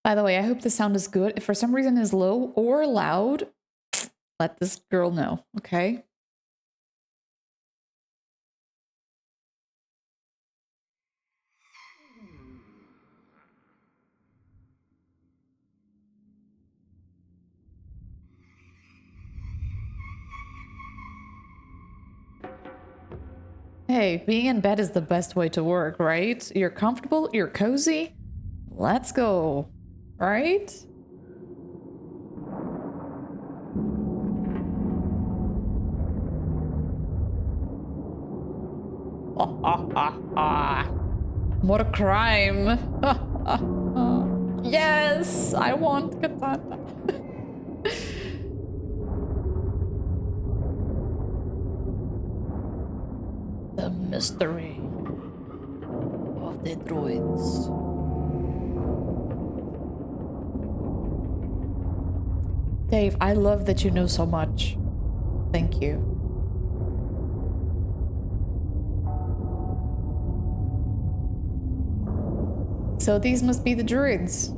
By the way, I hope the sound is good. If for some reason is low or loud, let this girl know, okay? Hey, being in bed is the best way to work, right? You're comfortable, you're cozy. Let's go, right? What a crime. Yes, I want katana. The mystery of the druids. Dave, I love that you know so much. Thank you. So these must be the druids.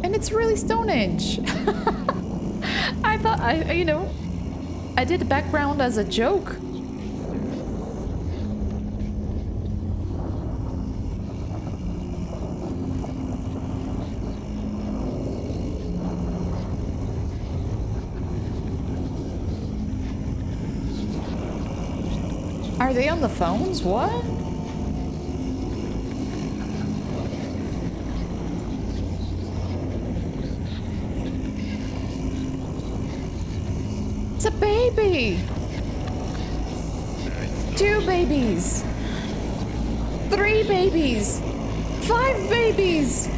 And it's really Stone Age. I thought, I did background as a joke. Are they on the phones? What? It's a baby! 2 babies! 3 babies! 5 babies!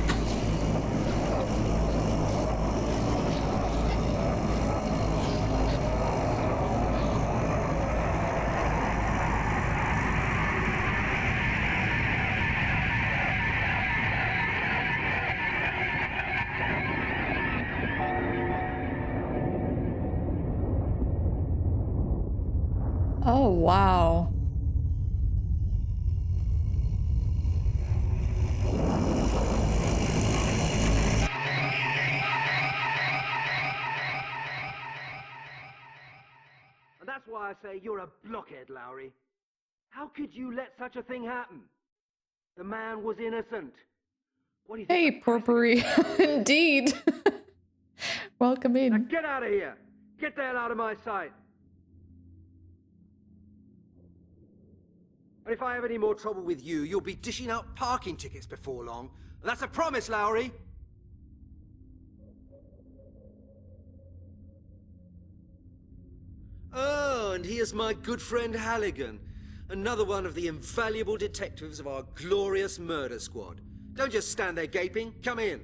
Oh, wow. And that's why I say you're a blockhead, Lowry. How could you let such a thing happen? The man was innocent. What do you think? Hey, Purpurey. Indeed. Welcome in. Now get out of here. Get the hell out of my sight. And if I have any more trouble with you, you'll be dishing out parking tickets before long. And that's a promise, Lowry. Oh, and here's my good friend Halligan. Another one of the invaluable detectives of our glorious murder squad. Don't just stand there gaping. Come in.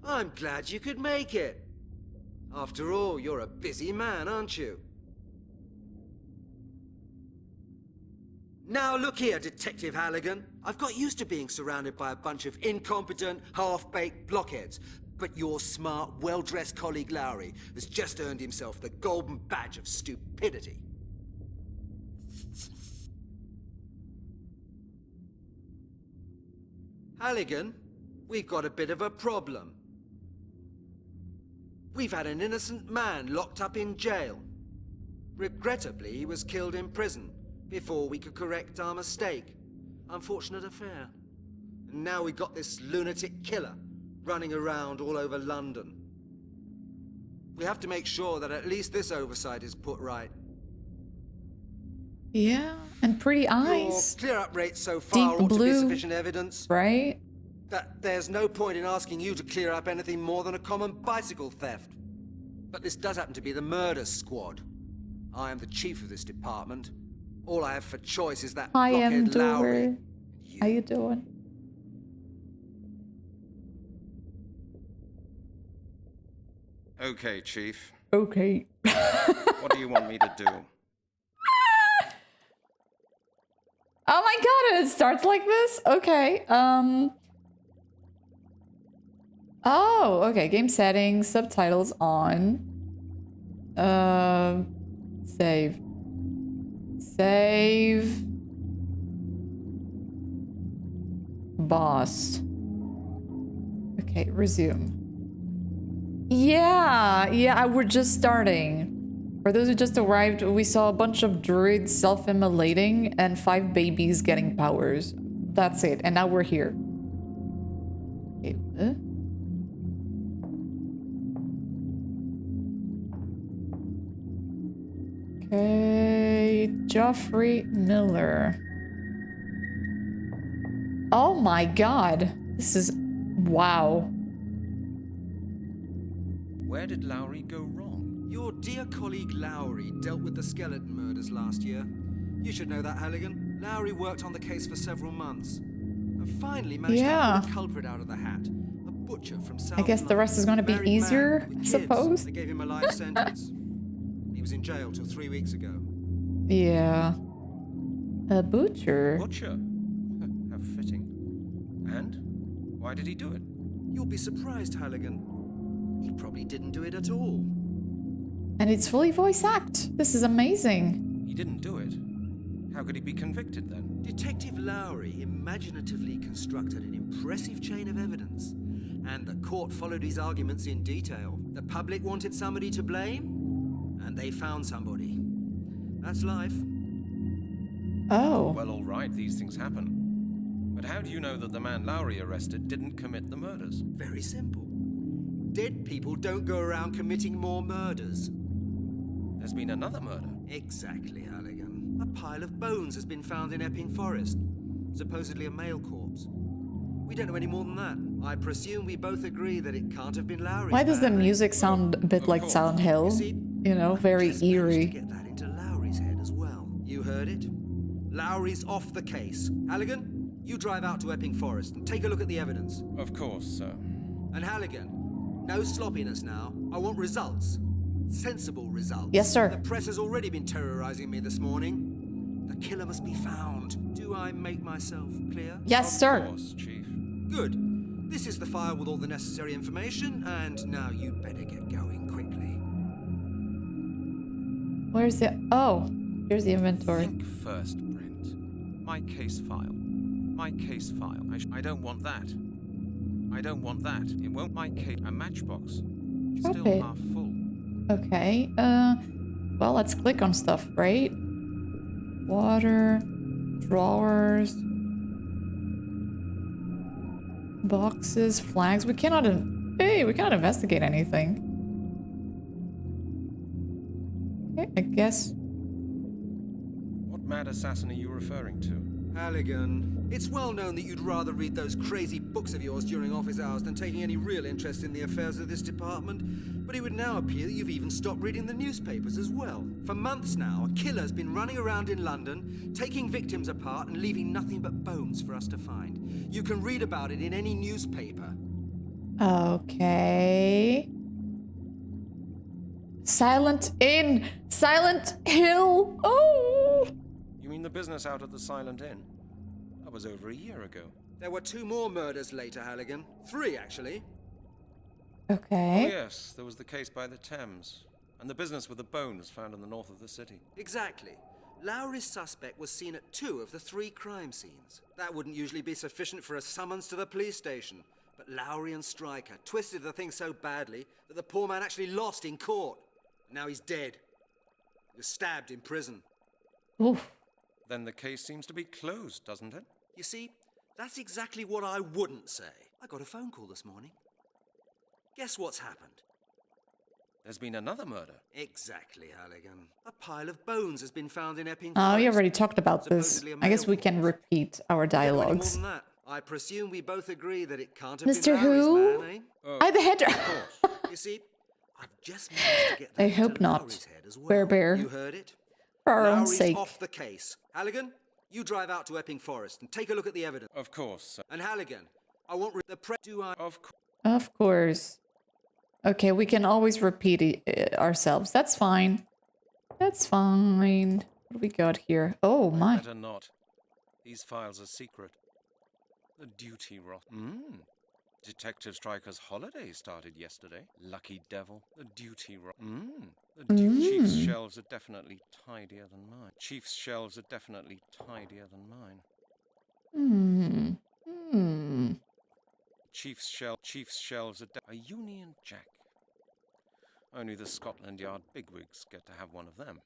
I'm glad you could make it. After all, you're a busy man, aren't you? Now look here, Detective Halligan. I've got used to being surrounded by a bunch of incompetent, half-baked blockheads. But your smart, well-dressed colleague Lowry has just earned himself the golden badge of stupidity. Halligan, we've got a bit of a problem. We've had an innocent man locked up in jail. Regrettably, he was killed in prison before we could correct our mistake. Unfortunate affair. And now we got this lunatic killer running around all over London. We have to make sure that at least this oversight is put right. Yeah, and pretty eyes. Your clear-up rate so far Deep ought to be blue, sufficient evidence. right? That there's no point in asking you to clear up anything more than a common bicycle theft. But this does happen to be the murder squad. I am the chief of this department. All I have for choice is that Hi, blockhead Lowry. How you doing? Okay, Chief. Okay. What do you want me to do? Oh my god, it starts like this? Okay. Oh, okay. Game settings, subtitles on. Save. Save. Boss. Okay, resume. Yeah, we're just starting. For those who just arrived, we saw a bunch of druids self-immolating and 5 babies getting powers. That's it, and now we're here. Okay, okay, Geoffrey Miller. Oh my god. This is... wow. Where did Lowry go wrong? Your dear colleague Lowry dealt with the skeleton murders last year. You should know that, Halligan. Lowry worked on the case for several months. And finally managed to pull a culprit out of the hat. A butcher from South I guess the rest is going to be easier, I suppose. They gave him a life sentence. He was in jail till 3 weeks ago. Yeah. A butcher? Butcher? How fitting. And? Why did he do it? You'll be surprised, Halligan. He probably didn't do it at all. And it's fully voice act. This is amazing. He didn't do it. How could he be convicted then? Detective Lowry imaginatively constructed an impressive chain of evidence. And the court followed his arguments in detail. The public wanted somebody to blame, and they found somebody. That's life. Oh. Well, all right, these things happen. But how do you know that the man Lowry arrested didn't commit the murders? Very simple. Dead people don't go around committing more murders. There's been another murder. Exactly, Halligan. A pile of bones has been found in Epping Forest. Supposedly a male corpse. We don't know any more than that. I presume we both agree that it can't have been Lowry's. Why does the man, eh? music sound a bit like Silent Hill? You see, You know, very just managed eerie. to get that into Lowry's head as well. You heard it? Lowry's off the case. Halligan, you drive out to Epping Forest and take a look at the evidence. Of course, sir. And Halligan, no sloppiness now. I want results. Sensible results. Yes, sir. The press has already been terrorizing me this morning. The killer must be found. Do I make myself clear? Yes, sir. Of course, Chief. Good. This is the file with all the necessary information, and now you'd better get going quickly. Where's the... oh, here's the inventory. Think first, Brent. My case file. My case file. I don't want that. I don't want that. It won't my case. A matchbox. Drop Still it. half full. Okay, well, let's click on stuff, right? Water, drawers, boxes, flags. We cannot, we cannot investigate anything. Okay, I guess. What mad assassin are you referring to? Halligan, it's well known that you'd rather read those crazy books of yours during office hours than taking any real interest in the affairs of this department. But it would now appear that you've even stopped reading the newspapers as well. For months now, a killer's been running around in London, taking victims apart and leaving nothing but bones for us to find. You can read about it in any newspaper. Okay. Silent Inn! Silent Hill! Oh! You mean the business out at the Silent Inn? That was over a year ago. There were 2 more murders later, Halligan. 3, actually. Okay. Oh yes, there was the case by the Thames. And the business with the bones found in the north of the city. Exactly. Lowry's suspect was seen at 2 of the 3 crime scenes. That wouldn't usually be sufficient for a summons to the police station. But Lowry and Stryker twisted the thing so badly that the poor man actually lost in court. Now he's dead. He was stabbed in prison. Oof. Then the case seems to be closed, doesn't it? You see, that's exactly what I wouldn't say. I got a phone call this morning. Guess what's happened? There's been another murder. Exactly, Halligan. A pile of bones has been found in Epping Oh, Forest. we already talked about this. Supposedly a I guess male we can corpse. repeat our We don't know any more dialogues. than that. I presume we both agree that it can't have Mr. been Lowry's Who? man, eh? I the head. You see, I've just managed to get that I into hope not. Lowry's head as well. Bear, bear. You heard it? For our own Lowry's sake. off the case. Halligan, you drive out to Epping Forest and take a look at the evidence. Of course, sir. And Halligan, I want the press. Do I? Of course. Of course. Okay, we can always repeat it ourselves. That's fine. That's fine. What do we got here? Oh, my. Better not. These files are secret. The duty rot. Detective Striker's holiday started yesterday. Lucky devil. The duty Chief's shelves are definitely tidier than mine. Chief's shelves are definitely tidier than mine. Chief's shelves are a Union Jack. Only the Scotland Yard bigwigs get to have one of them.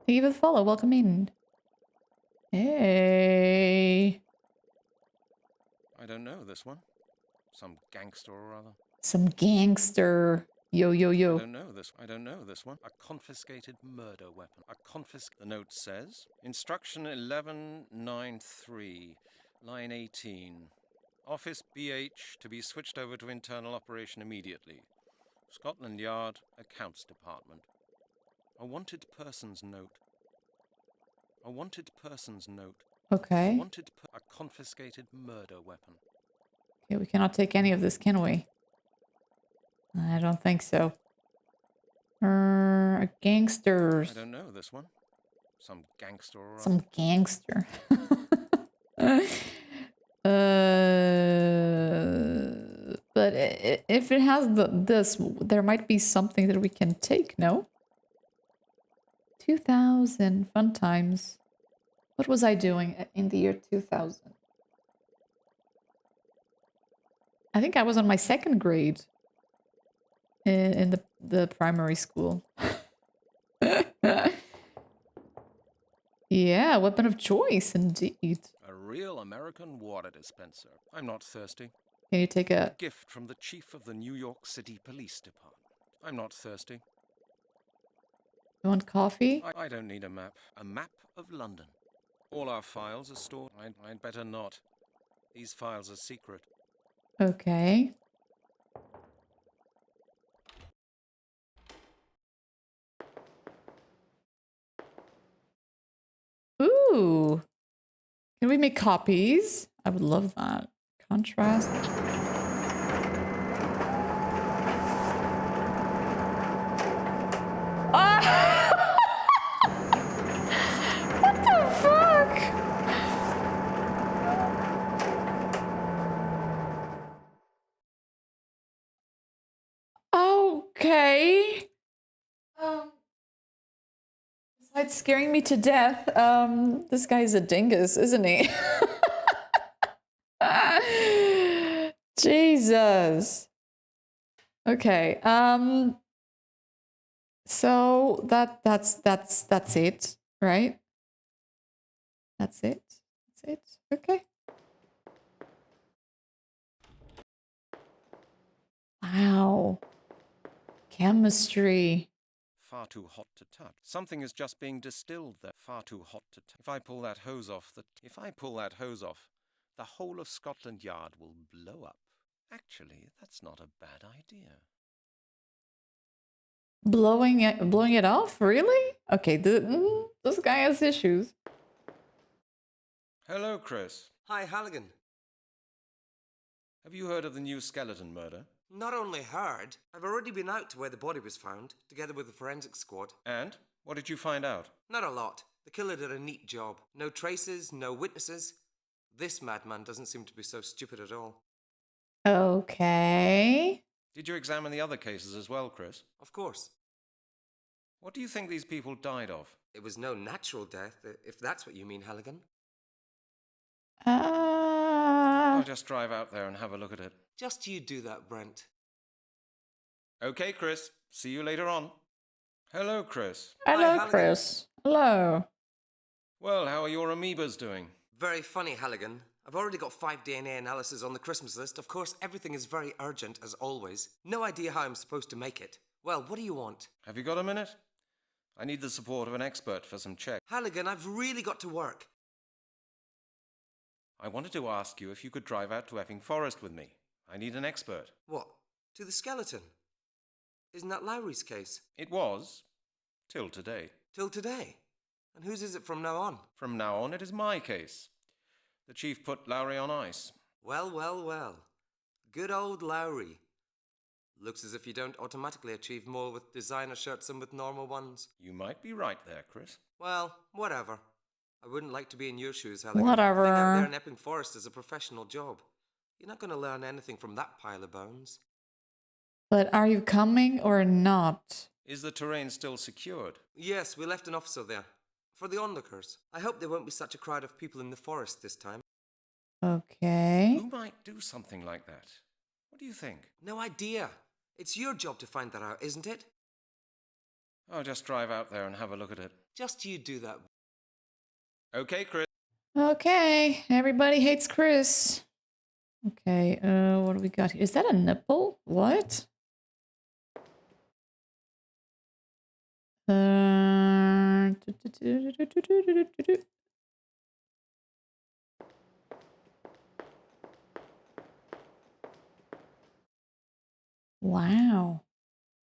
Thank you for the follow. Welcome in. Hey. I don't know this one. Some gangster or other. Some gangster. Yo, yo, yo. I don't know this one. A confiscated murder weapon. The note says, Instruction 1193, line 18. Office BH to be switched over to internal operation immediately. Scotland Yard, Accounts Department. A wanted person's note. Okay. A confiscated murder weapon. Okay, we cannot take any of this, can we? I don't think so. Gangsters. I don't know this one. Some gangster or Some gangster. But if it has this, there might be something that we can take, no? 2000, fun times. What was I doing in the year 2000? I think I was on my second grade in the primary school. Yeah, weapon of choice, indeed. A real American water dispenser. I'm not thirsty. Can you take a... Gift from the chief of the New York City Police Department. I'm not thirsty. You want coffee? I don't need a map. A map of London. All our files are stored. I'd better not. These files are secret. Okay. Ooh. Can we make copies? I would love that. Contrast. Ah! What the fuck? Okay. Besides scaring me to death, this guy's a dingus, isn't he? Jesus. Okay. So that's it, right? That's it. That's it. Okay. Wow. Chemistry. Far too hot to touch. Something is just being distilled there. Far too hot to touch. If I pull that hose off, the whole of Scotland Yard will blow up. Actually, that's not a bad idea. Blowing it off? Really? Okay, this guy has issues. Hello, Chris. Hi, Halligan. Have you heard of the new skeleton murder? Not only heard, I've already been out to where the body was found, together with the forensic squad. And? What did you find out? Not a lot. The killer did a neat job. No traces, no witnesses. This madman doesn't seem to be so stupid at all. Okay. Did you examine the other cases as well, Chris? Of course. What do you think these people died of? It was no natural death, if that's what you mean, Halligan. I'll just drive out there and have a look at it. Just you do that, Brent. Okay, Chris. See you later on. Hello, Chris. Hello, Halligan. Chris. Hello. Well, how are your amoebas doing? Very funny, Halligan. I've already got 5 DNA analyses on the Christmas list. Of course, everything is very urgent, as always. No idea how I'm supposed to make it. Well, what do you want? Have you got a minute? I need the support of an expert for some checks. Halligan, I've really got to work. I wanted to ask you if you could drive out to Epping Forest with me. I need an expert. What? To the skeleton? Isn't that Lowry's case? It was, till today. Till today? And whose is it from now on? From now on, it is my case. The chief put Lowry on ice. Well, well, well. Good old Lowry. Looks as if you don't automatically achieve more with designer shirts than with normal ones. You might be right there, Chris. Well, whatever. I wouldn't like to be in your shoes, Halligan. Whatever. Being out there in Epping Forest is a professional job. You're not going to learn anything from that pile of bones. But are you coming or not? Is the terrain still secured? Yes, we left an officer there. For the onlookers. I hope there won't be such a crowd of people in the forest this time. Okay. Who might do something like that? What do you think? No idea. It's your job to find that out, isn't it? I'll just drive out there and have a look at it. Just you do that. Okay, Chris. Okay. Everybody hates Chris. Okay, what do we got here? Is that a nipple? What? Wow.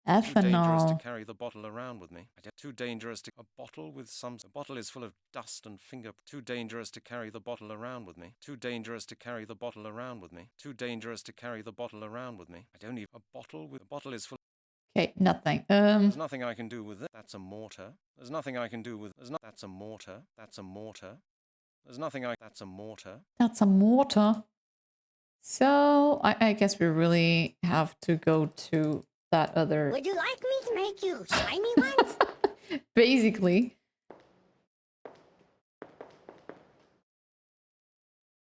Too dangerous to Ethanol. carry the bottle around with me. Too dangerous to... A bottle with some... A bottle is full of dust and finger... Too dangerous to carry the bottle around with me. Too dangerous to carry the bottle around with me. Too dangerous to carry the bottle around with me. I don't even... A bottle with... A bottle is full... Okay, nothing. There's nothing I can do with it. That's a mortar. There's nothing I can do with... There's not... That's a mortar. That's a mortar. There's nothing I... That's a mortar. That's a mortar. So, I guess we really have to go to that other... Would you like me to make you shiny ones? Basically.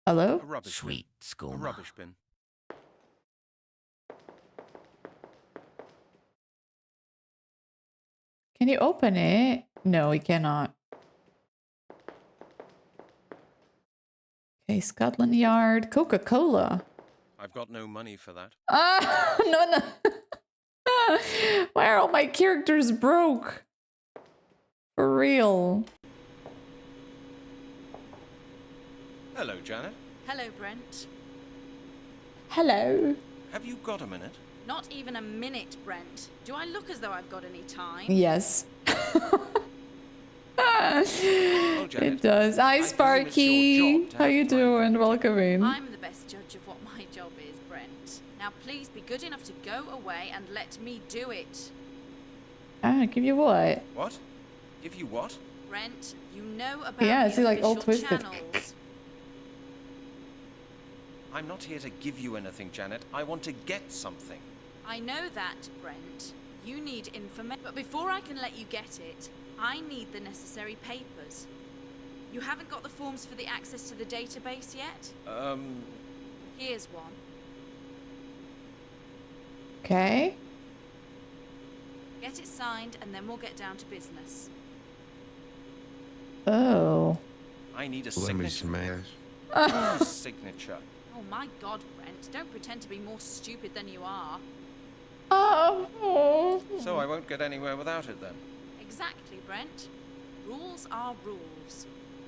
Hello? A rubbish Sweet bin. A skooma. rubbish bin. Can you open it? No, we cannot. Okay, Scotland Yard. Coca-Cola. I've got no money for that. Ah, no. Why are all my characters broke? For real. Hello, Janet. Hello, Brent. Hello. Have you got a minute? Not even a minute, Brent. Do I look as though I've got any time? Yes. Oh, Janet. It does. Hi, I presume it's your Sparky. job to How have you time doing? for- Welcome in. I'm the best judge of what my job is, Brent. Now, please be good enough to go away and let me do it. Ah, give you what? What? Give you what? Brent, you know about Yeah, the is he, like, all official twisted? channels. I'm not here to give you anything, Janet. I want to get something. I know that, Brent. You need information. But before I can let you get it, I need the necessary papers. You haven't got the forms for the access to the database yet? Here's one. Okay. Get it signed and then we'll get down to business. Oh. I need a Let me signature. smash. Whose signature? Oh my god, Brent. Don't pretend to be more stupid than you are. Oh. So I won't get anywhere without it then. Exactly, Brent. Rules are rules.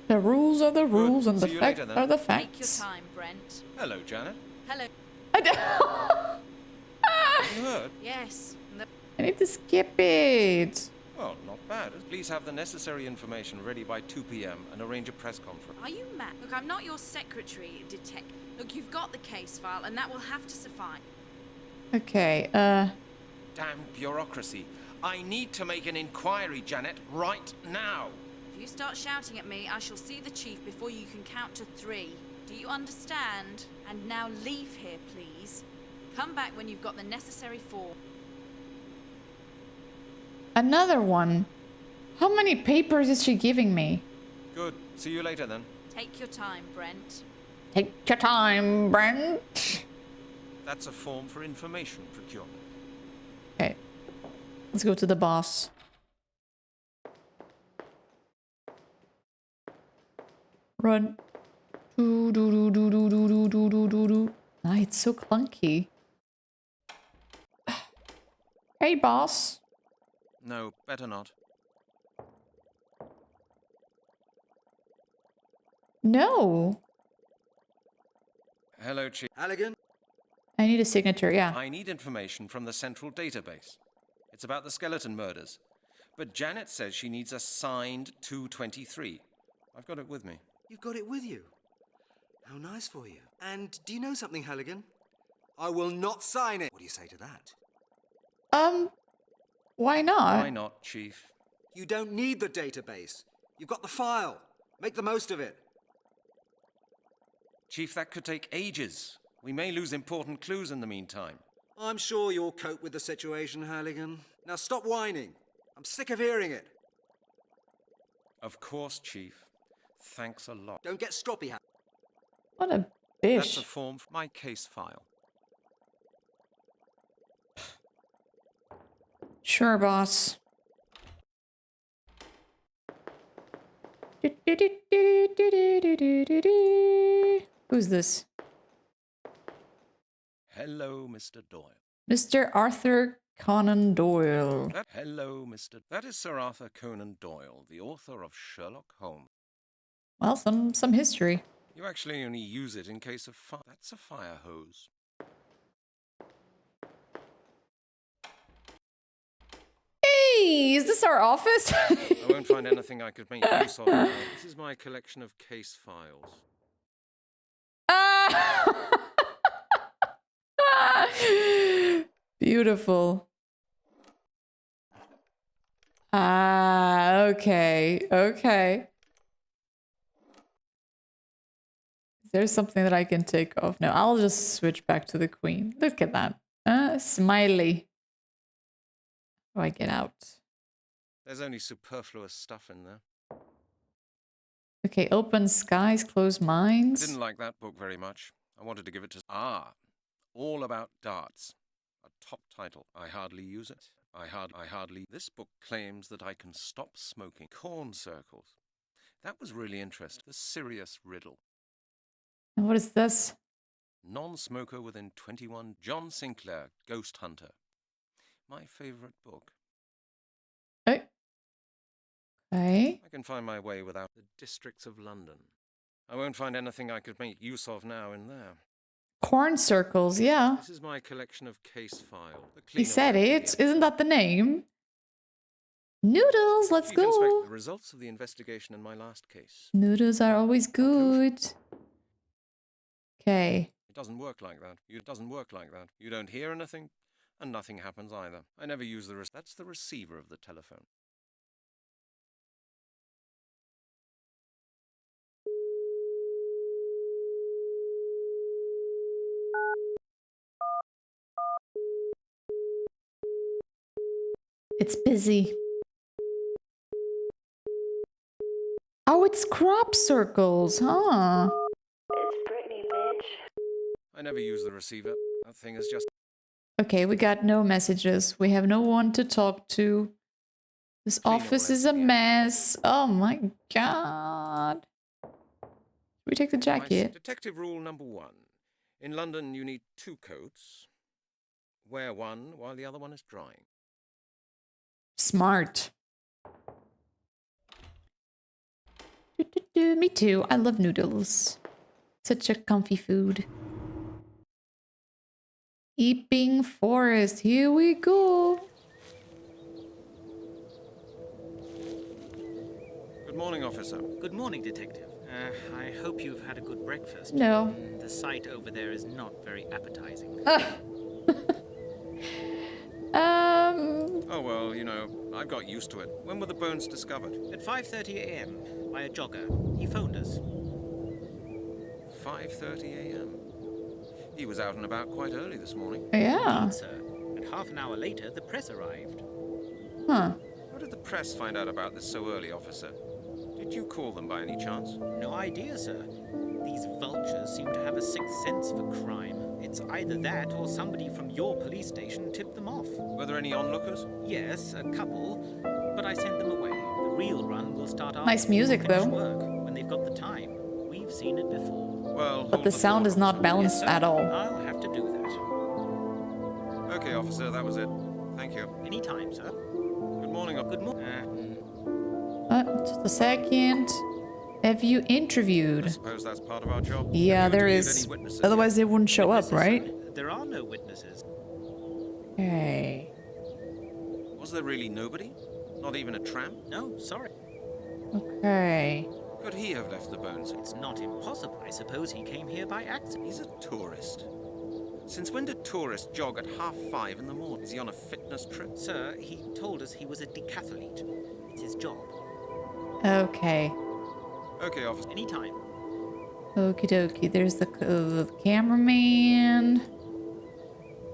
The rules are the rules and the See you facts later, then. are the Take your facts. time, Brent. Hello, Janet. Hello. Have you heard? Yes. I need to skip it. Well, not bad. Please have the necessary information ready by 2 p.m. and arrange a press conference. Are you mad? Look, I'm not your secretary, detective. Look, you've got the case file, and that will have to suffice. Okay, Damn bureaucracy. I need to make an inquiry, Janet, right now. If you start shouting at me, I shall see the chief before you can count to 3. Do you understand? And now leave here, please. Come back when you've got the necessary form. another one. How many papers is she giving me? Good. See you later then. Take your time, Brent. Take your time, Brent. That's a form for information procurement. Okay, let's go to the boss. Run. Do do do do do do do do do do do. Ah, it's so clunky. Hey, boss. No, better not. No. Hello, Chief. Halligan? I need a signature, yeah. I need information from the central database. It's about the skeleton murders. But Janet says she needs a signed 223. I've got it with me. You've got it with you. How nice for you. And do you know something, Halligan? I will not sign it. What do you say to that? Why not? Why not, Chief? You don't need the database. You've got the file. Make the most of it. Chief, that could take ages. We may lose important clues in the meantime. I'm sure you'll cope with the situation, Halligan. Now stop whining. I'm sick of hearing it. Of course, Chief. Thanks a lot. Don't get stroppy, What a That's a bitch. form for my case file. Sure, boss. Who's this? Hello, Mr. Doyle. Mr. Arthur Conan Doyle. Hello, Mr. That is Sir Arthur Conan Doyle, the author of Sherlock Holmes. Well, some history. You actually only use it in case of fire. That's a fire hose. Hey, is this our office? I won't find anything I could make use of now. This is my collection of case files. Beautiful. Okay. Okay. Is there something that I can take off? No, I'll just switch back to the queen. Look at that. Smiley. How do I get out? There's only superfluous stuff in there. Okay, open skies, closed I minds. didn't like that book very much. I wanted to give it to... All About Darts. A top title. I hardly use it. I hardly... This book claims that I can stop smoking. Corn circles. That was really interesting. The Sirius riddle. And what is this? Non-smoker within 21. John Sinclair, Ghost Hunter. My favorite book. Oh. Okay. I can find my way without the districts of London. I won't find anything I could make use of now in there. Corn circles, yeah. This is my collection of case files. He said it. Isn't that the name? Noodles, let's Chief go. Inspector, the results of the investigation in my last case. Noodles are always good. Okay. It doesn't work like that. It doesn't work like that. You don't hear anything, and nothing happens either. I never use the that's the receiver of the telephone. It's busy. Oh, it's crop circles, huh? I never use the receiver. That thing is just... Okay, we got no messages. We have no one to talk to. This Clean office all is a everything. mess. Oh my god. Should we take the jacket? Detective rule number 1. In London, you need 2 coats. Wear one while the other one is drying. Smart. Me too. I love noodles. Such a comfy food. Epping Forest. Here we go. Good morning, officer. Good morning, Detective. I hope you've had a good breakfast. No. The sight over there is not very appetizing. Oh, well, you know, I've got used to it. When were the bones discovered? At 5:30 a.m. by a jogger. He phoned us. 5:30 a.m. He was out and about quite early this morning. Yeah. Indeed, sir. And half an hour later, the press arrived. Huh. How did the press find out about this so early, officer? Did you call them by any chance? No idea, sir. These vultures seem to have a sixth sense for crime. It's either that or somebody from your police station tipped them off. Were there any onlookers? Yes, a couple, but I sent them away. The real run will start after Nice music, finish though. work, when they've got the time. We've seen it before. Well, But hold the sound thought, is not officer. balanced Yes, sir. at all. I'll have to do that. Okay, officer, that was it. Thank you. Anytime, sir. Good morning, Good morning. Just a second. Have you I interviewed? suppose that's part of our job. Yeah, Have you there interviewed is. any witnesses Otherwise, yet? they wouldn't show up, Witnesses, right? sir? There are no witnesses. Okay. Was there really nobody? Not even a tramp? No, sorry. Okay. Could he have left the bones? It's not impossible. I suppose he came here by accident. He's a tourist. Since when do tourists jog at 5:30 in the morning? Is he on a fitness trip? Sir, he told us he was a decathlete. It's his job. Okay. Okay, officer. Anytime. Okie dokie. There's the cameraman.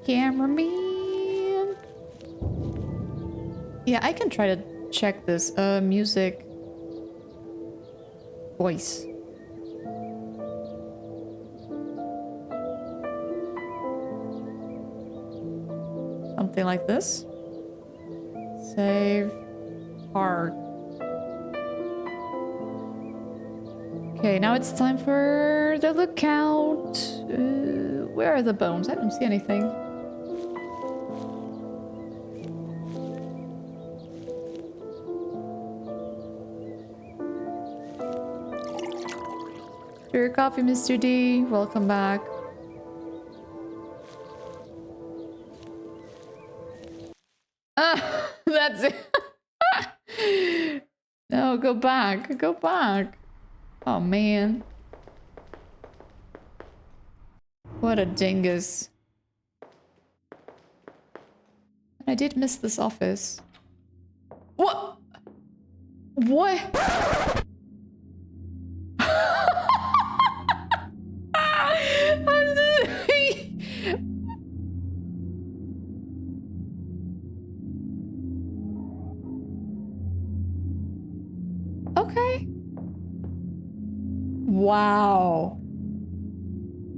Cameraman. Yeah, I can try to check this. Music. Voice. Something like this. Save. Park. Okay, now it's time for the lookout. Where are the bones? I don't see anything. For your coffee, Mr. D. Welcome back. Ah, that's it. No, go back. Go back. Oh, man. What a dingus. I did miss this office. What? What? Okay. Wow.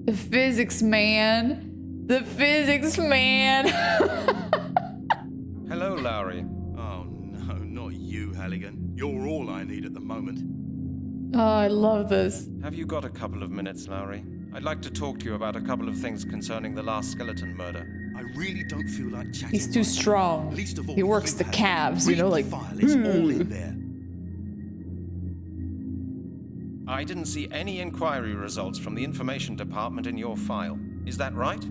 The physics man. The physics man. Hello, Lowry. Oh no, not you, Halligan. You're all I need at the moment. Oh, I love this. Have you got a couple of minutes, Lowry? I'd like to talk to you about a couple of things concerning the last skeleton murder. I really don't feel like chatting. He's too strong. Least of all He works you, the Halligan. calves, you Read know, the like. file. It's all in there. I didn't see any inquiry results from the information department in your file. Is that right?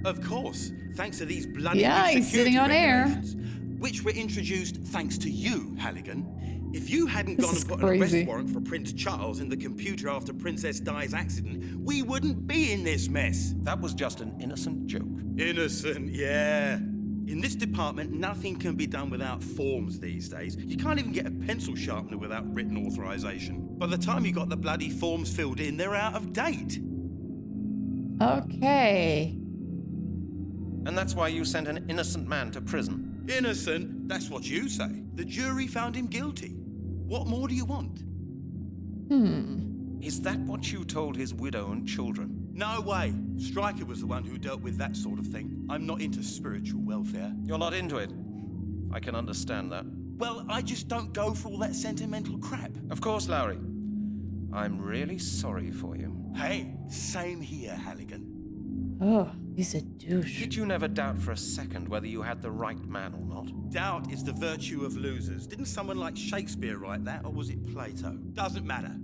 Of course, thanks to these bloody Yeah, new he's sitting security on air. regulations, which were introduced thanks to you, Halligan. If you hadn't This gone is and put crazy. an arrest warrant for Prince Charles in the computer after Princess Di's accident, we wouldn't be in this mess. That was just an innocent joke. Innocent, yeah. In this department, nothing can be done without forms these days. You can't even get a pencil sharpener without written authorization. By the time you got the bloody forms filled in, they're out of date. Okay. And that's why you sent an innocent man to prison. Innocent? That's what you say. The jury found him guilty. What more do you want? Is that what you told his widow and children? No way. Stryker was the one who dealt with that sort of thing. I'm not into spiritual welfare. You're not into it. I can understand that. Well, I just don't go for all that sentimental crap. Of course, Lowry. I'm really sorry for you. Hey, same here, Halligan. Oh, he's a douche. Did you never doubt for a second whether you had the right man or not? Doubt is the virtue of losers. Didn't someone like Shakespeare write that, or was it Plato? Doesn't matter.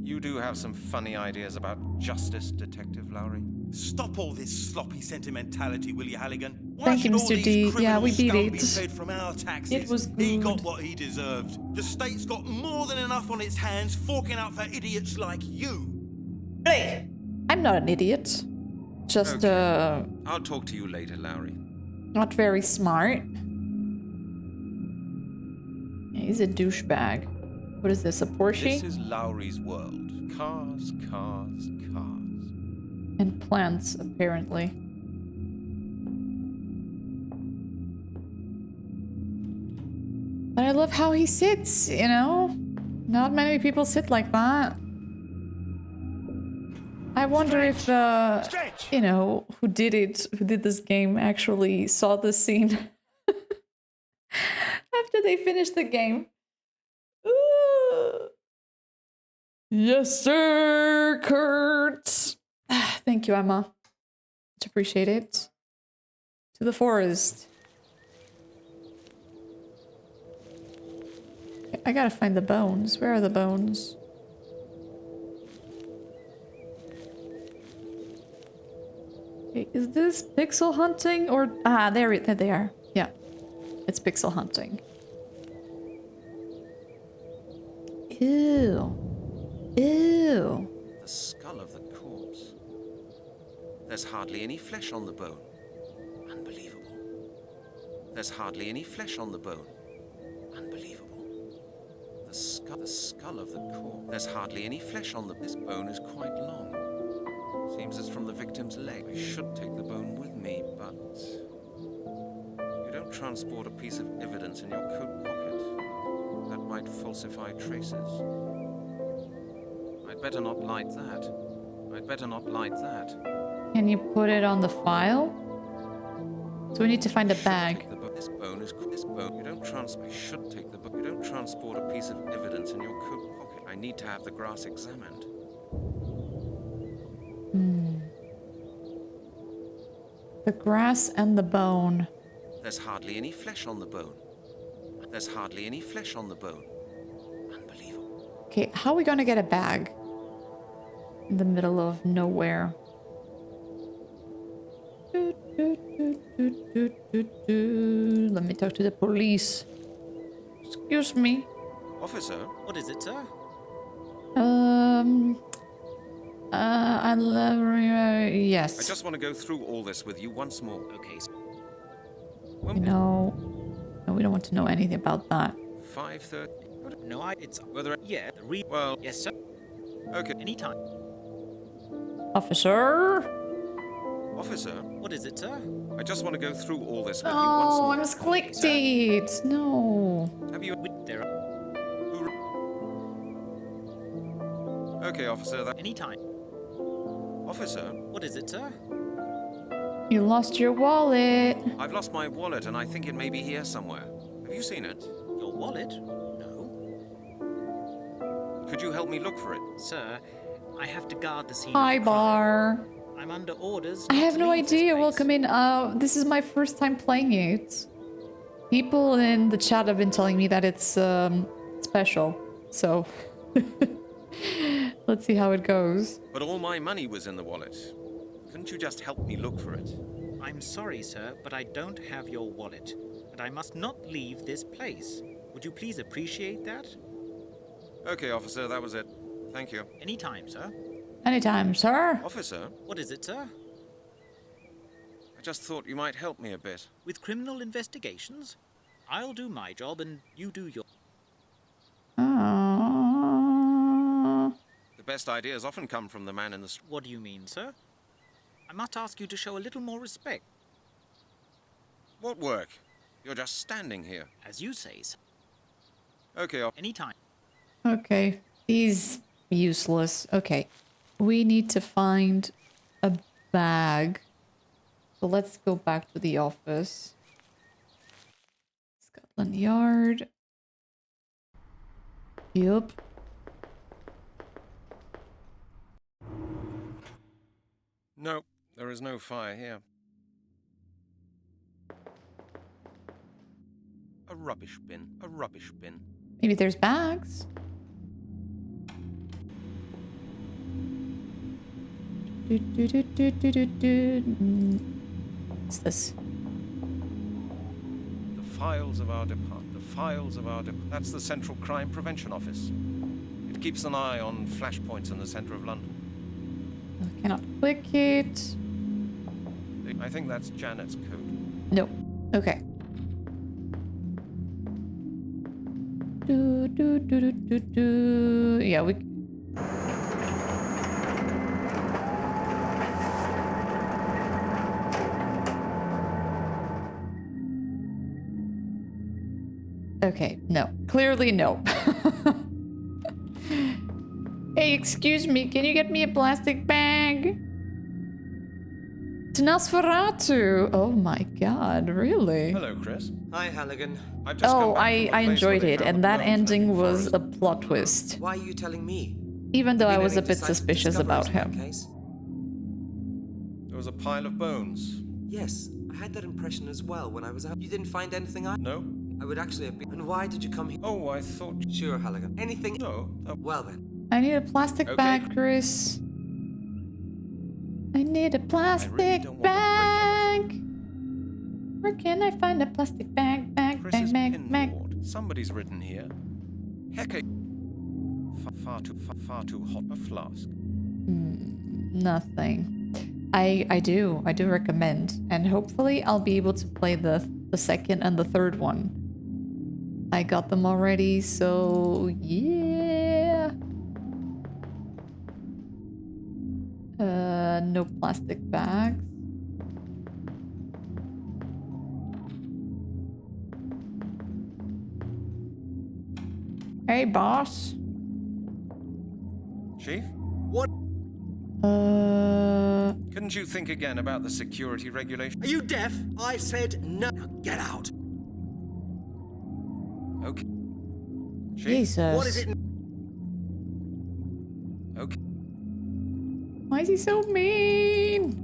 You do have some funny ideas about justice, Detective Lowry. Stop all this sloppy sentimentality, will you, Halligan? Why Thank you, should all Mr. these D. Yeah, we criminal beat scum be it. paid from our taxes? It was He good. got what he deserved. The state's got more than enough on its hands, forking out for idiots like you. Hey, I'm not an idiot. Just, I'll talk to you later, Lowry. not very smart. Yeah, he's a douchebag. What is this, a Porsche? This is Lowry's world. Cars, cars, cars. And plants, apparently. But I love how he sits, you know? Not many people sit like that. I wonder if, you know, who did this game actually saw this scene after they finished the game. Ooh. Yes, sir, Kurt. Thank you, Emma. Much appreciate it. To the forest. I gotta find the bones. Where are the bones? Okay, is this pixel hunting or... Ah, there they are. Yeah, it's pixel hunting. Ew. Ew. The skull of the corpse. There's hardly any flesh on the bone. Unbelievable. There's hardly any flesh on the bone. Unbelievable. The skull The skull of the corpse. There's hardly any flesh on this bone is quite long. Seems it's from the victim's leg. I should take the bone with me, but you don't transport a piece of evidence in your coat pocket. That might falsify traces. I'd better not light that. I'd better not light that. Can you put it on the file? So we need to find a bag. This bone is this bone. You don't should take the bone. You don't transport a piece of evidence in your coat pocket. I need to have the grass examined. The grass and the bone. There's hardly any flesh on the bone. There's hardly any flesh on the bone. Unbelievable. Okay, how are we gonna get a bag? In the middle of nowhere. Let me talk to the police. Excuse me. Officer? What is it, sir? Yes. I just want to go through all this with you once more. Okay. No, we don't want to know anything about that. 5:30. No, it's Whether yeah. well, Yes, sir. okay. Anytime. Officer? Officer, What is it, sir? I just want to go through all this with you once Oh, more. I misclicked it. No. Have you? There. Okay, officer. Anytime. Officer, What is it, sir? You lost your wallet. I've lost my wallet and I think it may be here somewhere. Have you seen it? Your wallet? No. Could you help me look for it? Sir, I have to guard the scene. Hi, of the crime. bar. I'm under orders. I not have to no leave this idea. place. Welcome in. This is my first time playing it. People in the chat have been telling me that it's special. So let's see how it goes. But all my money was in the wallet. Couldn't you just help me look for it? I'm sorry, sir, but I don't have your wallet, and I must not leave this place. Would you please appreciate that? Okay, officer, that was it. Thank you. Anytime, sir. Anytime, sir. Officer, What is it, sir? I just thought you might help me a bit. With criminal investigations? I'll do my job and you do your. The best ideas often come from the man in the street. What do you mean, sir? I must ask you to show a little more respect. What work? You're just standing here. As you say, sir. Okay, Anytime. Okay. He's useless. Okay. We need to find a bag. So let's go back to the office. Scotland Yard. Yup. No, there is no fire here. A rubbish bin. A rubbish bin. Maybe there's bags. What's this? The files of our department. The files of our department. That's the Central Crime Prevention Office. It keeps an eye on flashpoints in the centre of London. I cannot click it. I think that's Janet's code. No. Okay. Yeah, we. Okay, no. Clearly no. Hey, excuse me, can you get me a plastic bag? To Nosferatu! Oh my god, really? Hello, Chris. Hi, Halligan. I've just come Oh, back I from a place where enjoyed they it, found and the that bones ending in the was forest. a plot twist. Why are you telling me? Even though I Been was a any bit decisive suspicious about discoveries in that him. case? There was a pile of bones. Yes, I had that impression as well when I was out. You didn't find anything I... No? I would actually have been... And why did you come here? Oh, I thought... Sure, Halligan. Anything... No. Well then. I need a plastic Okay. bag, Chris. I need a plastic don't want to break bag. Where can I find a plastic bag? Bag, Chris's bag, pin bag, bag. board. Somebody's written here. Hecka. Far too hot a flask. Nothing. I do recommend, and hopefully I'll be able to play the second and the third one. I got them already, so yeah. No plastic bags. Hey, boss. Chief? What? Couldn't you think again about the security regulation? Are you deaf? I said no. Now get out. Okay. Chief? Jesus. What is it? Okay. Why is he so mean?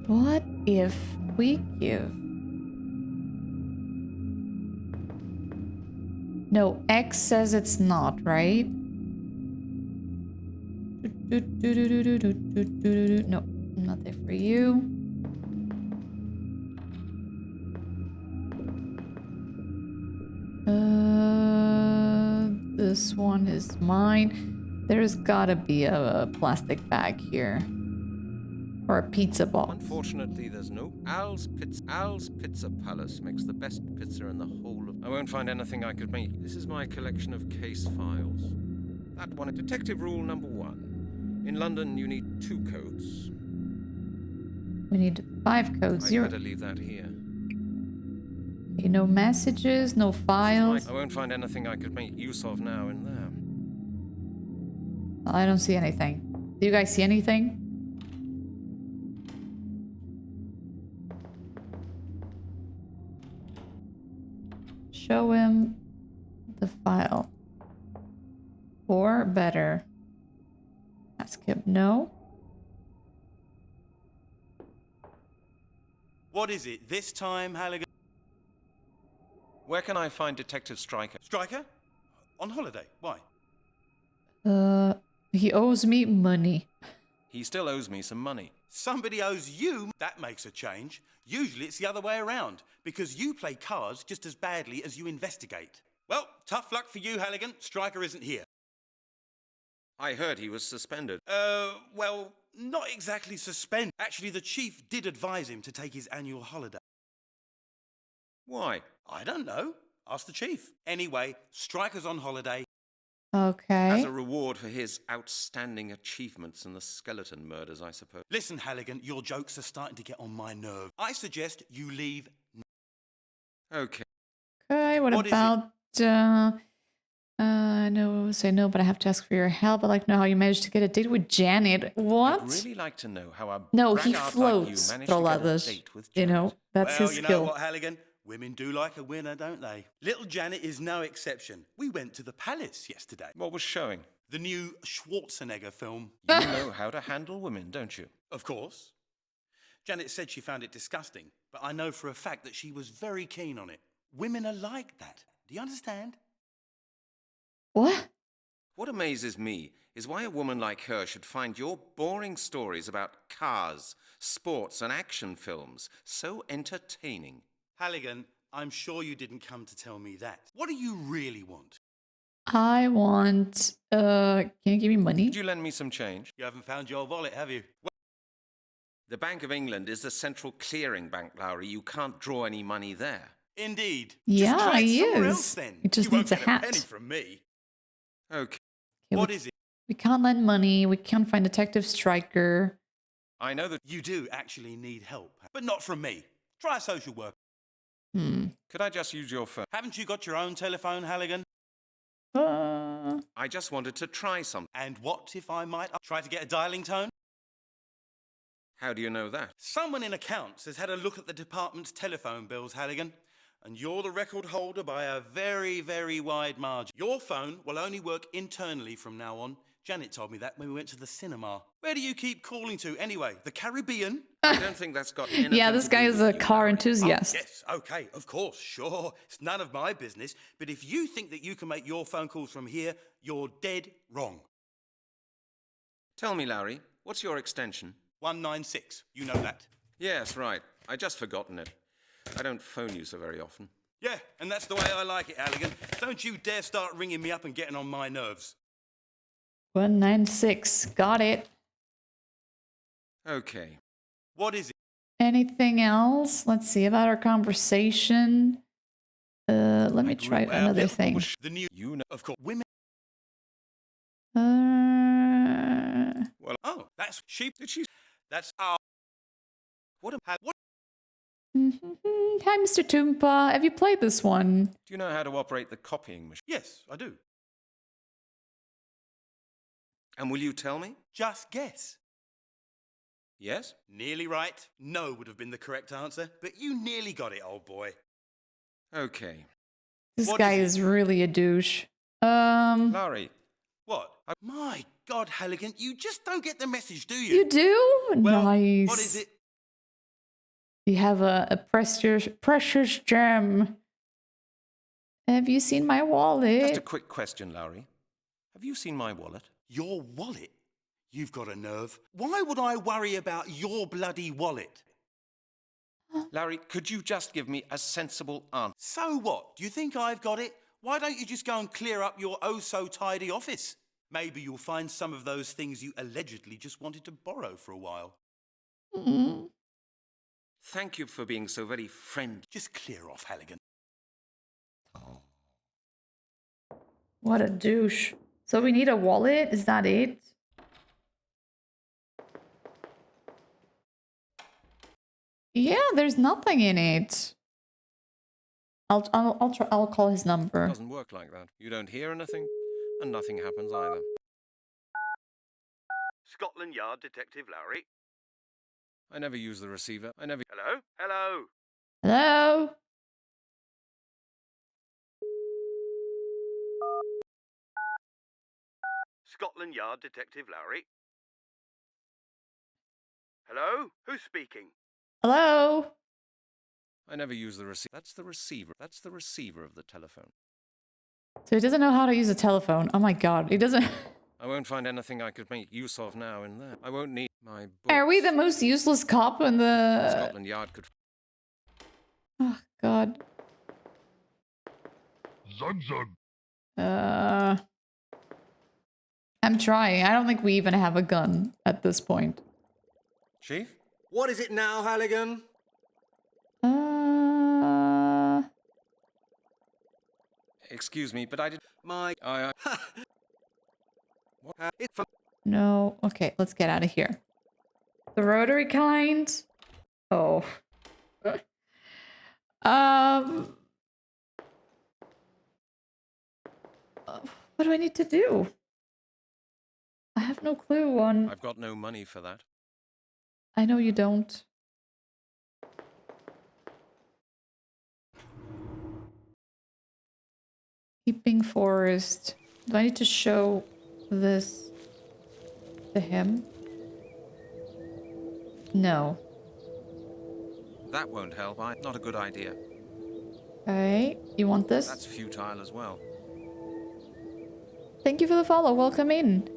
What if we give... No, X says it's not, right? No, nothing for you. This one is mine. There's gotta be a plastic bag here. Or a pizza box. Unfortunately, there's no... Al's Pizza Palace makes the best pizza in the whole of... I won't find anything I could make. This is my collection of case files. That one... Detective rule number 1. In London, you need 2 codes. We need 5 codes. I'd 0. better leave that here. Okay, no messages, no files. I won't find anything I could make use of now in there. I don't see anything. Do you guys see anything? Show him the file. Or better, ask him no. What is it this time, Halligan? Where can I find Detective Stryker? Striker? On holiday? Why? He owes me money. He still owes me some money. Somebody owes you. That makes a change. Usually it's the other way around, because you play cards just as badly as you investigate. Well, tough luck for you, Halligan. Striker isn't here. I heard he was suspended. Well, not exactly suspended. Actually, the chief did advise him to take his annual holiday. Why? I don't know. Ask the chief. Anyway, Striker's on holiday. Okay. As a reward for his outstanding achievements in the skeleton murders, I suppose. Listen, Halligan, your jokes are starting to get on my nerve. I suggest you leave. Okay. Okay, what What is it? about I know say no, but I have to ask for your help. I'd like to know how you managed to get a date with Janet. What? I'd really like to know how a No, he braggart floats, like you managed to get a trolladas. date with You Janet. know, that's Well, his you know skill. what, Halligan? Women do like a winner, don't they? Little Janet is no exception. We went to the palace yesterday. What was showing? The new Schwarzenegger film. You know how to handle women, don't you? Of course. Janet said she found it disgusting, but I know for a fact that she was very keen on it. Women are like that. Do you understand? What? What amazes me is why a woman like her should find your boring stories about cars, sports, and action films so entertaining. Halligan, I'm sure you didn't come to tell me that. What do you really want? I want can you give me money? Could you lend me some change? You haven't found your wallet, have you? The Bank of England is the central clearing bank, Lowry. You can't draw any money there. Indeed. Yeah, Just try it he somewhere is. else, then. He just You won't needs a get hat. penny from me. Okay. Okay, What is it? we can't lend money. We can't find Detective Stryker. I know that. You do actually need help, but not from me. Try a social worker. Could I just use your phone? Haven't you got your own telephone, Halligan? I just wanted to try something. And what if I might try to get a dialing tone? How do you know that? Someone in accounts has had a look at the department's telephone bills, Halligan, and you're the record holder by a very, very wide margin. Your phone will only work internally from now on. Janet told me that when we went to the cinema. Where do you keep calling to anyway? The Caribbean? I don't think that's got anything Yeah, this to do guy is with a you, car Lowry. enthusiast. Oh, yes, okay, of course, sure. It's none of my business. But if you think that you can make your phone calls from here, you're dead wrong. Tell me, Lowry, what's your extension? 196, you know that. Yes, right. I just forgotten it. I don't phone you so very often. Yeah, and that's the way I like it, Halligan. Don't you dare start ringing me up and getting on my nerves. 196. Got it. Okay. What is it? Anything else? Let's see about our conversation. Let me try another thing. The new, you know, of course, women. Well, oh, that's sheep. Did she? That's our. What a what? Hi, Mr. Toompa. Have you played this one? Do you know how to operate the copying machine? Yes, I do. And will you tell me? Just guess. Yes? Nearly right. No would have been the correct answer, but you nearly got it, old boy. Okay. This What guy is is really a douche. Larry, What? My God, Halligan, you just don't get the message, do you? You do? Well, Nice. what is it? You have a precious gem. Have you seen my wallet? just a quick question, Larry. Have you seen my wallet? Your wallet? You've got a nerve. Why would I worry about your bloody wallet? Larry, could you just give me a sensible answer? So what? Do you think I've got it? Why don't you just go and clear up your oh-so-tidy office? Maybe you'll find some of those things you allegedly just wanted to borrow for a while. Thank you for being so very friendly. Just clear off, Halligan. What a douche. So we need a wallet? Is that it? Yeah, there's nothing in it. I'll call his It number. doesn't work like that. You don't hear anything, and nothing happens either. Scotland Yard Detective Lowry. I never use the receiver. Hello? Hello? Hello? Scotland Yard Detective Lowry. Hello? Who's speaking? Hello? I never use the receiver. That's the receiver. That's the receiver of the telephone. So he doesn't know how to use a telephone. Oh my god, he doesn't... I won't find anything I could make use of now in there. I won't need my books. Are we the most useless cop in the... Scotland Yard could... Oh god. Zun. I'm trying. I don't think we even have a gun at this point. Chief? What is it now, Halligan? Excuse me, but I did... My... What? It's from... No. Okay, let's get out of here. The rotary kind? Oh. What do I need to do? I have no clue on... I've got no money for that. I know you don't. Keeping forest. Do I need to show this to him? No. That won't help. Not a good idea. Okay, you want this? That's futile as well. Thank you for the follow. Welcome in.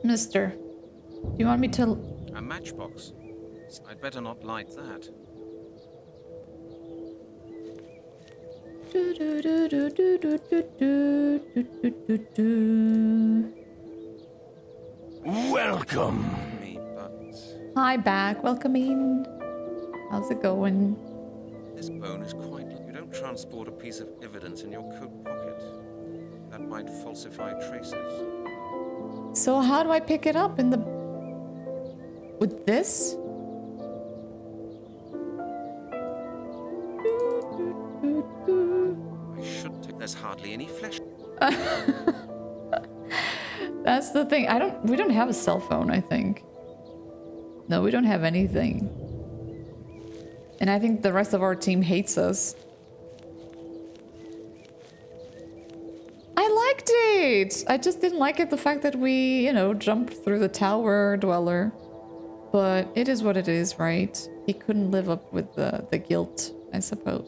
Mister, do you want me to... A matchbox. I'd better not light that. Welcome. Me, but Hi, back. Welcome in. How's it going? this bone is quite... You don't transport a piece of evidence in your coat pocket. That might falsify traces. So how do I pick it up in the... With this? I should take... There's hardly any flesh. That's the thing. We don't have a cell phone, I think. No, we don't have anything. And I think the rest of our team hates us. I liked it! I just didn't like it, the fact that we, you know, jumped through the tower dweller. But it is what it is, right? He couldn't live up with the guilt, I suppose.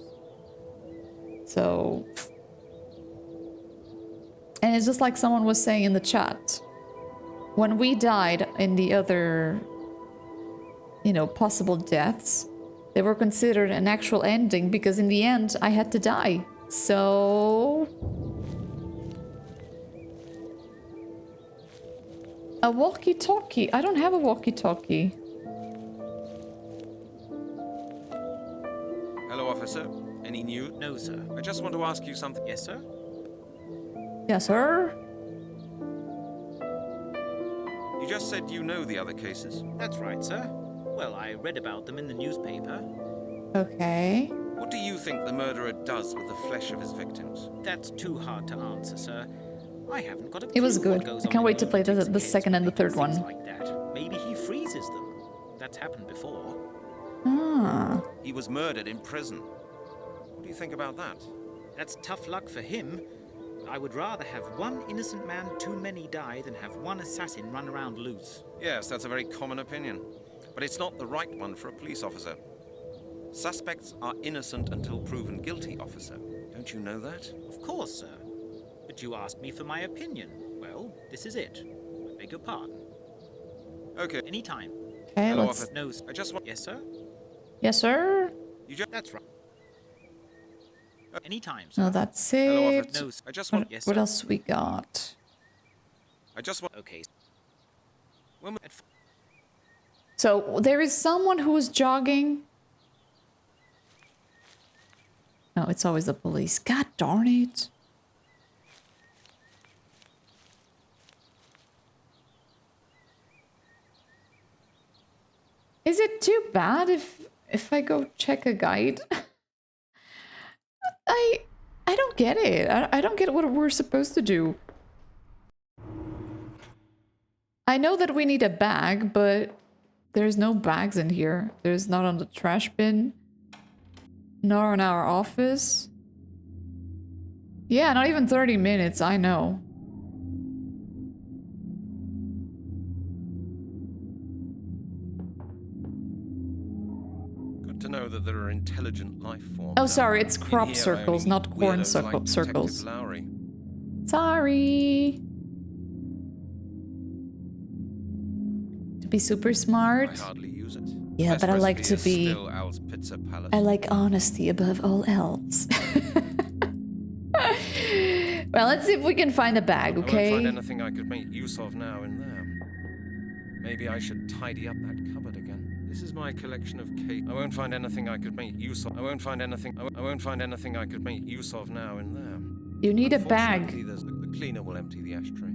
So... And it's just like someone was saying in the chat. When we died in the other, you know, possible deaths, they were considered an actual ending because in the end I had to die. So... A walkie-talkie. I don't have a walkie-talkie. Hello, officer. Any news? No, sir. I just want to ask you something. Yes, sir? Yes, sir. You just said you know the other cases. That's right, sir. Well, I read about them in the newspaper. Okay. What do you think the murderer does with the flesh of his victims? That's too hard to answer, sir. I haven't got a clue It was what good. goes I can't on wait in to play the lunatics' second and the heads when third they do one. things like that. Maybe he freezes them. That's happened before. Ah. He was murdered in prison. What do you think about that? That's tough luck for him. I would rather have one innocent man too many die than have one assassin run around loose. Yes, that's a very common opinion. But it's not the right one for a police officer. Suspects are innocent until proven guilty, officer. Don't you know that? Of course, sir. But you asked me for my opinion. Well, this is it. I beg your pardon. Okay. Anytime. Okay, Hello, let's... officer. No, sir. I just want... Yes, sir? Yes, sir. You just... That's right. Anytime, sir. No, that's Hello, it. officer. No, sir. I just What, want... Yes, what sir. else we got? I just want... Okay. When we... So, there is someone who is jogging. No, it's always the police. God darn it. Is it too bad if I go check a guide? I don't get it. I don't get what we're supposed to do. I know that we need a bag, but there's no bags in here. There's not on the trash bin. Nor in our office. Yeah, not even 30 minutes, I know. Good to know that there are intelligent life forms. Oh, out sorry, there. it's In crop here, circles, only not corn weirdos like circles. Detective Lowry. Sorry. To be super I smart. hardly use it. Yeah, Best but I like recipe to is be... Still Al's Pizza Palace. I like honesty above all else. Well, let's see if we can find a bag, I won't okay? find anything I could make use of now in there. Maybe I should tidy up that cupboard again. This is my collection of cake. I won't find anything I could make use of. I won't find anything I could make use of now in there. You need a bag. Unfortunately, the cleaner will empty the ashtray.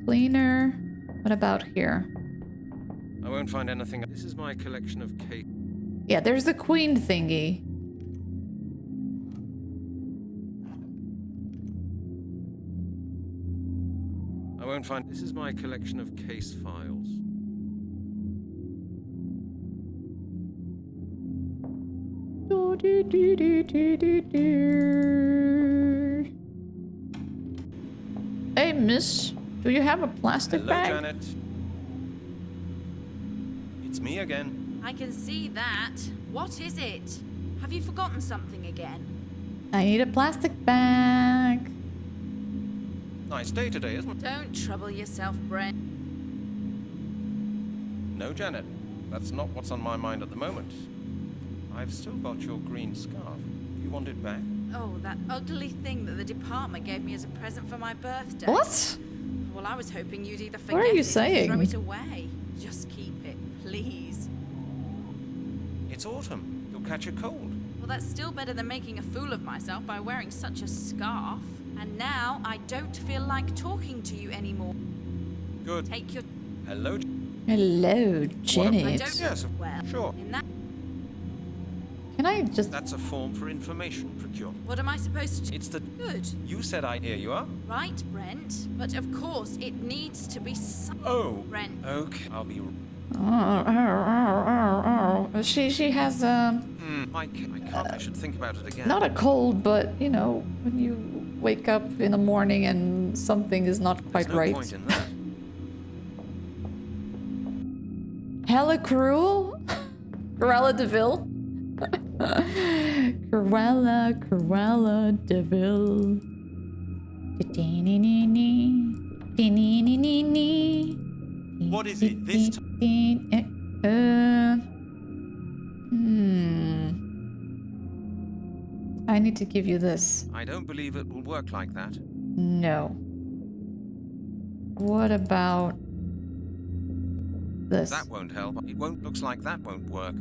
Cleaner. What about here? I won't find anything. This is my collection of cake. Yeah, there's the queen thingy. I won't find. This is my collection of case files. Hey, miss. Do you have a plastic Hello, bag? Janet. It's me again. I can see that. What is it? Have you forgotten something again? I need a plastic bag. Nice day today, isn't it? Don't trouble yourself, Brent. No, Janet. That's not what's on my mind at the moment. I've still got your green scarf. Do you want it back? Oh, that ugly thing that the department gave me as a present for my birthday. What? Well, I was hoping you'd either What are forget you it saying? or throw it away. Just keep it, please. It's autumn. You'll catch a cold. Well, that's still better than making a fool of myself by wearing such a scarf. And now I don't feel like talking to you anymore. Good. Take your... Hello. Hello, I Janet. don't... Yes, Well, sure. in that... Can I just... That's a form for information procurement. What am I supposed to... It's the... Good. You said I... Here you are. Right, Brent. But of course, it needs to be some... Oh. Brent. Okay. I'll be... She has I can't. I should think about it again. not a cold, but you know, when you wake up in the morning and something is not quite There's no right. point in that. Hella cruel? Cruella DeVille? Cruella DeVille. What is it this time? I need to give you this. I don't believe it will work like that. No. What about this? That won't help. It won't. Looks like that won't work.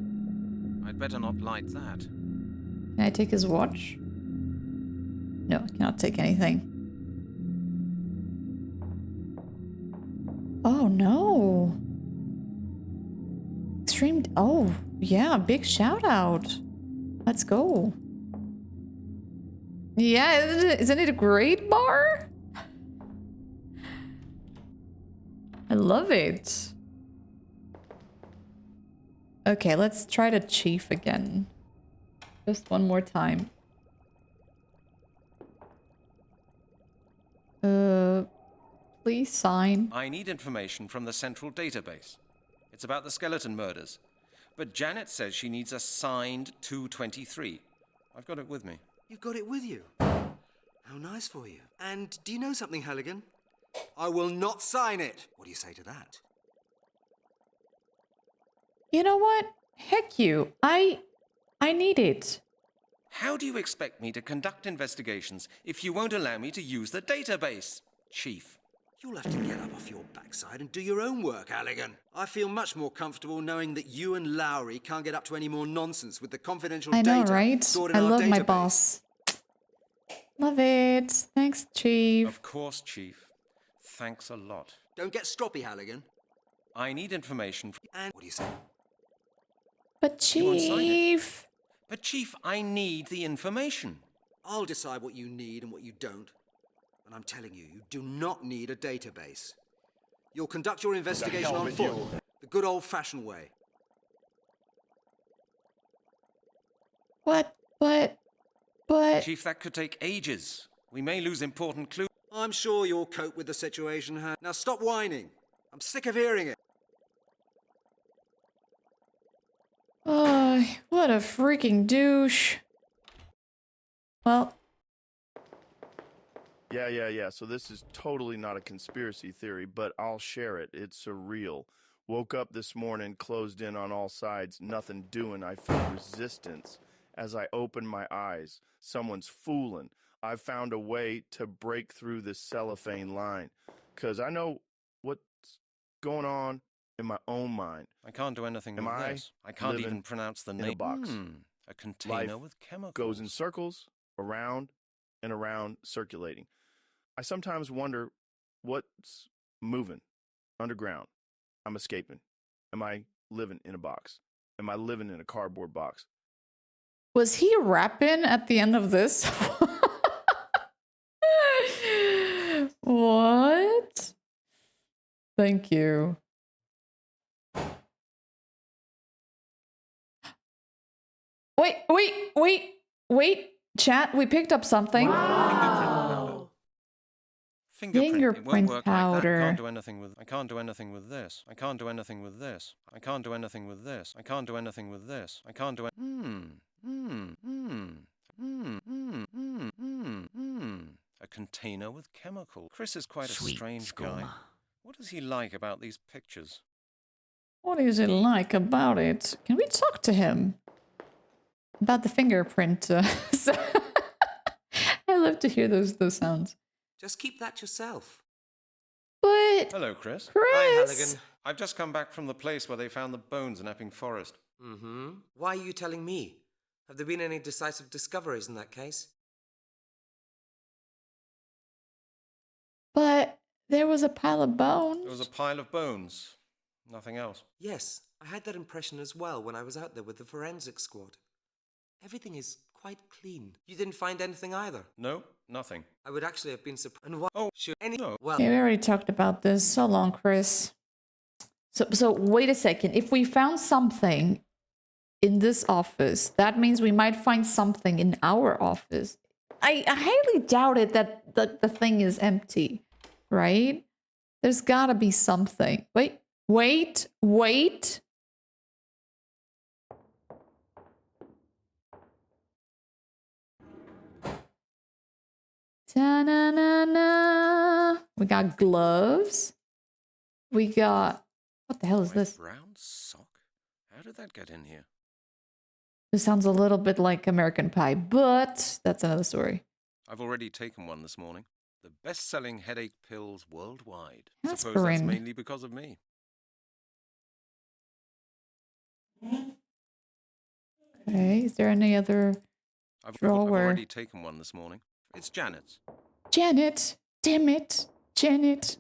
I'd better not light that. Can I take his watch? No, I cannot take anything. Oh no. Extreme. Oh, yeah, big shout out. Let's go. Yeah, isn't it a great bar? I love it. Okay, let's try the chief again. Just one more time. Please sign. I need information from the central database. It's about the skeleton murders. But Janet says she needs a signed 223. I've got it with me. You've got it with you. How nice for you. And do you know something, Halligan? I will not sign it. What do you say to that? You know what? Heck you. I need it. How do you expect me to conduct investigations if you won't allow me to use the database, Chief? You'll have to get up off your backside and do your own work, Halligan. I feel much more comfortable knowing that you and Lowry can't get up to any more nonsense with the confidential I data know, right? stored in I our love my database. boss. Love it. Thanks, Chief. Of course, Chief. Thanks a lot. Don't get stroppy, Halligan. I need information. And what do you say? But You won't sign it. Chief. But, Chief, I need the information. I'll decide what you need and what you don't. And I'm telling you, you do not need a database. You'll conduct your investigation on foot, the good old-fashioned way. What? Chief, that could take ages. We may lose important clues. I'm sure you'll cope with the situation, Now stop whining. I'm sick of hearing it. Oh, what a freaking douche. Well, Yeah. So this is totally not a conspiracy theory, but I'll share it. It's surreal. Woke up this morning, closed in on all sides, nothing doing. I feel resistance. As I open my eyes, someone's fooling. I found a way to break through this cellophane line. Because I know what's going on in my own mind. I can't do anything Am with I this. I can't living even pronounce the in a name. box? A container Life with chemicals. Goes in circles, around and around, circulating. I sometimes wonder what's moving underground. I'm escaping. Am I living in a box? Am I living in a cardboard box? was he rapping at the end of this? What? Thank you. Wait. Chat, we picked up something. Fingerprint powder. It won't work powder. like that. I can't do anything with. I can't do anything with this. I can't do anything with this. I can't do anything with this. I can't do anything with this. I can't do it. A container with chemical. Chris is quite a strange guy. What does he like about these pictures? What is it like about it? Can we talk to him? About the fingerprint. So I love to hear those sounds. Just keep that yourself. But Hello, Chris. Hi, Halligan. I've just come back from the place where they found the bones in Epping Forest. Mm-hmm. Why are you telling me? Have there been any decisive discoveries in that case? But there was a pile of bones. There was a pile of bones. Nothing else. Yes, I had that impression as well when I was out there with the forensic squad. Everything is quite clean. You didn't find anything either? No, nothing. I would actually have been surprised. And what? Oh, Should any? no. Well, Okay, we already talked about this. So long, Chris. So wait a second. If we found something in this office, that means we might find something in our office. I highly doubt it that the thing is empty, right? There's gotta be something. Wait. Ta-na-na-na. We got gloves. We got... What the hell is My this? brown sock? How did that get in here? This sounds a little bit like American Pie, but that's another story. I've already taken one this morning. The best-selling headache pills worldwide. Suppose that's Aspirin. mainly because of me. Okay, is there any other I've drawer? already taken one this morning. It's Janet's. Janet! Damn it! Janet!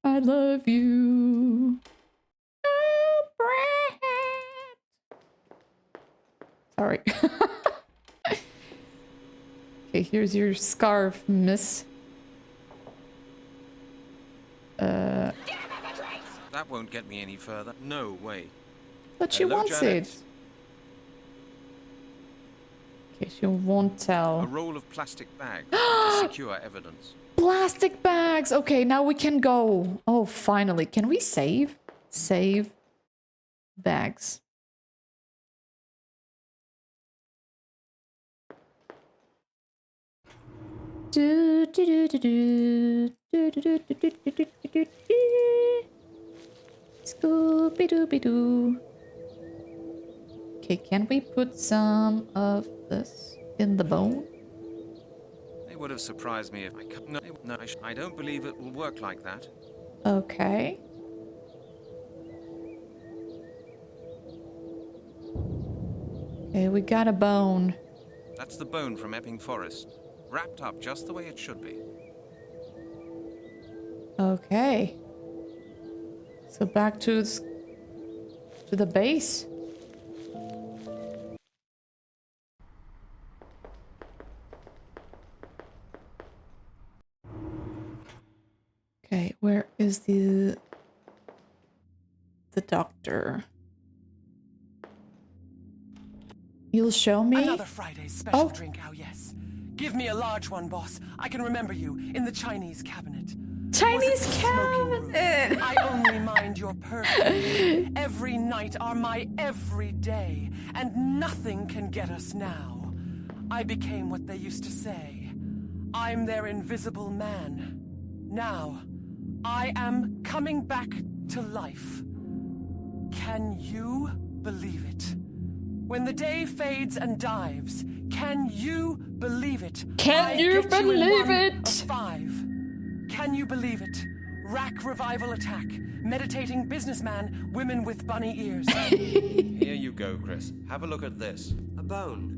I love you! Oh, Brad! Sorry. Okay, here's your scarf, miss. That won't get me any further. No way. But she Hello, wants Janet. it. Okay, she won't A tell. roll of plastic bags to secure evidence. Plastic bags! Okay, now we can go. Oh, finally. Can we save? Save bags. Do, do, do, do, do. Do, do, do, do, do, do, do, do, do. Scooby-Dooby-Doo. Okay, can we put some of this in the bone? It would have surprised me if I... No, I don't believe it will work like that. Okay. Okay, we got a bone. That's the bone from Epping Forest. Wrapped up just the way it should be. Okay. So back to the base. Okay, where is the doctor? You'll show me? Another Friday's special Oh. drink, oh yes. Give me a large one, boss. I can remember you in the Chinese cabinet. Chinese Was it the smoking room? cabinet! I only mind your perfume. Every night are my every day, and nothing can get us now. I became what they used to say. I'm their invisible man. Now, I am coming back to life. Can you believe it? When the day fades and dives, can you believe it? Can you get in believe one it? of 5. Can you believe it? Rack revival attack. Meditating businessman, women with bunny ears. Here you go, Chris. Have a look at this. A bone.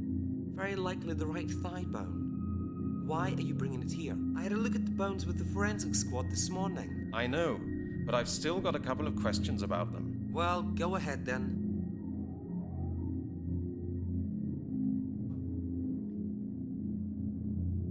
Very likely the right thigh bone. Why are you bringing it here? I had a look at the bones with the forensic squad this morning. I know, but I've still got a couple of questions about them. Well, go ahead then.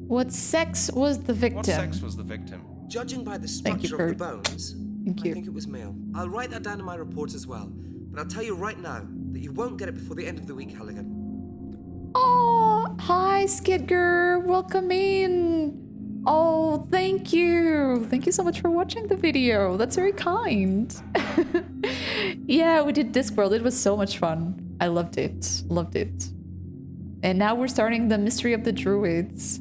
What sex was the victim? What sex was the victim? Judging by the Thank you, structure of the Kurt. bones, Thank I you. think it was male. I'll write that down in my report as well. But I'll tell you right now that you won't get it before the end of the week, Halligan. Oh, hi, Skidger. Welcome in. Oh, thank you. Thank you so much for watching the video. That's very kind. Yeah, we did Discworld. It was so much fun. I loved it. Loved it. And now we're starting the Mystery of the Druids.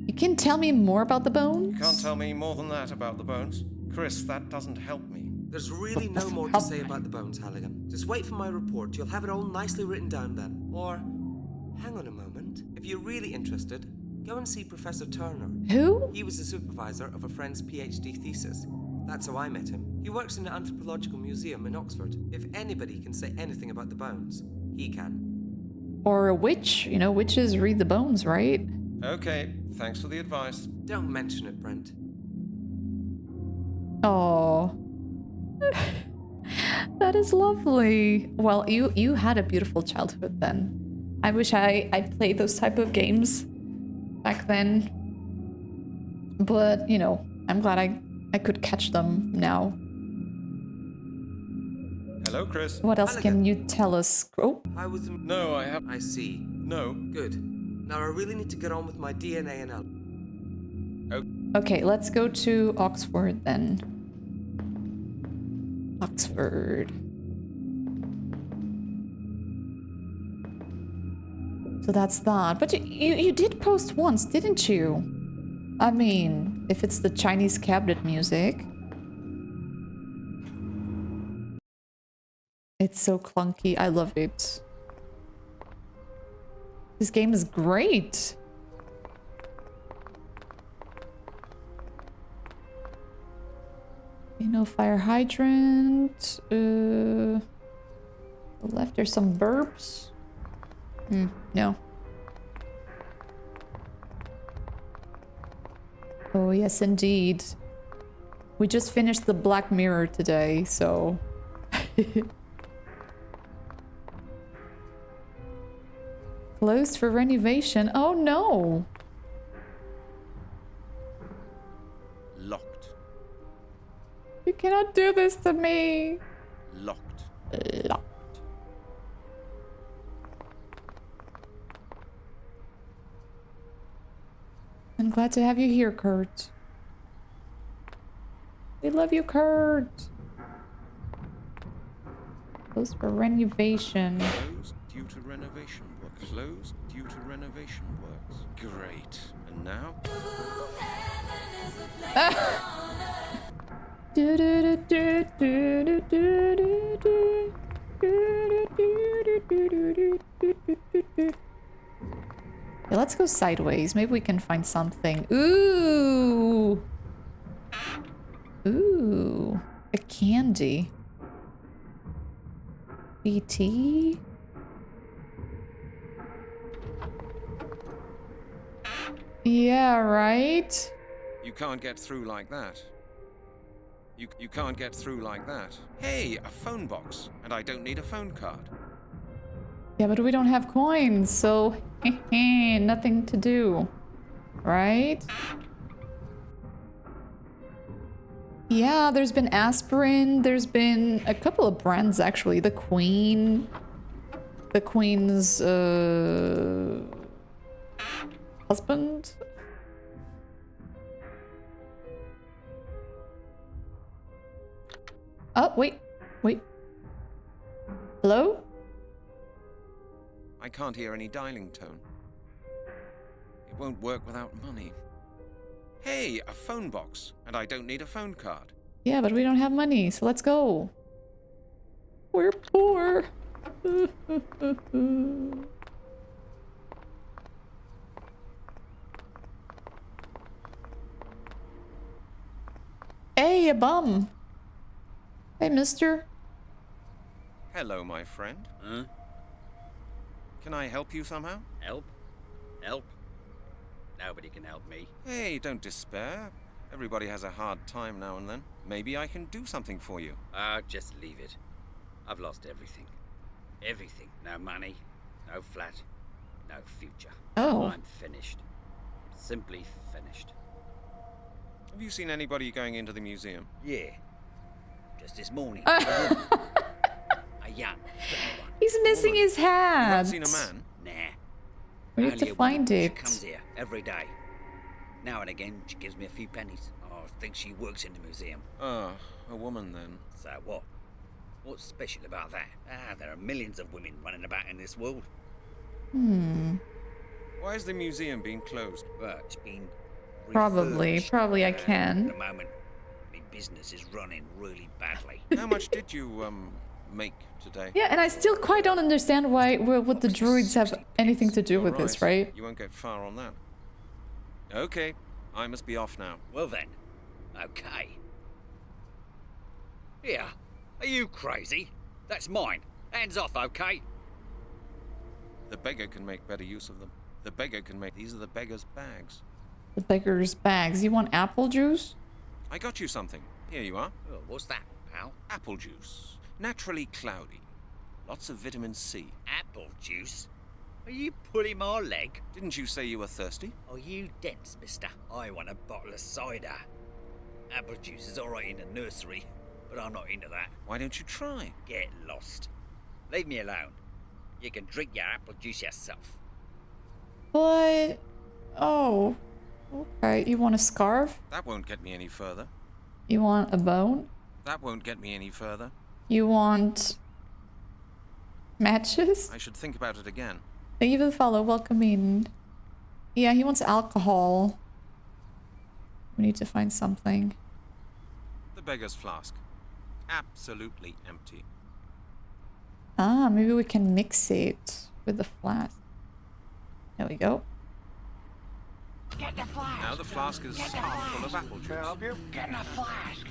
You can tell me more about the bones? You can't tell me more than that about the bones. Chris, that doesn't help me. There's really no more to say about the bones, Halligan. Just wait for my report. You'll have it all nicely written down then. Or, hang on a moment. If you're really interested, go and see Professor Turner. Who? He was the supervisor of a friend's PhD thesis. That's how I met him. He works in an anthropological museum in Oxford. If anybody can say anything about the bones, he can. Or a witch? You know, witches read the bones, right? Okay, thanks for the advice. Don't mention it, Brent. Oh. That is lovely. Well, you had a beautiful childhood then. I wish I played those type of games back then. But, you know, I'm glad I could catch them now. Hello, Chris. What else can you tell us? Oh, I was... No, I have... I see. No. Good. Now I really need to get on with my DNA analysis. okay, let's go to Oxford then. Oxford. So that's that. But you did post once, didn't you? I mean, if it's the Chinese cabinet music. It's so clunky. I love it. This game is great. You know, fire hydrant. Left, there's some burps. No. Oh, yes, indeed. We just finished the Black Mirror today, so... Closed for renovation. Oh, no. Locked. You cannot do this to me. Locked. Locked. I'm glad to have you here, Kurt. We love you, Kurt. Closed for renovation. Closed due to renovation work. Closed due to renovation works. Great. And now? Yeah, let's go sideways. Maybe we can find something. Ooh! Ooh. A candy. BT? Yeah, right? You can't get through like that. You can't get through like that. Hey, a phone box. And I don't need a phone card. Yeah, but we don't have coins, so nothing to do. Right? Yeah, there's been aspirin. There's been a couple of brands, actually. The Queen. The Queen's, husband. Oh, wait. Wait. Hello? I can't hear any dialing tone. It won't work without money. Hey, a phone box. And I don't need a phone card. Yeah, but we don't have money, so let's go. We're poor. Hey, a bum. Hey, mister. Hello, my friend. Huh? Can I help you somehow? Help? Help? Nobody can help me. Hey, don't despair. Everybody has a hard time now and then. Maybe I can do something for you. Just leave it. I've lost everything. Everything. No money, no flat, no future. Oh. I'm finished. Simply finished. Have you seen anybody going into the museum? Yeah. Just this morning. A young, pretty one. He's missing his You hat. haven't seen a man? Nah. We need Only to a find woman. it. She comes here every day. Now and again, she gives me a few pennies. Oh, I think she works in the museum. Ah, a woman then. So what? What's special about that? There are millions of women running about in this world. Why is the museum being closed? Well, it's been Probably. refurbished. Probably I At can. the moment, my business is running really badly. How much did you, make today? Yeah, and I still quite don't understand why would the druids have anything to do with this, right? You won't get far on that. Okay, I must be off now. Well then, okay. Yeah, are you crazy? That's mine. Hands off, okay? The beggar can make better use of them. The beggar can make... These are the beggar's bags. The beggar's bags. You want apple juice? I got you something. Here you are. Oh, what's that, pal? Apple juice. Naturally cloudy. Lots of vitamin C. Apple juice? Are you pulling my leg? Didn't you say you were thirsty? Are you dense, mister? I want a bottle of cider. Apple juice is alright in the nursery, but I'm not into that. Why don't you try? Get lost. Leave me alone. You can drink your apple juice yourself. But... Oh. Okay. You want a scarf? That won't get me any further. You want a bone? That won't get me any further. You want... matches? I should think about it again. Thank you for the follow. Welcome in. Yeah, he wants alcohol. We need to find something. The beggar's flask. Absolutely empty. Ah, maybe we can mix it with the flask. There we go. Get the flask. Now the flask is half full of apple juice. Can I help you? Get the flask.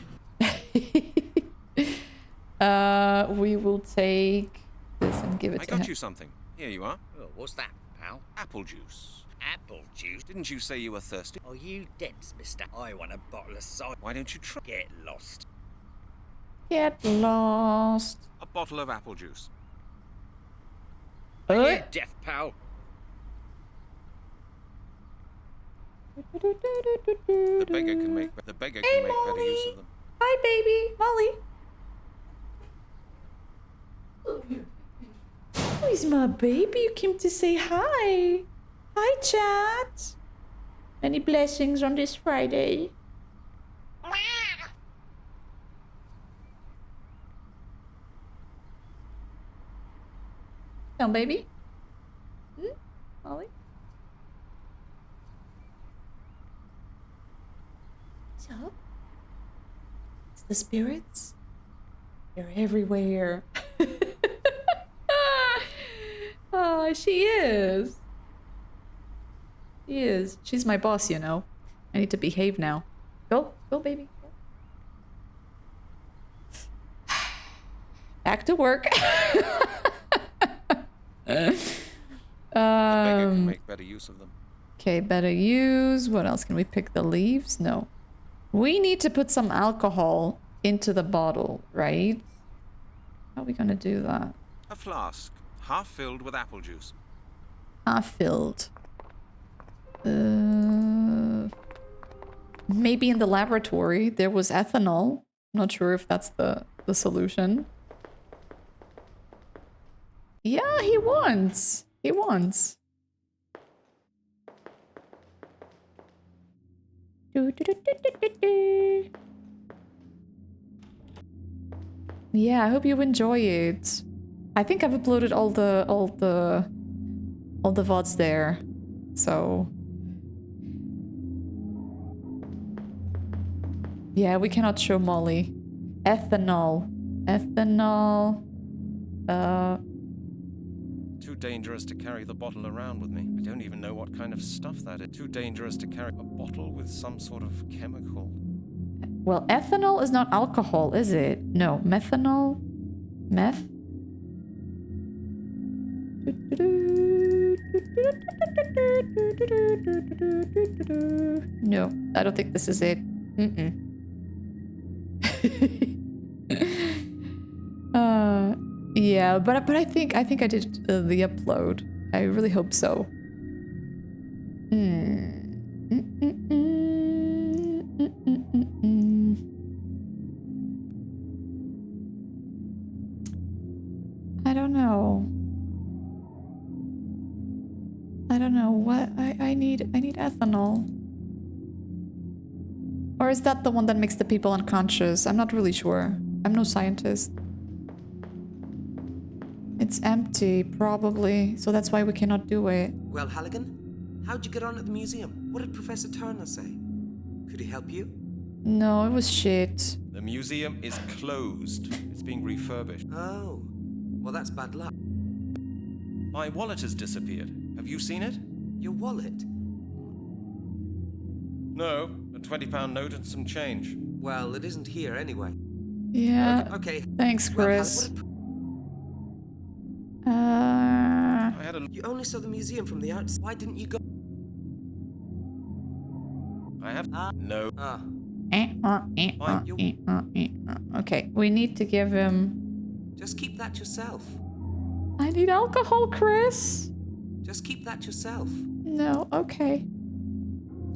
We will take this and give it I to got him. you something. Here you are. Oh, what's that, pal? Apple juice. Apple juice? Didn't you say you were thirsty? Are you dense, mister? I want a bottle of cider. Why don't you try? Get lost. Get lost. A bottle of apple juice. Are you What? deaf, pal? The beggar can make better use of them. Hi, baby. Molly. Oh, he's my baby. You came to say hi. Hi, chat. Many blessings on this Friday. Come, baby. Molly? What's up? It's the spirits? They're everywhere. Oh, she is. She is. She's my boss, you know. I need to behave now. Go, go, baby. Go. Back to work. The beggar can make better use of them. Okay, better use. What else? Can we pick the leaves? No. We need to put some alcohol into the bottle, right? How are we gonna do that? A flask, half filled with apple juice. Half filled. Maybe in the laboratory there was ethanol. Not sure if that's the solution. Yeah, he wants. He wants. Yeah, I hope you enjoy it. I think I've uploaded all the VODs there. So yeah, we cannot show Molly. Ethanol. Ethanol. Too dangerous to carry the bottle around with me. I don't even know what kind of stuff that is. Too dangerous to carry a bottle with some sort of chemical. Well, ethanol is not alcohol, is it? No, methanol. Meth? No, I don't think this is it. Yeah, but I think I did the upload. I really hope so. I don't know. I don't know what I need ethanol. Or is that the one that makes the people unconscious? I'm not really sure. I'm no scientist. It's empty, probably. So that's why we cannot do it. Well, Halligan, how'd you get on at the museum? What did Professor Turner say? Could he help you? No, it was shit. The museum is closed. It's being refurbished. Oh, well, that's bad luck. My wallet has disappeared. Have you seen it? Your wallet? No, a £20 note and some change. Well, it isn't here anyway. Yeah. Okay. Thanks, Chris. I had a... You only saw the museum from the outside. Why didn't you go? I have... No. Okay, we need to give him... Just keep that yourself. I need alcohol, Chris. Just keep that yourself. No, okay.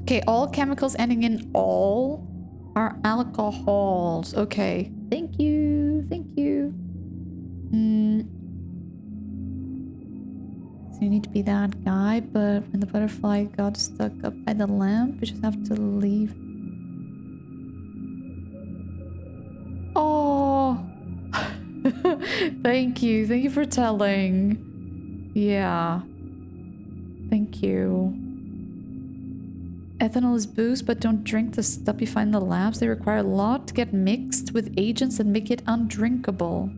Okay, all chemicals ending in all are alcohols. Okay. Thank you. Thank you. So you need to be that guy, but when the butterfly got stuck up by the lamp, you just have to leave. Oh. Thank you. Thank you for telling. Yeah. Thank you. Ethanol is booze, but don't drink the stuff you find in the labs. They require a lot to get mixed with agents that make it undrinkable.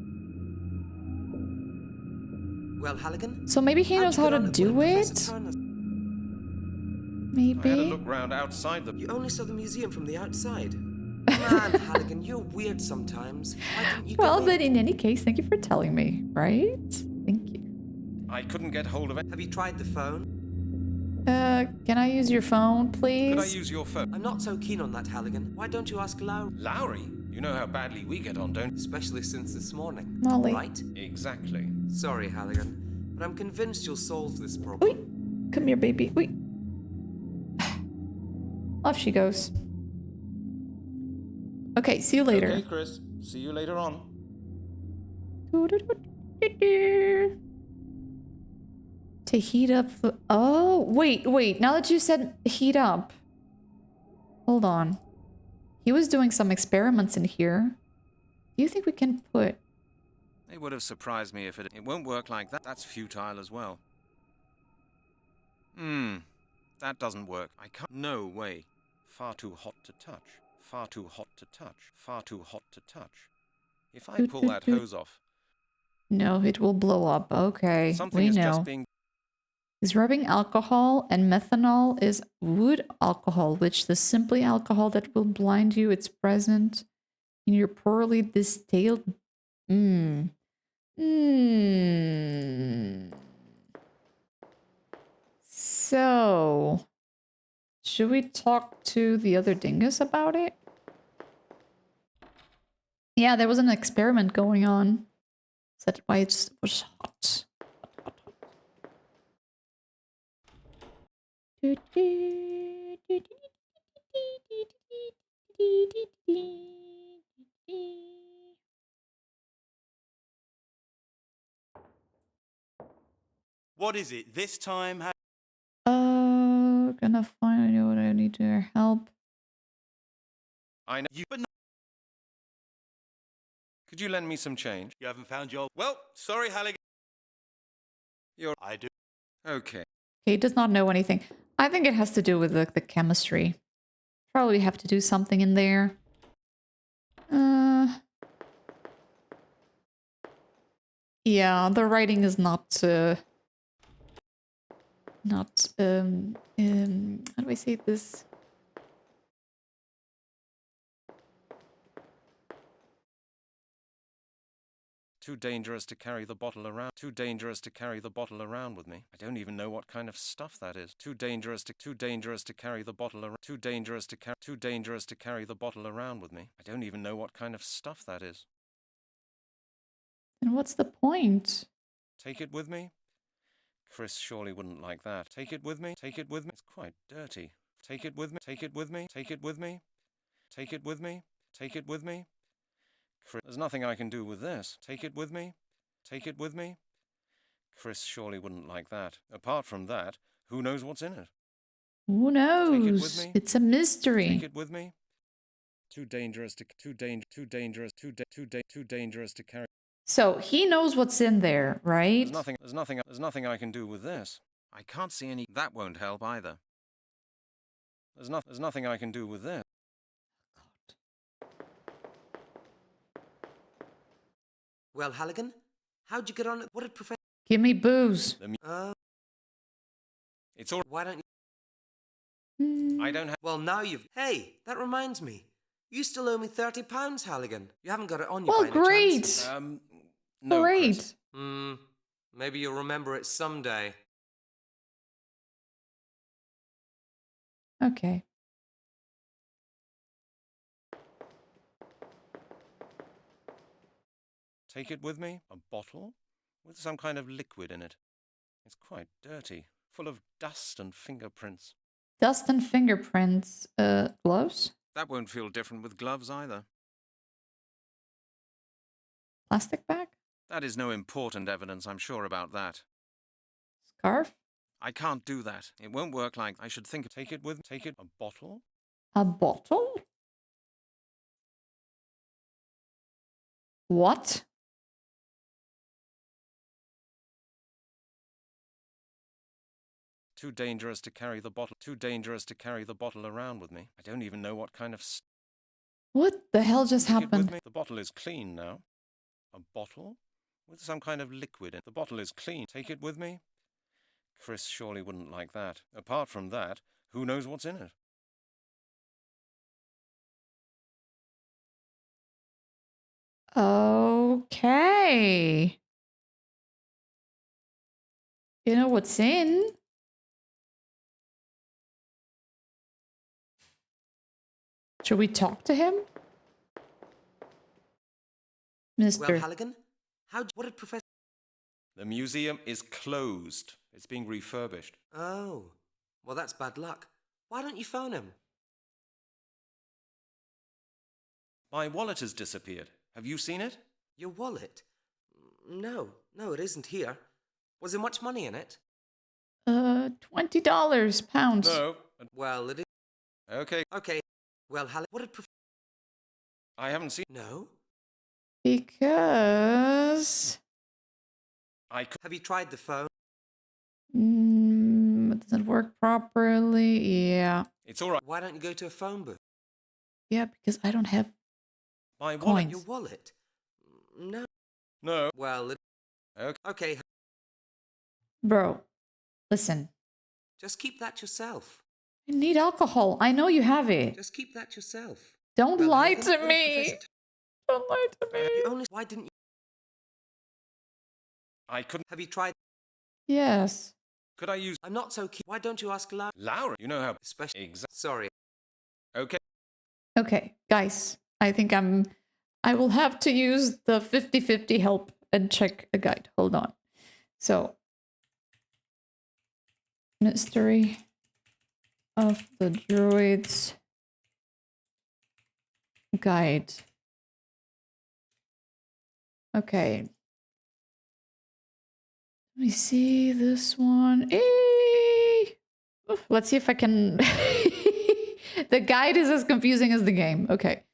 Well, Halligan? So maybe he knows how to do it? I had a Maybe? look round outside the... You only saw the museum from the outside. Man, Halligan, you're weird sometimes. Why didn't you Well, go but in? in any case, thank you for telling me, right? Thank you. I couldn't get hold of it. Have you tried the phone? Can I use your phone, please? Could I use your phone? I'm not so keen on that, Halligan. Why don't you ask Lowry? Lowry? You know how badly we get on, don't you? Especially since this morning. Molly. Right? Exactly. Sorry, Halligan, but I'm convinced you'll solve this Wait, problem. come here, baby. Wait. Off she goes. Okay, see you later. Okay, Chris. See you later on. To heat up the... Oh, wait. Now that you said heat up. Hold on. He was doing some experiments in here. Do you think we can put... It would have surprised me if it... It won't work like that. That's futile as well. That doesn't work. I can't... No way. Far too hot to touch. Far too hot to touch. Far too hot to touch. If I pull that hose off... No, it will blow up. Okay, Something we is know. just being... Is rubbing alcohol, and methanol is wood alcohol, which the simply alcohol that will blind you. It's present in your poorly distilled... So, should we talk to the other dingus about it? Yeah, there was an experiment going on. Is that why it was hot? What is it this time? Gonna find out what I need to help. I know you... But no... Could you lend me some change? You haven't found your... Well, sorry, Halligan. I do. Okay. He does not know anything. I think it has to do with the chemistry. Probably have to do something in there. Yeah, the writing is not how do I say this? Too dangerous to carry the bottle around. Too dangerous to carry the bottle around with me. I don't even know what kind of stuff that is. Too dangerous to carry the bottle around. Too dangerous to carry the bottle around with me. I don't even know what kind of stuff that is. And what's the point? Take it with me? Chris surely wouldn't like that. Take it with me? Take it with me? It's quite dirty. Take it with me? Take it with me? Take it with me? Take it with me? Take it with me? There's nothing I can do with this. Take it with me? Take it with me? Chris surely wouldn't like that. Apart from that, who knows what's in it? Who knows? Take it with me? It's a mystery. Take it with me? Too dangerous to carry. So he knows what's in there, right? There's nothing I can do with this. I can't see any. That won't help either. There's nothing I can do with this. Well, Halligan, how'd you get on? What did Professor... Give me booze. It's all. Why don't you... I don't have... Well, now you've... Hey, that reminds me. You still owe me £30, Halligan. You haven't got it on you Well, by any great. chance? No, Great. Chris. Maybe you'll remember it someday. Okay. Take it with me? A bottle? With some kind of liquid in it. It's quite dirty. Full of dust and fingerprints. Dust and fingerprints. Gloves? That won't feel different with gloves either. Plastic bag? That is no important evidence, I'm sure about that. Scarf? I can't do that. It won't work like... I should think... Take it with... Take it... A bottle? A bottle? What? Too dangerous to carry the bottle. Too dangerous to carry the bottle around with me. I don't even know what kind of... What the hell just Take it happened? with me. The bottle is clean now. A bottle? With some kind of liquid in it. The bottle is clean. Take it with me? Chris surely wouldn't like that. Apart from that, Who knows what's in it? Okay. You know what's in? Should we talk to him? Well, Mister. Halligan, what did Professor... The museum is closed. It's being refurbished. Oh, well, that's bad luck. Why don't you phone him? My wallet has disappeared. Have you seen it? Your wallet? No, it isn't here. Was there much money in it? $20, pounds. No. Well, it is... Okay. Okay, well, what did Professor... I haven't seen... No? Because... Have you tried the phone? It doesn't work properly. Yeah. It's all right. Why don't you go to a phone booth? Yeah, because I don't have My coins. wallet. Your wallet? No. No. Well, okay. Bro, listen. Just keep that yourself. I need alcohol. I know you have it. Just keep that yourself. Don't Well, lie Halligan, to what did me. Professor... Don't lie to me. You only... Why didn't you... I couldn't... Have you tried... Yes. Could I use... I'm not so keen. Why don't you ask Laura? Laura? You know how... Especially... Exactly. Sorry. Okay. Okay, guys. I think I will have to use the 50-50 help and check a guide. Hold on. So, Mystery of the Druids guide. Okay. Let me see this one. Let's see if I can... The guide is as confusing as the game. Okay.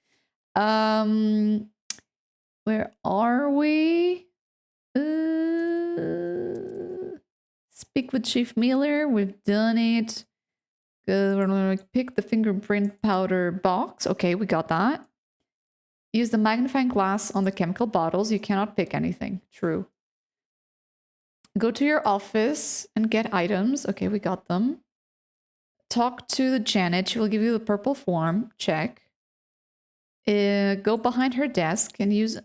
Where are we? Speak with Chief Miller. We've done it. We're gonna pick the fingerprint powder box. Okay, we got that. Use the magnifying glass on the chemical bottles. You cannot pick anything. True. Go to your office and get items. Okay, we got them. Talk to the Janet. She will give you the purple form. Check. Go behind her desk and use...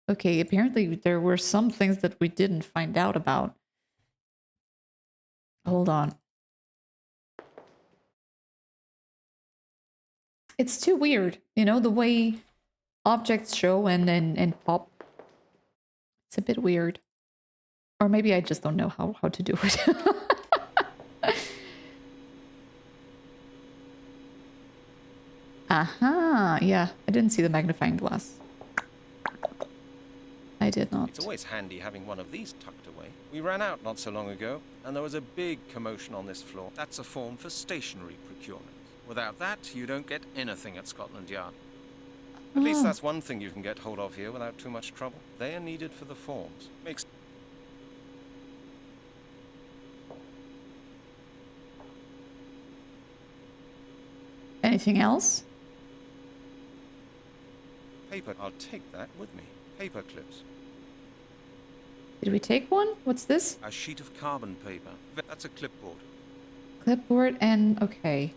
Okay, apparently there were some things that we didn't find out about. Hold on. It's too weird, you know, the way objects show and pop. It's a bit weird. Or maybe I just don't know how to do it. Aha, yeah, I didn't see the magnifying glass. I did not. It's always handy having one of these tucked away. We ran out not so long ago, and there was a big commotion on this floor. That's a form for stationery procurement. Without that, you don't get anything at Scotland Yard. At least that's one thing you can get hold of here without too much trouble. They are needed for the forms. Makes... Anything else? Paper. I'll take that with me. Paper clips. Did we take one? What's this? A sheet of carbon paper. That's a clipboard. Clipboard and... okay.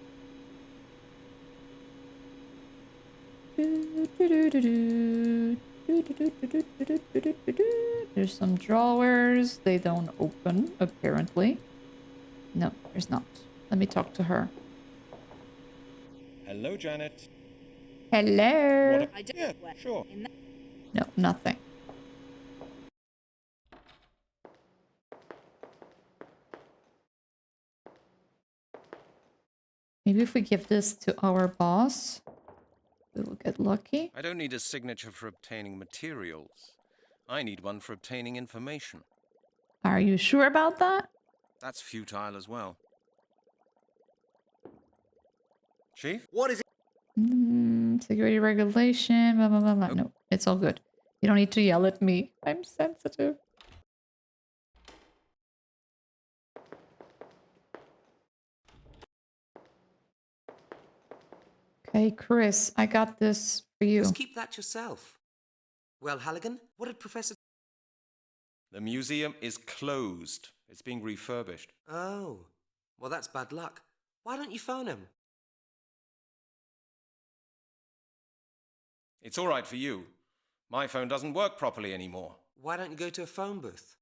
There's some drawers. They don't open, apparently. No, there's not. Let me talk to her. Hello, Janet. Hello. Yeah, sure. No, nothing. Maybe if we give this to our boss, we'll get lucky. I don't need a signature for obtaining materials. I need one for obtaining information. Are you sure about that? That's futile as well. Chief? What is it? Security regulation, blah, blah, blah, blah. No, it's all good. You don't need to yell at me. I'm sensitive. Okay, Chris, I got this for you. Just keep that yourself. Well, Halligan, what did Professor... The museum is closed. It's being refurbished. Oh, well, that's bad luck. Why don't you phone him? It's all right for you. My phone doesn't work properly anymore. Why don't you go to a phone booth?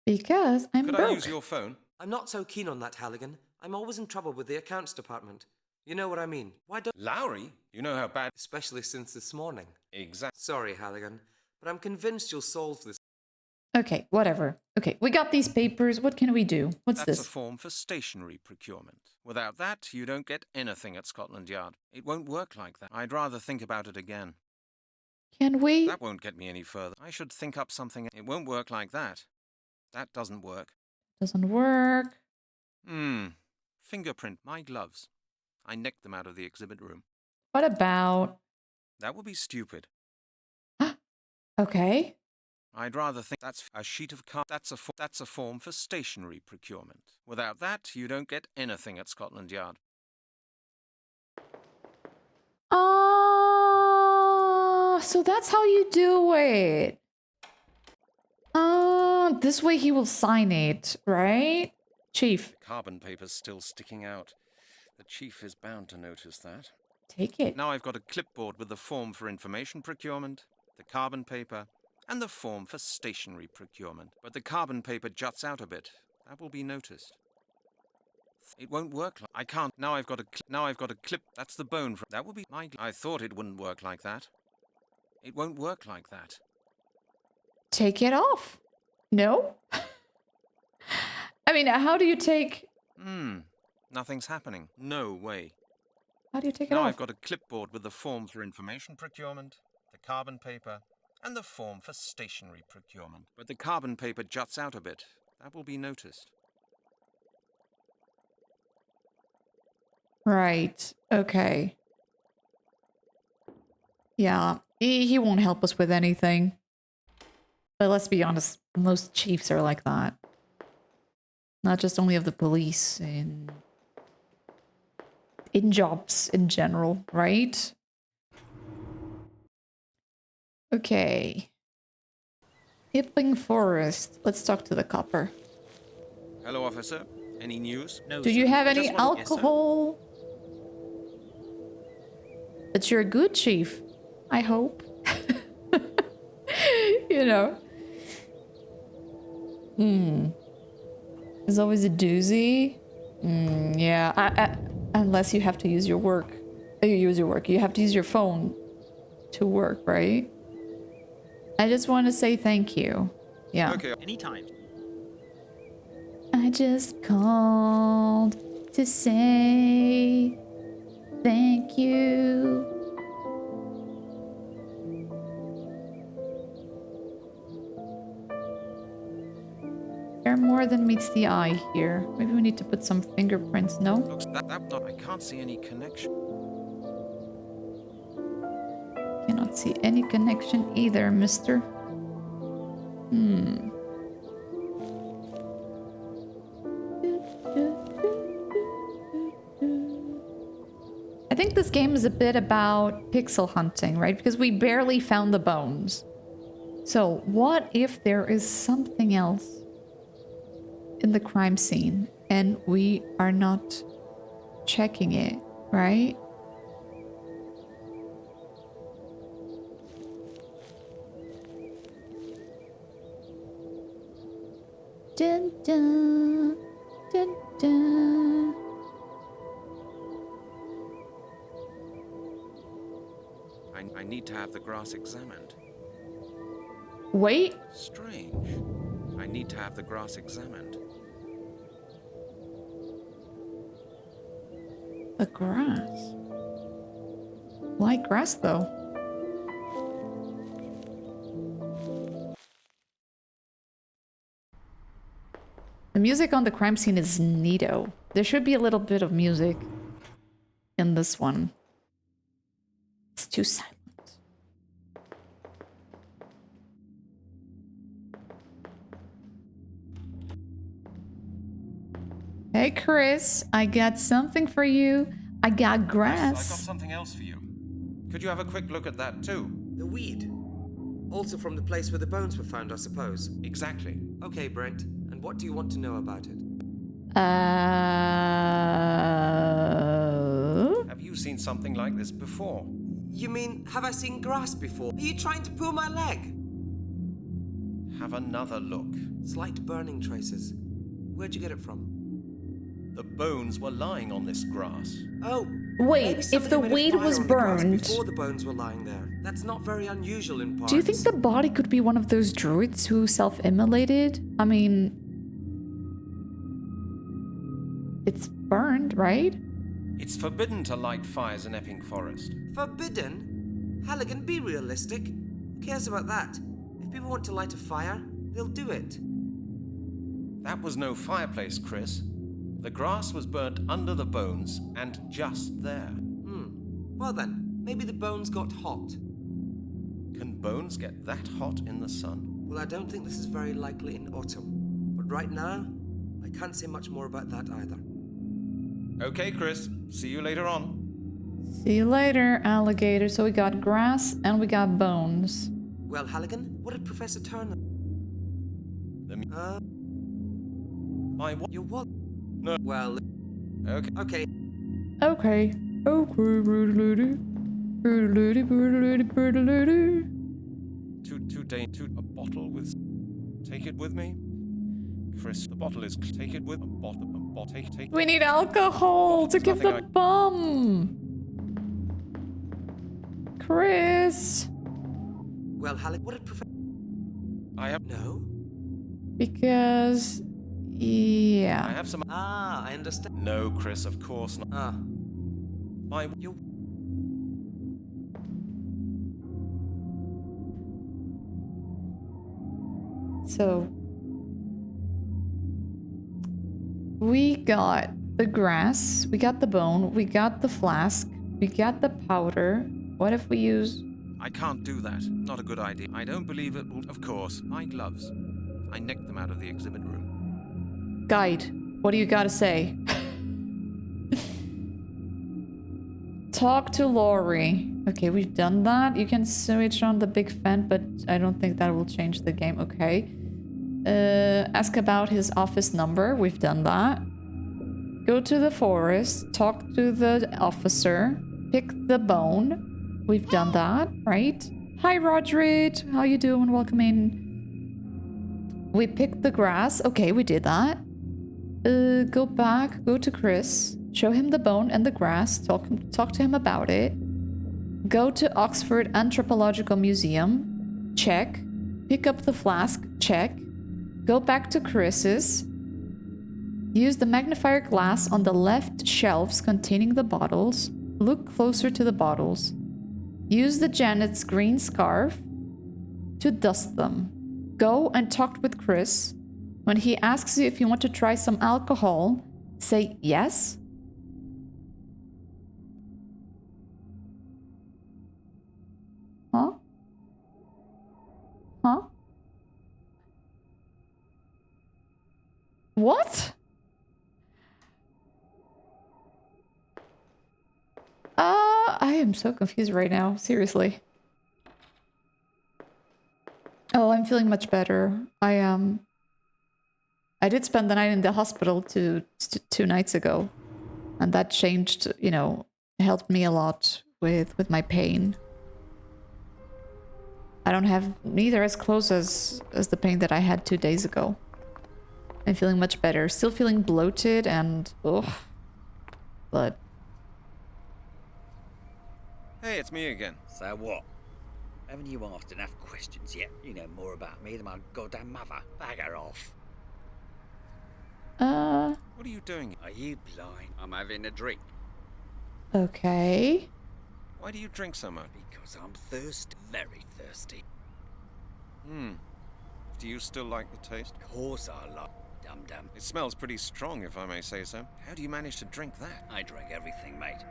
Because I'm Could broke. I use your phone? I'm not so keen on that, Halligan. I'm always in trouble with the accounts department. You know what I mean. Why don't... Lowry? You know how bad... Especially since this morning. Exactly. Sorry, Halligan, but I'm convinced you'll solve this. Okay, whatever. Okay, we got these papers. What can we do? What's That's this? a form for stationery procurement. Without that, you don't get anything at Scotland Yard. It won't work like that. I'd rather think about it again. Can we? That won't get me any further. I should think up something. It won't work like that. That doesn't work. Doesn't work. Fingerprint. My gloves. I nicked them out of the exhibit room. What about... That would be stupid. Okay. I'd rather think that's a sheet of card. That's a form for stationery procurement. Without that, you don't get anything at Scotland Yard. So that's how you do it. This way he will sign it, right? Chief. The carbon paper's still sticking out. The chief is bound to notice that. Take it. Now I've got a clipboard with the form for information procurement, the carbon paper, and the form for stationery procurement. But the carbon paper juts out a bit. That will be noticed. It won't work like... I can't... Now I've got a clip... That's the bone from... That will be my... I thought it wouldn't work like that. It won't work like that. Take it off. No? I mean, how do you take... Nothing's happening. No way. How do you take it Now off? I've got a clipboard with the form for information procurement, the carbon paper, and the form for stationery procurement. But the carbon paper juts out a bit. That will be noticed. Right. Okay. Yeah. He won't help us with anything. But let's be honest, most chiefs are like that. Not just only of the police, in jobs in general, right? Okay. Hipping Forest. Let's talk to the copper. Hello, officer. Any news? No, Do sir. you have I any just wanted- Yes, sir. alcohol? But you're a good chief, I hope. You know. There's always a doozy. Yeah. Unless you have to use your work. You have to use your phone to work, right? I just want to say thank you. Yeah. Okay. Anytime. I just called to say thank you. There are more than meets the eye here. Maybe we need to put some fingerprints, no? Looks that not. I can't see any connection. Cannot see any connection either, mister. I think this game is a bit about pixel hunting, right? Because we barely found the bones. So what if there is something else in the crime scene and we are not checking it, right? Dun, dun, dun, dun. I need to have the grass examined. Wait. Strange. I need to have the grass examined. The grass. Why grass, though? The music on the crime scene is neato. There should be a little bit of music in this one. It's too silent. Hey, Chris, I got something for you. I got Yes, grass. I got something else for you. Could you have a quick look at that too? The weed. Also from the place where the bones were found, I suppose. Exactly. Okay, Brent. And what do you want to know about it? Have you seen something like this before? You mean, have I seen grass before? Are you trying to pull my leg? Have another look. Slight burning traces. Where'd you get it from? The bones were lying on this grass. Oh. Wait, maybe if somebody the made a weed fire was on the grass burned... before the bones were lying there. That's not very unusual in parts. Do you think the body could be one of those druids who self-immolated? I mean... It's burned, right? It's forbidden to light fires in Epping Forest. Forbidden? Halligan, be realistic. Who cares about that? If people want to light a fire, they'll do it. That was no fireplace, Chris. The grass was burnt under the bones and just there. Well then, maybe the bones got hot. Can bones get that hot in the sun? Well, I don't think this is very likely in autumn. But right now, I can't say much more about that either. Okay, Chris. See you later on. See you later, alligator. So we got grass and we got bones. Well, Halligan, what did Professor Turner... My what? Your what? No. Well... Okay. Okay. Okay. To a bottle with... Take it with me? Chris, the bottle is... Take it with... A bottle... Take... We need alcohol to give the bum. Chris. Well, Halligan, what did Professor... I have... No? Because... Yeah. I have some... Ah, I understand. No, Chris, of course not. Ah. My... You... So... We got the grass, we got the bone, we got the flask, we got the powder. What if we use... I can't do that. Not a good idea. I don't believe it will... Of course. My gloves. I nicked them out of the exhibit room. Guide, what do you gotta say? Talk to Laurie. Okay, we've done that. You can switch on the big fan, but I don't think that will change the game. Okay. Ask about his office number. We've done that. Go to the forest. Talk to the officer. Pick the bone. We've done that, right? Hi, Roderick. How you doing? Welcome in. We picked the grass. Okay, we did that. Go back. Go to Chris. Show him the bone and the grass. Talk to him about it. Go to Oxford Anthropological Museum. Check. Pick up the flask. Check. Go back to Chris's. Use the magnifier glass on the left shelves containing the bottles. Look closer to the bottles. Use the Janet's green scarf to dust them. Go and talk with Chris. When he asks you if you want to try some alcohol, say yes. Huh? Huh? What? I am so confused right now. Seriously. Oh, I'm feeling much better. I did spend the night in the hospital two nights ago, and that changed, you know, helped me a lot with my pain. I don't have neither as close as the pain that I had 2 days ago. I'm feeling much better. Still feeling bloated and but Hey, it's me again. So what? Haven't you asked enough questions yet? You know more about me than my goddamn mother. Bagger off. What are you doing? Are you blind? I'm having a drink. Okay. Why do you drink so much? Because I'm thirsty. Very thirsty. Do you still like the taste? Of course I like dum-dum. It smells pretty strong, if I may say so. How do you manage to drink that? I drink everything, mate.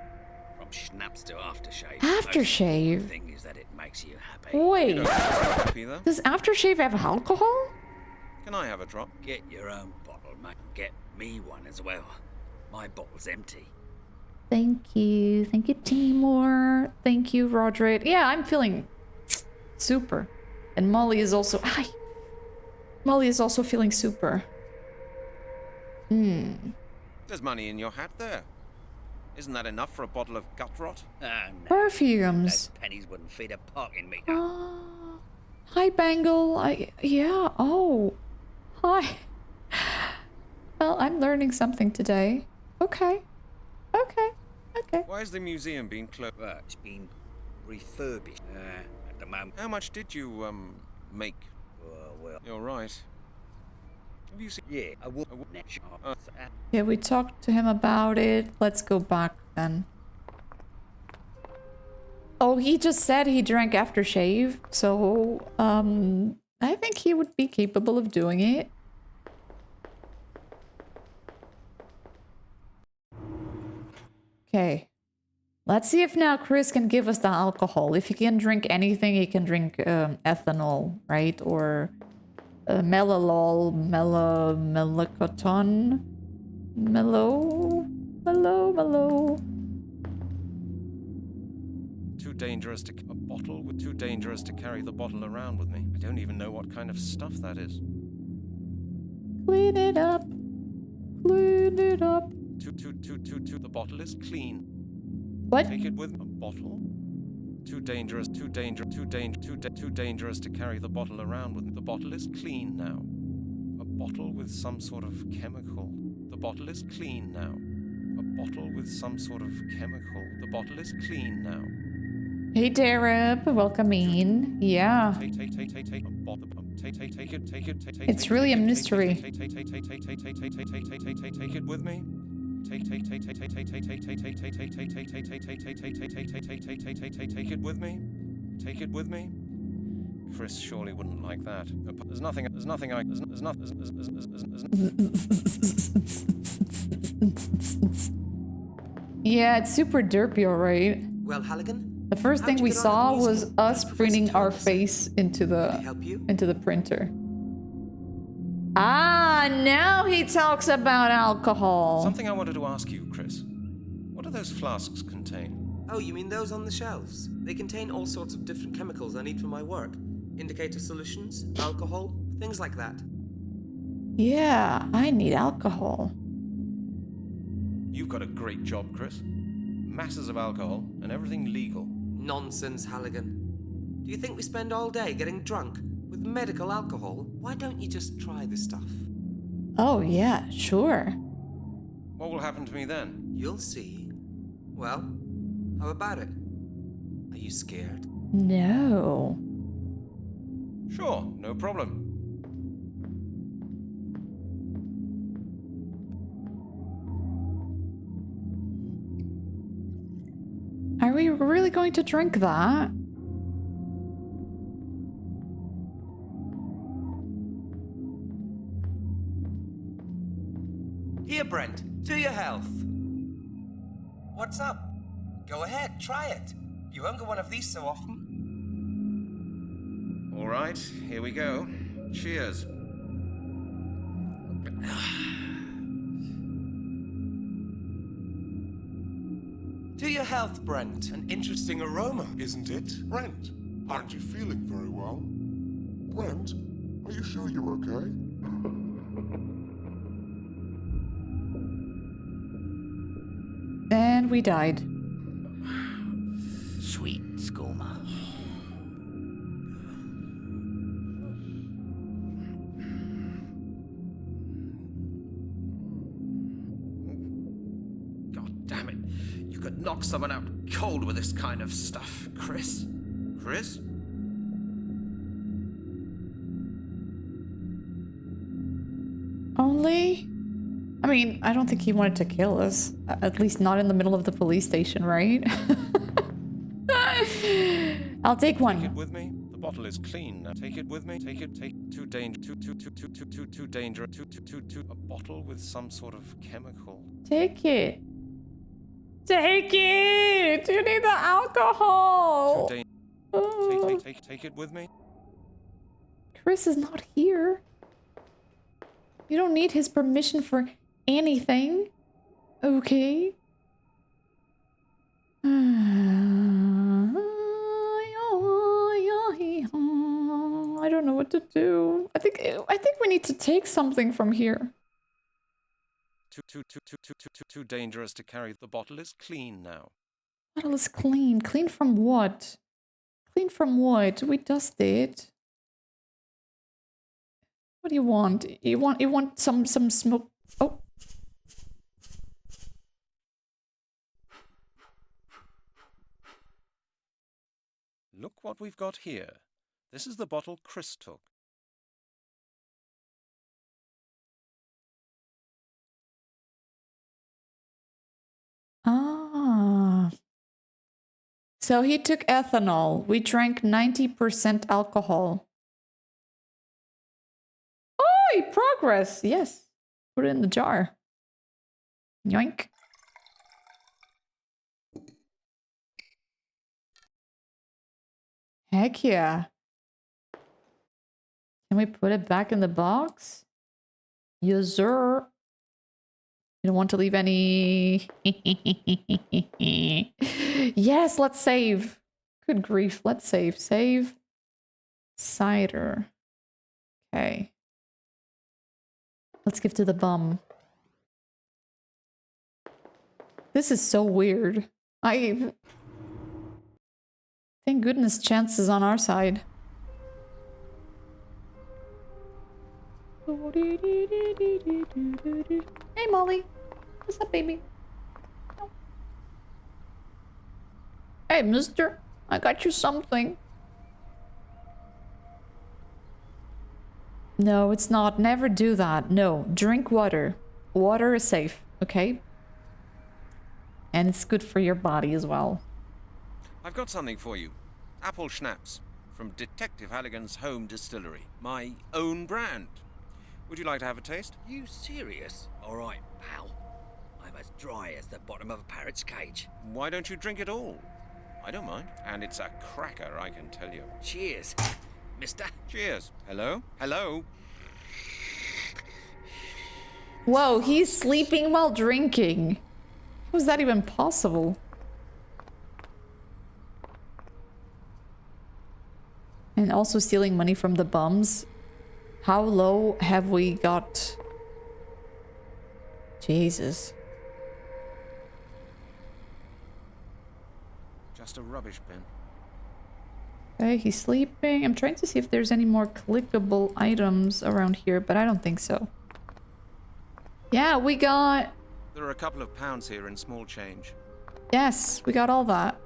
From schnapps to aftershave. Aftershave? The thing is that it makes you happy. Wait. You don't happy, though? Does aftershave have alcohol? Can I have a drop? Get your own bottle, mate. Get me one as well. My bottle's empty. Thank you. Thank you, Timur. Thank you, Roderick. Yeah, I'm feeling super. And Molly is also... Hi! Molly is also feeling super. There's money in your hat there. Isn't that enough for a bottle of gut rot? Ah, no. Perfumes. Those pennies wouldn't feed a parking meter. Oh. Hi, Bangle. Yeah. Oh. Hi. Well, I'm learning something today. Okay. Okay. Okay. Why is the museum being closed? Well, it's been refurbished at the moment. How much did you, make? Well, You're right. Have you seen... yeah, I will. Yeah, we talked to him about it. Let's go back then. Oh, he just said he drank aftershave, so, I think he would be capable of doing it. Okay. Let's see if now Chris can give us the alcohol. If he can drink anything, he can drink ethanol, right? Or melalol, melacoton, mellow. Too dangerous to... A bottle? Too dangerous to carry the bottle around with me. I don't even know what kind of stuff that is. Clean it up. Clean it up. The bottle is clean. What? Take it with a bottle. Too dangerous to carry the bottle around with me. The bottle is clean now. A bottle with some sort of chemical. The bottle is clean now. A bottle with some sort of chemical. The bottle is clean now. Hey, Darab, welcome in. Yeah. It's really a mystery. Take it with me. Take it with me. Take it with me. Chris surely wouldn't like that. There's nothing I... Yeah, it's super derpy, alright. Well, Halligan? The first thing how'd you we get on saw at the was museum? us Professor printing our Turner said. face into Can I help you? the printer. Ah, now he talks about alcohol. Something I wanted to ask you, Chris. What do those flasks contain? Oh, you mean those on the shelves? They contain all sorts of different chemicals I need for my work. Indicator solutions, alcohol, things like that. Yeah, I need alcohol. You've got a great job, Chris. Masses of alcohol and everything legal. Nonsense, Halligan. Do you think we spend all day getting drunk with medical alcohol? Why don't you just try this stuff? Oh, yeah, sure. What will happen to me then? You'll see. Well, how about it? Are you scared? No. Sure, no problem. Are we really going to drink that? Here, Brent, to your health. What's up? Go ahead, try it. You won't get one of these so often. All right, here we go. Cheers. To your health, Brent. An interesting aroma. Isn't it? Brent, aren't you feeling very well? Brent, are you sure you're okay? And we died. Sweet skooma. God damn it. You could knock someone out cold with this kind of stuff, Chris. Chris? Only? I mean, I don't think he wanted to kill us. At least not in the middle of the police station, right? I'll take one. Take it with me. The bottle is clean. Now take it with me. Take too dangerous. Too dangerous. A bottle with some sort of chemical. Take it. Take it! You need the alcohol! Take it with me. Chris is not here. You don't need his permission for anything. Okay. to do. I think we need to take something from here. Too dangerous to carry. The bottle is clean now. Bottle is clean. Clean from what? Clean from what? We dusted it. What do you want? You want some smoke? Oh. Look what we've got here. This is the bottle Chris took. Ah. So he took ethanol. We drank 90% alcohol. Oh, progress. Yes. Put it in the jar. Yoink. Heck yeah. Can we put it back in the box? Yes, sir. You don't want to leave any... Yes, let's save. Good grief, let's save. Save. Cider. Okay. Let's give to the bum. This is so weird. Thank goodness chance is on our side. Hey, Molly. What's up, baby? Oh. Hey, mister. I got you something. No, it's not. Never do that. No. Drink water. Water is safe, okay? And it's good for your body as well. I've got something for you. Apple schnapps from Detective Halligan's home distillery. My own brand. Would you like to have a taste? You serious? All right, pal. I'm as dry as the bottom of a parrot's cage. Why don't you drink it all? I don't mind. And it's a cracker, I can tell you. Cheers, mister. Cheers. Hello? Hello? Whoa, he's sleeping while drinking. How is that even possible? And also stealing money from the bums. How low have we got? Jesus. Just a rubbish bin. Okay, he's sleeping. I'm trying to see if there's any more clickable items around here, but I don't think so. Yeah, we got... There are a couple of pounds here in small change. Yes, we got all that.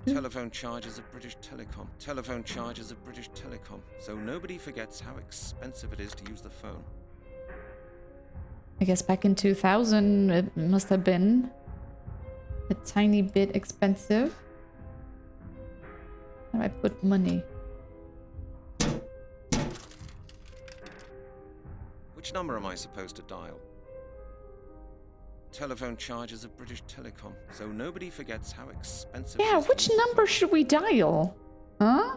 Telephone charges of British Telecom. Telephone charges of British Telecom. So nobody forgets how expensive it is to use the phone. I guess back in 2000, it must have been a tiny bit expensive. How do I put money? Which number am I supposed to dial? Telephone charges of British Telecom. So nobody forgets how expensive it Yeah, is to which use the number phone. should we dial? Huh?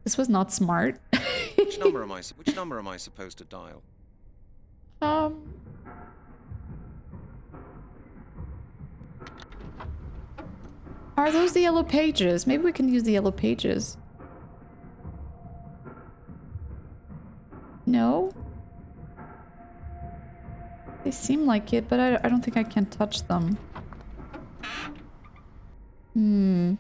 This was not smart. Which number am I supposed to dial? Are those the yellow pages? Maybe we can use the yellow pages. No? They seem like it, but I don't think I can touch them. Hmm.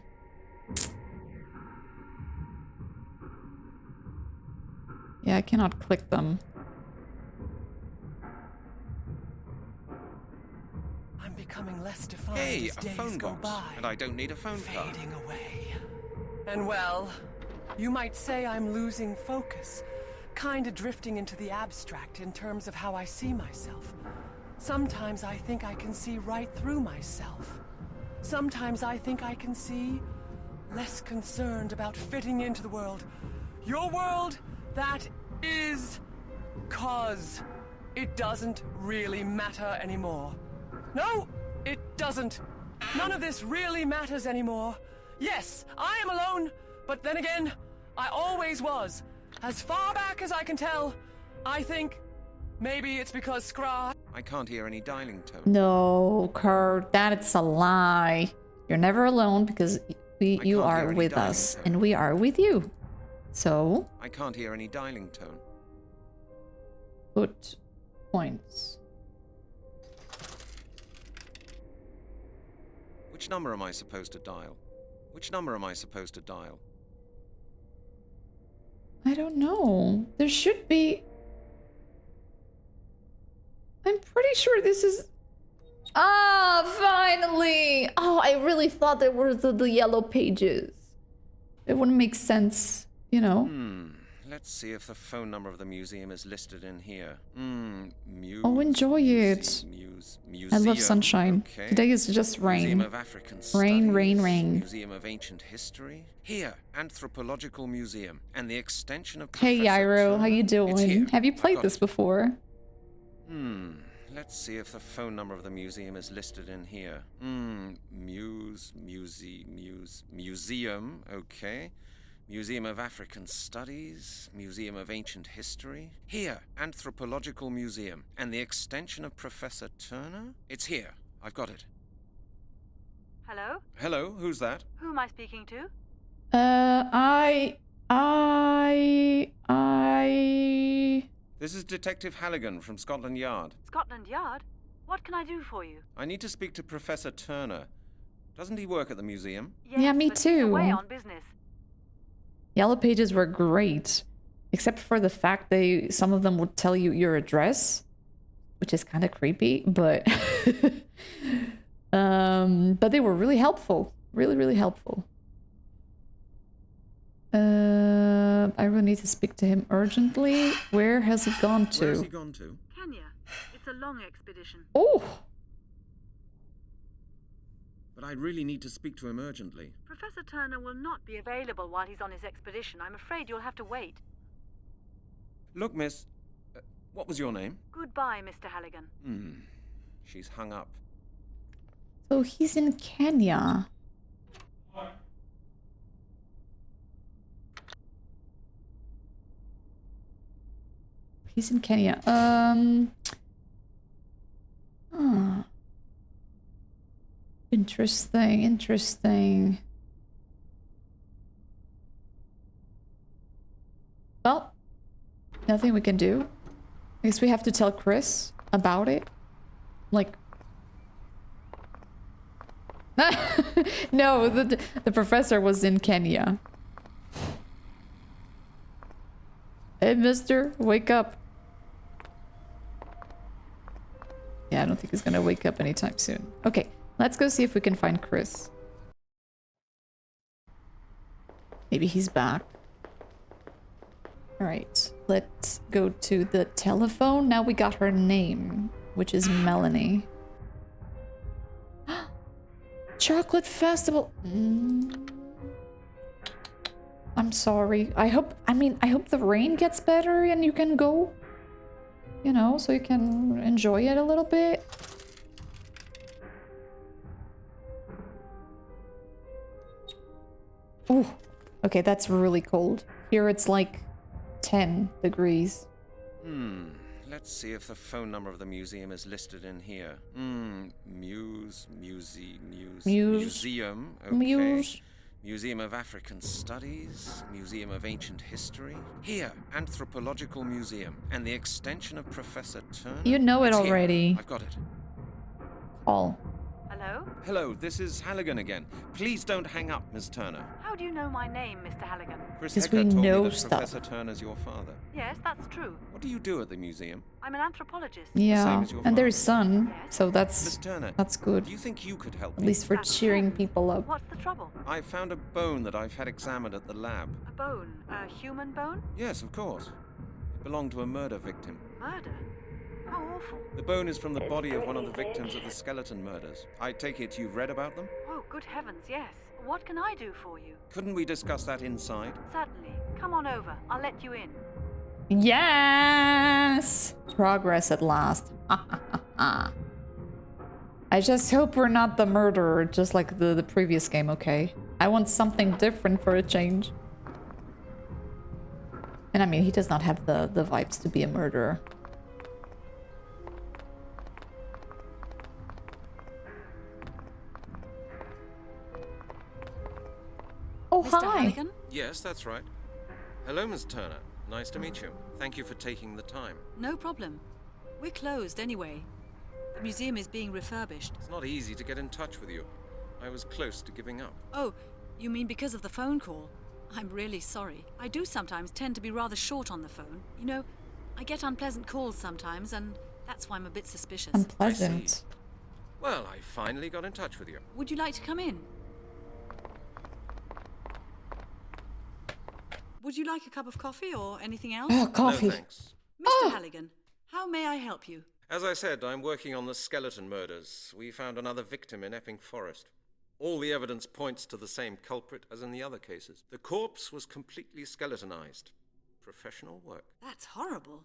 Yeah, I cannot click them. I'm becoming less defined Hey, as a days phone go box. by. And I don't need a phone card. Fading away. And well, you might say I'm losing focus. Kinda drifting into the abstract in terms of how I see myself. Sometimes I think I can see right through myself. Sometimes I think I can see less concerned about fitting into the world. Your world, that is... 'cause it doesn't really matter anymore. No, it doesn't. None of this really matters anymore. Yes, I am alone, but then again, I always was. As far back as I can tell, I think Maybe it's because Scry... I can't hear any dialing tone. No, Kurt, that's a lie. You're never alone because you can't are hear any with dialing us tone. and we are with you. So, I can't hear any dialing tone. put points. Which number am I supposed to dial? Which number am I supposed to dial? I don't know. There should be... I'm pretty sure this is... Ah, finally! Oh, I really thought there were the yellow pages. It wouldn't make sense, you know? Let's see if the phone number of the museum is listed in here. Oh, enjoy it. I love sunshine. Okay. Today is just Museum rain. of African Rain, rain, Studies, rain. Museum of Ancient History. Here, Anthropological Museum, and the extension of Hey, Professor Yairo, how Turner. you It's here. doing? Have you I've played got this it. before? Let's see if the phone number of the museum is listed in here. Museum, okay. Museum of African Studies, Museum of Ancient History. Here, Anthropological Museum, and the extension of Professor Turner. It's here. I've got it. Hello? Hello, who's that? Who am I speaking to? This is Detective Halligan from Scotland Yard. Scotland Yard? What can I do for you? I need to speak to Professor Turner. Doesn't he work at the museum? Yes, Yeah, me but he's away too. on business. Yellow pages were great. Except for the fact some of them would tell you your address. Which is kind of creepy, but... but they were really helpful. Really, really helpful. I really need to speak to him urgently. Where has he gone to? Where has he gone to? Kenya. It's a long expedition. Oh! But I really need to speak to him urgently. Professor Turner will not be available while he's on his expedition. I'm afraid you'll have to wait. Look, miss, what was your name? Goodbye, Mr. Halligan. She's hung up. So he's in Kenya. He's in Kenya. Interesting, interesting. Well, nothing we can do. I guess we have to tell Chris about it. Like... No, the professor was in Kenya. Hey, mister, wake up. Yeah, I don't think he's gonna wake up anytime soon. Okay, let's go see if we can find Chris. Maybe he's back. Alright, let's go to the telephone. Now we got her name, which is Melanie. Chocolate Festival. I'm sorry. I hope the rain gets better and you can go. You know, so you can enjoy it a little bit. Ooh. Okay, that's really cold. Here it's like 10 degrees. Let's see if the phone number of the museum is listed in here. Museum. Okay. Museum of African Studies, Museum of Ancient History. Here, Anthropological Museum, and the extension of Professor Turner. You know it It's here. already. I've got it. Call. Hello? Hello, this is Halligan again. Please don't hang up, Miss Turner. How do you know my name, Mr. Halligan? Chris Because Hecker we told me know that stuff. Professor Turner's your father. Yes, that's true. What do you do at the museum? I'm an anthropologist. Yeah, as your and their father. son, so Miss that's Turner, good. do you think you could help At me? least for That's cheering good. people up. What's the trouble? I found a bone that I've had examined at the lab. A bone? A human bone? Yes, of course. It belonged to a murder victim. Murder? How awful. The bone is from the body of one of the victims of the skeleton murders. I take it you've read about them? Oh, good heavens, yes. What can I do for you? Couldn't we discuss that inside? Certainly. Come on over. I'll let you in. Yes! Progress at last. I just hope we're not the murderer, just like the previous game, okay? I want something different for a change. And I mean, he does not have the vibes to be a murderer. Oh, Mr. hi. Halligan? Yes, that's right. Hello, Miss Turner. Nice to meet you. Thank you for taking the time. No problem. We're closed anyway. The museum is being refurbished. It's not easy to get in touch with you. I was close to giving up. Oh, you mean because of the phone call? I'm really sorry. I do sometimes tend to be rather short on the phone. You know, I get unpleasant calls sometimes, and that's why I'm a bit suspicious. Unpleasant. Well, I finally got in touch with you. Would you like to come in? Would you like a cup of coffee or anything else? Oh, coffee. No, thanks. Mr. Halligan, how may I help you? As I said, I'm working on the skeleton murders. We found another victim in Epping Forest. All the evidence points to the same culprit as in the other cases. The corpse was completely skeletonized. Professional work. That's horrible.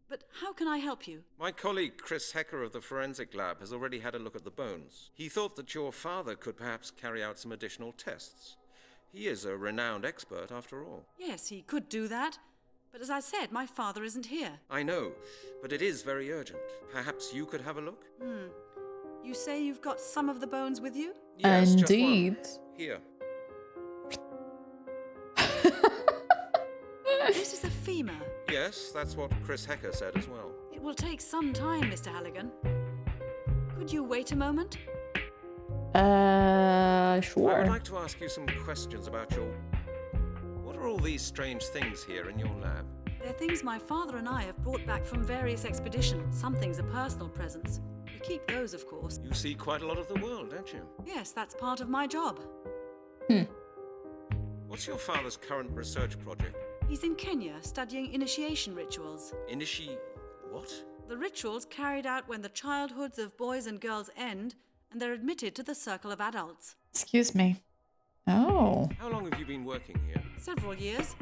But how can I help you? My colleague Chris Hecker of the Forensic Lab has already had a look at the bones. He thought that your father could perhaps carry out some additional tests. He is a renowned expert, after all. Yes, he could do that. But as I said, my father isn't here. I know, but it is very urgent. Perhaps you could have a look? You say you've got some of the bones with you? Yes, Indeed. just one. Here. This is a femur. Yes, that's what Chris Hecker said as well. It will take some time, Mr. Halligan. Could you wait a moment? I would Sure. like to ask you some questions about your... What are all these strange things here in your lab? They're things my father and I have brought back from various expeditions. Some things are personal presents. We keep those, of course. You see quite a lot of the world, don't you? Yes, that's part of my job. What's your father's current research project? He's in Kenya studying initiation rituals. What? The rituals carried out when the childhoods of boys and girls end and they're admitted to the circle of adults. Excuse me. Oh. How long have you been working here? Several years.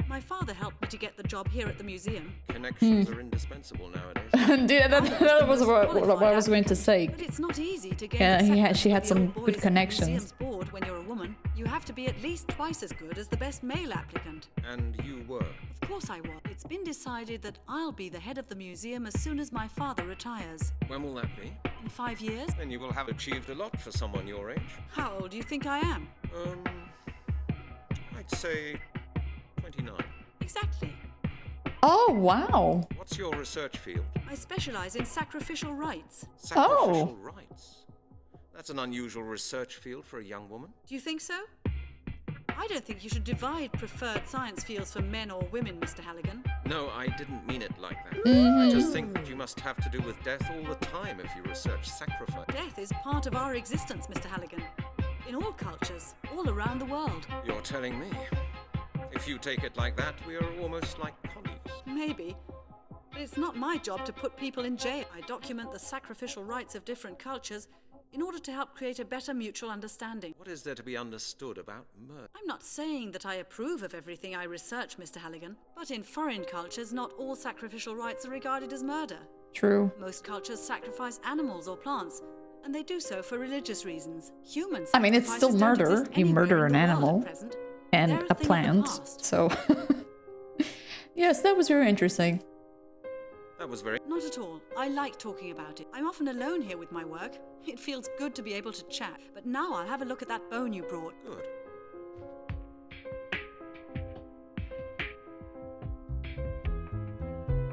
My father helped me to get the job here at the museum. Connections are indispensable nowadays. Yeah, that was what I was going to say. But it's not easy to gain Yeah, she acceptance had from the some old boys good at the connections. museum's board when you're a woman. You have to be at least twice as good as the best male applicant. And you were? Of course I was. It's been decided that I'll be the head of the museum as soon as my father retires. When will that be? In 5 years? Then you will have achieved a lot for someone your age. How old do you think I am? I'd say 29. Exactly. Oh, wow. What's your research field? I specialize in sacrificial rites. Sacrificial rites? That's an unusual research field for a young woman. Do you think so? I don't think you should divide preferred science fields for men or women, Mr. Halligan. No, I didn't mean it like that. I just think that you must have to do with death all the time if you research sacrifice. Death is part of our existence, Mr. Halligan. In all cultures, all around the world. You're telling me. If you take it like that, we are almost like colleagues. Maybe. But it's not my job to put people in jail. I document the sacrificial rites of different cultures in order to help create a better mutual understanding. What is there to be understood about murder? I'm not saying that I approve of everything I research, Mr. Halligan, but in foreign cultures, not all sacrificial rites are regarded as murder. True. Most cultures sacrifice animals or plants, and they do so for religious reasons. Humans. I mean, it's still murder. You murder an animal and a plant. So, yes, that was very interesting. That was very... Not at all. I like talking about it. I'm often alone here with my work. It feels good to be able to chat. But now I'll have a look at that bone you brought. Good.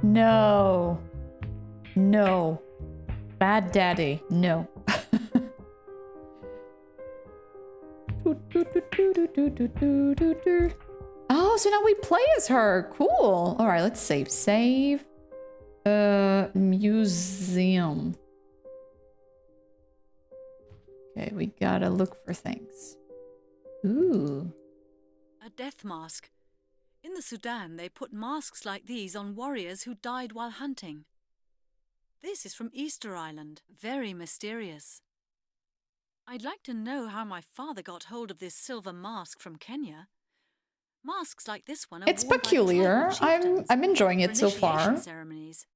No. No. Bad daddy. No. Oh, so now we play as her. Cool. All right, let's save. Save. Museum. Okay, we gotta look for things. Ooh. A death mask. In the Sudan, they put masks like these on warriors who died while hunting. This is from Easter Island. Very mysterious. I'd like to know how my father got hold of this silver mask from Kenya. Masks like this one are It's worn by peculiar. tribal chieftains I'm enjoying for it so initiation far. ceremonies.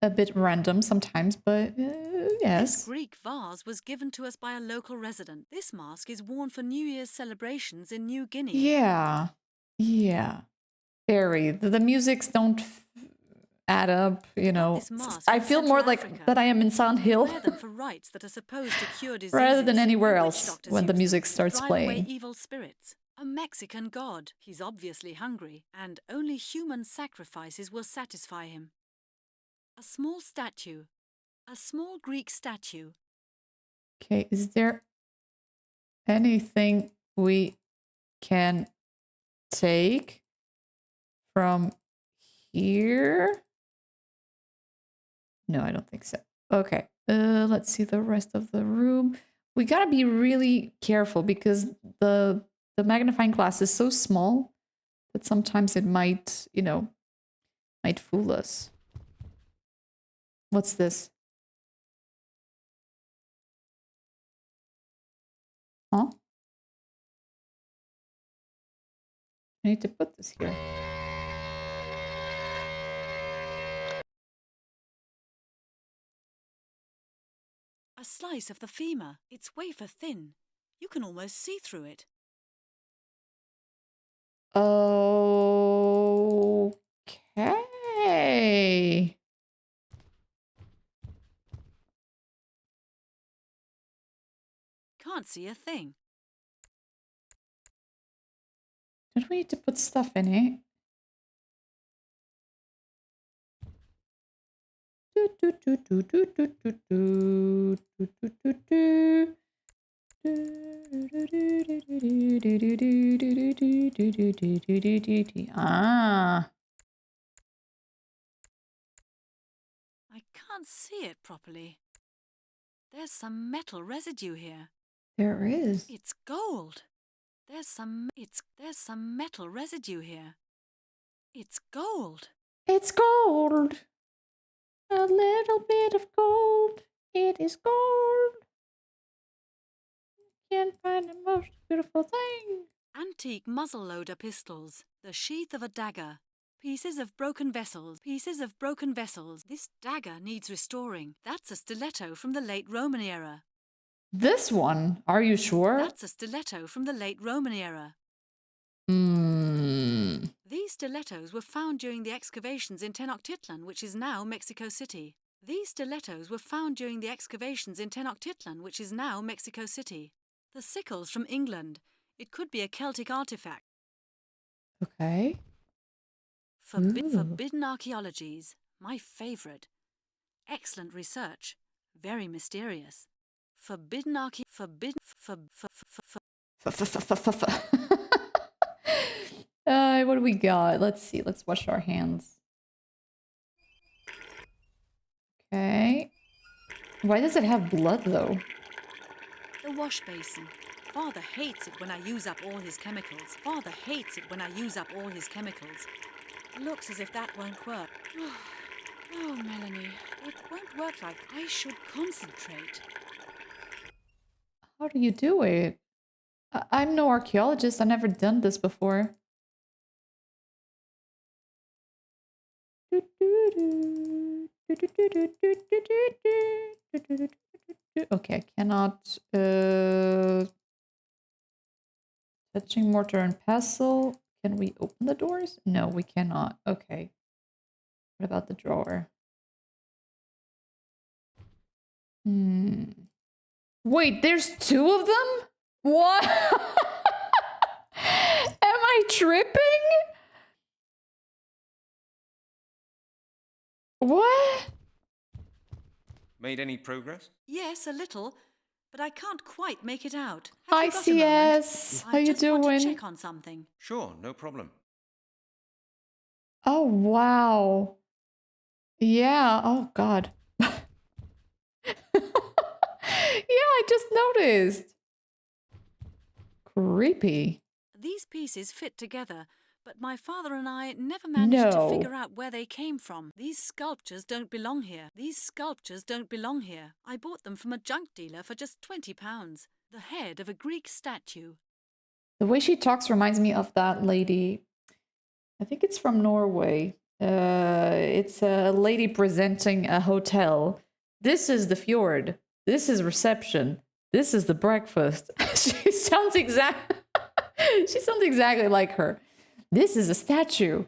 A bit random sometimes, but yes. This Greek vase was given to us by a local resident. This mask is worn for New Year's celebrations in New Guinea. Yeah. Yeah. Very. The musics don't add up, you know. This mask I in feel more Central like Africa. that I am in Silent Hill Wear them for rites that are supposed to cure diseases. rather than anywhere The witch else doctors when the use music them to starts drive away playing. evil spirits. A Mexican god. He's obviously hungry, and only human sacrifices will satisfy him. A small statue. A small Greek statue. Okay, is there anything we can take from here? No, I don't think so. Okay, let's see the rest of the room. We gotta be really careful because the magnifying glass is so small that sometimes it might, you know, might fool us. What's this? Huh? I need to put this here. A slice of the femur. It's wafer thin. You can almost see through it. Okay. Can't see a thing. Don't we need to put stuff in it? Ah. I can't see it properly. There's some metal residue here. There is. It's gold. There's some metal residue here. It's gold. It's gold. A little bit of gold. It is gold. Can't find the most beautiful thing. Antique muzzle-loader pistols. The sheath of a dagger. Pieces of broken vessels. Pieces of broken vessels. This dagger needs restoring. That's a stiletto from the late Roman era. This one? Are you sure? That's a stiletto from the late Roman era. These stilettos were found during the excavations in Tenochtitlan, which is now Mexico City. These stilettos were found during the excavations in Tenochtitlan, which is now Mexico City. The sickles from England. It could be a Celtic artifact. Okay. Forbidden archaeologies. My favourite. Excellent research. Very mysterious. Forbidden archae... What do we got? Let's see. Let's wash our hands. Okay. Why does it have blood, though? The wash basin. Father hates it when I use up all his chemicals. Father hates it when I use up all his chemicals. Looks as if that won't work. Oh, Melanie, it won't work like I should concentrate. How do you do it? I'm no archaeologist. I've never done this before. Okay, I cannot. Touching mortar and pestle. Can we open the doors? No, we cannot. Okay. What about the drawer? Wait, there's two of them? What? Am I tripping? What? Made any progress? Yes, a little, but I can't quite make it out. Hi, CS. How you doing? I just want to check on something. Sure, no problem. Oh, wow. Yeah, oh god. Yeah, I just noticed. Creepy. These pieces fit together, but my father and I never managed to figure out where they came from. These sculptures don't belong here. These sculptures don't belong here. I bought them from a junk dealer for just £20. The head of a Greek statue. The way she talks reminds me of that lady. I think it's from Norway. It's a lady presenting a hotel. This is the fjord. This is reception. This is the breakfast. She sounds exactly like her. This is a statue.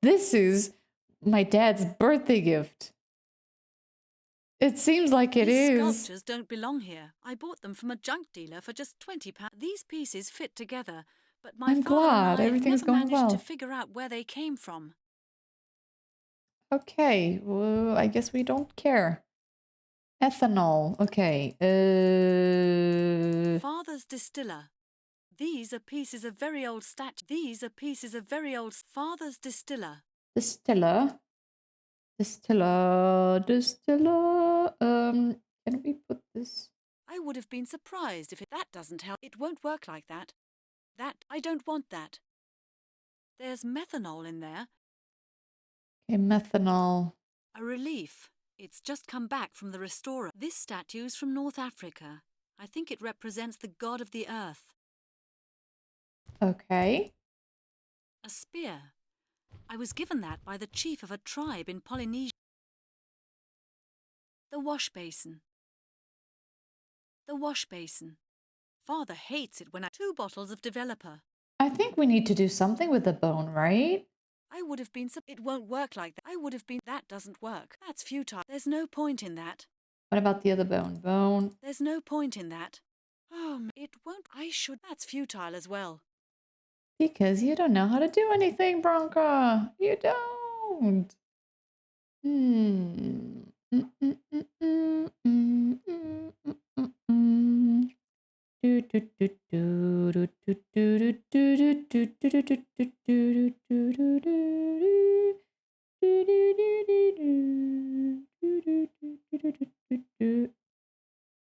This is my dad's birthday gift. It seems like it These is. sculptures don't belong here. I bought them from a junk dealer for just £20. These pieces fit together, but my I'm father and glad I have everything's never going managed to well. figure out where they came from. Okay, well, I guess we don't care. Ethanol. Okay. Father's distiller. These are pieces of very old Father's distiller. Distiller. Can we put this? I would have been surprised if that doesn't help. It won't work like that. I don't want that. There's methanol in there. Okay, methanol. A relief. It's just come back from the restorer. This statue's from North Africa. I think it represents the god of the earth. Okay. A spear. I was given that by the chief of a tribe in Polynesia. The wash basin. The wash basin. Father hates it when 2 bottles of developer. I think we need to do something with the bone, right? I would have been... It won't work like that. I would have been... That doesn't work. That's futile. There's no point in that. What about the other bone? Bone. There's no point in that. Oh, it won't... I should... That's futile as well. Because you don't know how to do anything, Bronca. You don't.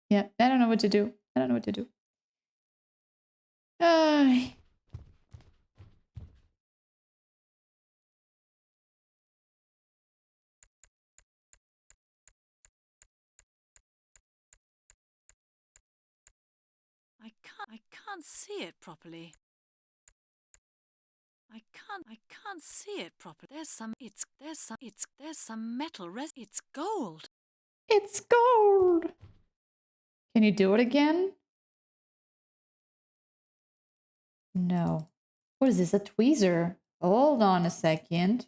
Yeah, I don't know what to do. I don't know what to do. I can't see it properly. I can't see it properly. There's some metal it's gold. It's gold. Can you do it again? No. What is this? A tweezer? Hold on a second.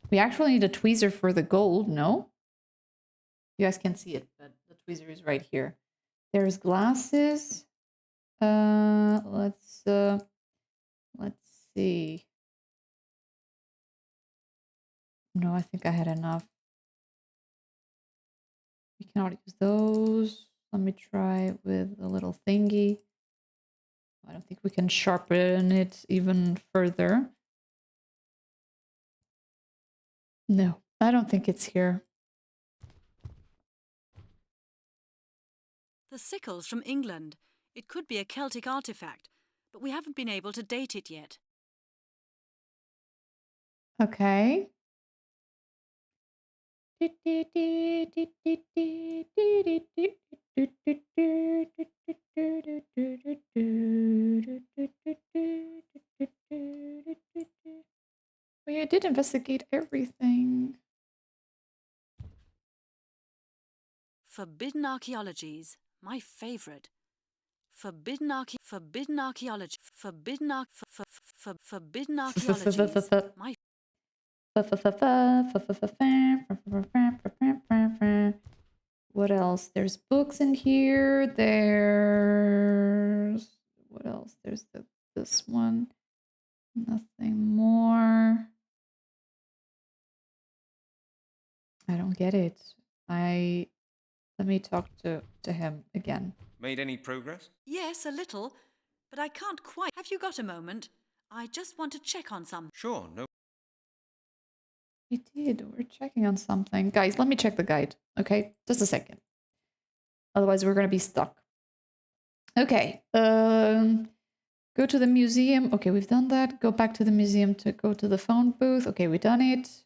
We actually need a tweezer for the gold, no? You guys can't see it, but the tweezer is right here. There's glasses. Let's see. No, I think I had enough. We cannot use those. Let me try with a little thingy. I don't think we can sharpen it even further. No, I don't think it's here. The sickle's from England. It could be a Celtic artifact, but we haven't been able to date it yet. Okay. We did investigate everything. Forbidden archaeologies, my favorite. Forbidden archaeology. Forbidden archaeologies. My What else? There's books in here. There's what else? There's this one. Nothing more. I don't get it. Let me talk to him again. Made any progress? Yes, a little, but I can't quite. Have you got a moment? I just want to check on some. Sure, no. We did. We're checking on something. Guys, let me check the guide. Okay, just a second. Otherwise, we're gonna be stuck. Okay. Go to the museum. Okay, we've done that. Go back to the museum to go to the phone booth. Okay, we've done it.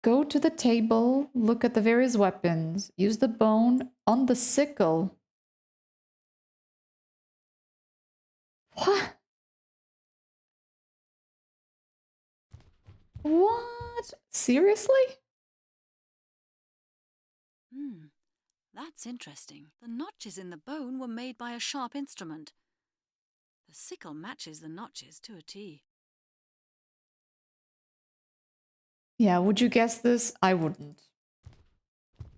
Go to the table. Look at the various weapons. Use the bone on the sickle. What? What? Seriously? That's interesting. The notches in the bone were made by a sharp instrument. The sickle matches the notches to a T. Yeah, would you guess this? I wouldn't.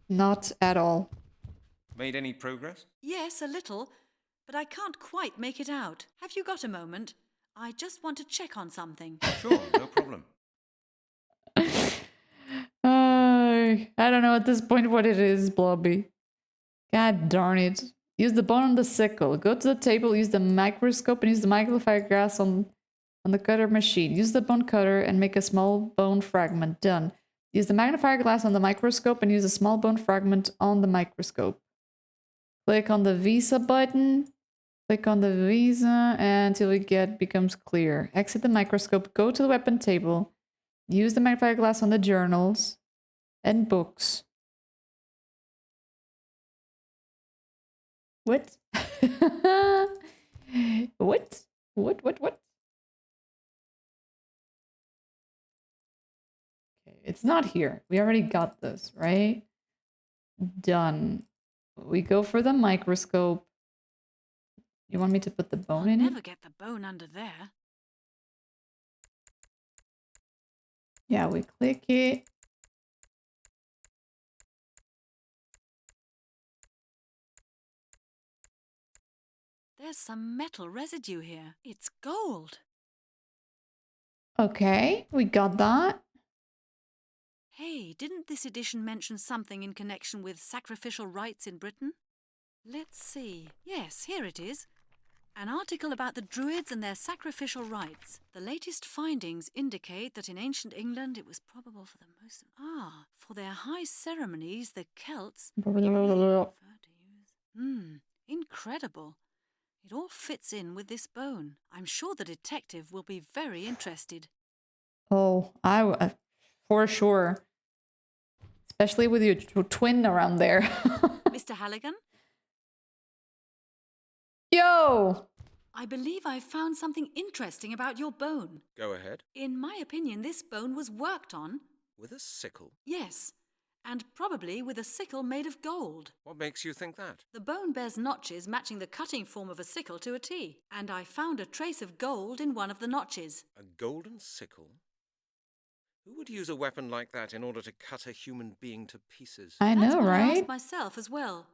Not at all. Made any progress? Yes, a little, but I can't quite make it out. Have you got a moment? I just want to check on something. Sure, no problem. I don't know at this point what it is, Blobby. God darn it. Use the bone on the sickle. Go to the table, use the microscope, and use the magnifying glass on the cutter machine. Use the bone cutter and make a small bone fragment. Done. Use the magnifier glass on the microscope and use a small bone fragment on the microscope. Click on the Visa button. Click on the Visa until it becomes clear. Exit the microscope. Go to the weapon table. Use the magnifier glass on the journals and books. What? What? What? Okay, it's not here. We already got this, right? Done. We go for the microscope. You want me to put the bone in it? Never get the bone under there. Yeah, we click it. There's some metal residue here. It's gold. Okay, we got that. Hey, didn't this edition mention something in connection with sacrificial rites in Britain? Let's see. Yes, here it is. An article about the Druids and their sacrificial rites. The latest findings indicate that in ancient England it was probable for the most... for their high ceremonies, the Celts... incredible. It all fits in with this bone. I'm sure the detective will be very interested. Oh, for sure. Especially with your twin around there. Mr. Halligan? Yo! I believe I've found something interesting about your bone. Go ahead. In my opinion, this bone was worked on. With a sickle? Yes, and probably with a sickle made of gold. What makes you think that? The bone bears notches matching the cutting form of a sickle to a T, and I found a trace of gold in one of the notches. A golden sickle? Who would use a weapon like that in order to cut a human being to pieces? I That's know, what I right? asked myself as well.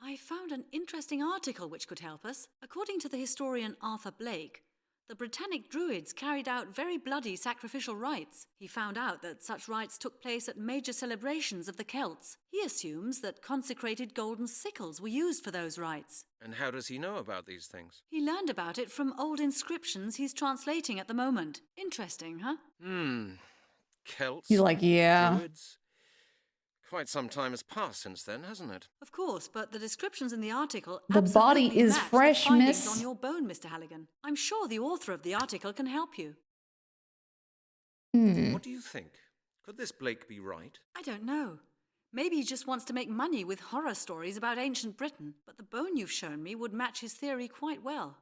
I found an interesting article which could help us. According to the historian Arthur Blake, the Britannic Druids carried out very bloody sacrificial rites. He found out that such rites took place at major celebrations of the Celts. He assumes that consecrated golden sickles were used for those rites. And how does he know about these things? He learned about it from old inscriptions he's translating at the moment. Interesting, huh? Celts? He's like, yeah. Druids? Quite some time has passed since then, hasn't it? Of course, but the descriptions in the article The body absolutely is match fresh, the findings miss. on your bone, Mr. Halligan. I'm sure the author of the article can help you. What do you think? Could this Blake be right? I don't know. Maybe he just wants to make money with horror stories about ancient Britain, but the bone you've shown me would match his theory quite well.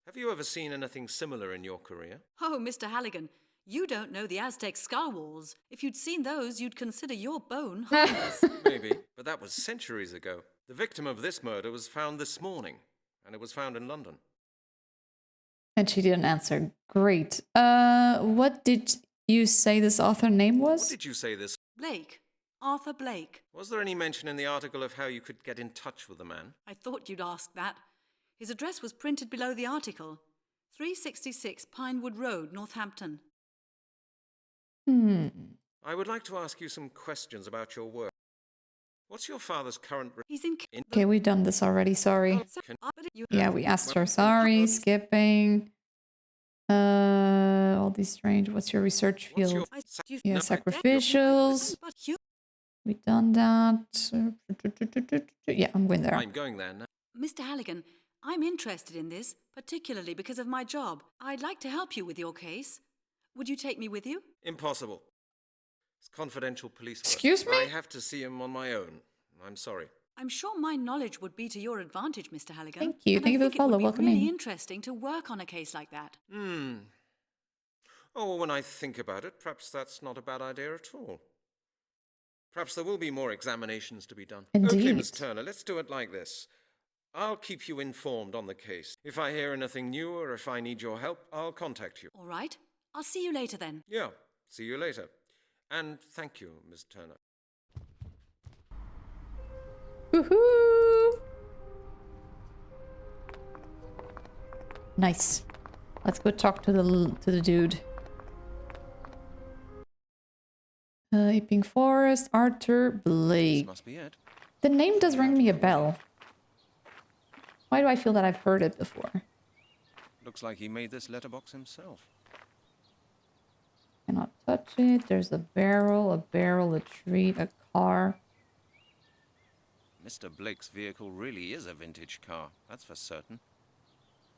Have you ever seen anything similar in your career? Oh, Mr. Halligan, you don't know the Aztec skull walls. If you'd seen those, you'd consider your bone harmless. Maybe, but that was centuries ago. The victim of this murder was found this morning, and it was found in London. And she didn't answer. Great. What did you say this author name was? What did you say this? Blake. Arthur Blake. Was there any mention in the article of how you could get in touch with the man? I thought you'd ask that. His address was printed below the article. 366 Pinewood Road, Northampton. I would like to ask you some questions about your work. What's your father's current... He's in... Okay, we've done this already, sorry. Yeah, we asked her. Sorry, skipping. All these strange. What's your research field? Yeah, sacrificials. We've done that. Yeah, I'm going there. I'm going there now. Mr. Halligan, I'm interested in this, particularly because of my job. I'd like to help you with your case. Would you take me with you? Impossible. It's confidential police work. Excuse me? I have to see him on my own. I'm sorry. I'm sure my knowledge would be to your advantage, Mr. Halligan. Thank you. And Thank you for the follow. It would Welcome be really in. interesting to work on a case like that. Oh, when I think about it, perhaps that's not a bad idea at all. Perhaps there will be more examinations to be done. Indeed. Okay, Miss Turner, let's do it like this. I'll keep you informed on the case. If I hear anything new or if I need your help, I'll contact you. All right. I'll see you later then. Yeah, see you later. And thank you, Miss Turner. Woohoo! Nice. Let's go talk to the dude. Epping Forest, Arthur Blake. This must be it. The name does ring me a bell. Why do I feel that I've heard it before? Looks like he made this letterbox himself. Cannot touch it. There's a barrel, a tree, a car. Mr. Blake's vehicle really is a vintage car, that's for certain.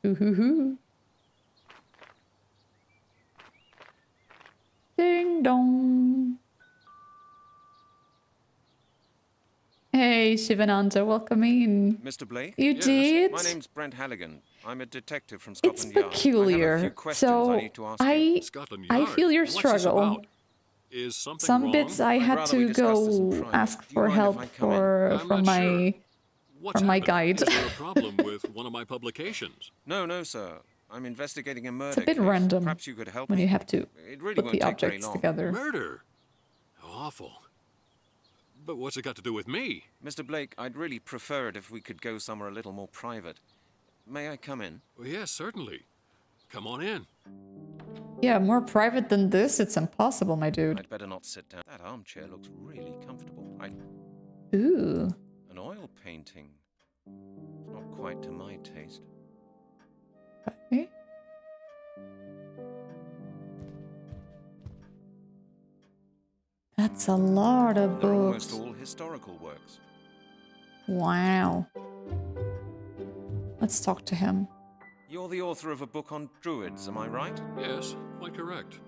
Ooh-hoo-hoo. Ding dong. Hey, Shivananda, welcome in. Mr. Blake? You did? My name's Brent Halligan. I'm a detective from It's Scotland Yard. peculiar. I have a few questions I need to ask you. Scotland I Yard? feel your What's this struggle. about? Is something Some wrong? bits I had to go ask for help from my guide. Is there a problem with one of my publications? No, sir. I'm investigating a murder It's a bit case. random Perhaps you could help when me. you have to It really put won't the take very objects long. together. Murder? How awful. But what's it got to do with me? Mr. Blake, I'd really prefer it if we could go somewhere a little more private. May I come in? Well, yes, certainly. Come on in. Yeah, more private than this, it's impossible, my dude. I'd better not sit down. That armchair looks really comfortable. Ooh. An oil painting. It's not quite to my taste. Okay. That's a lot of They're books. almost all historical works. Wow. Let's talk to him. You're the author of a book on Druids, am I right? Yes, quite correct.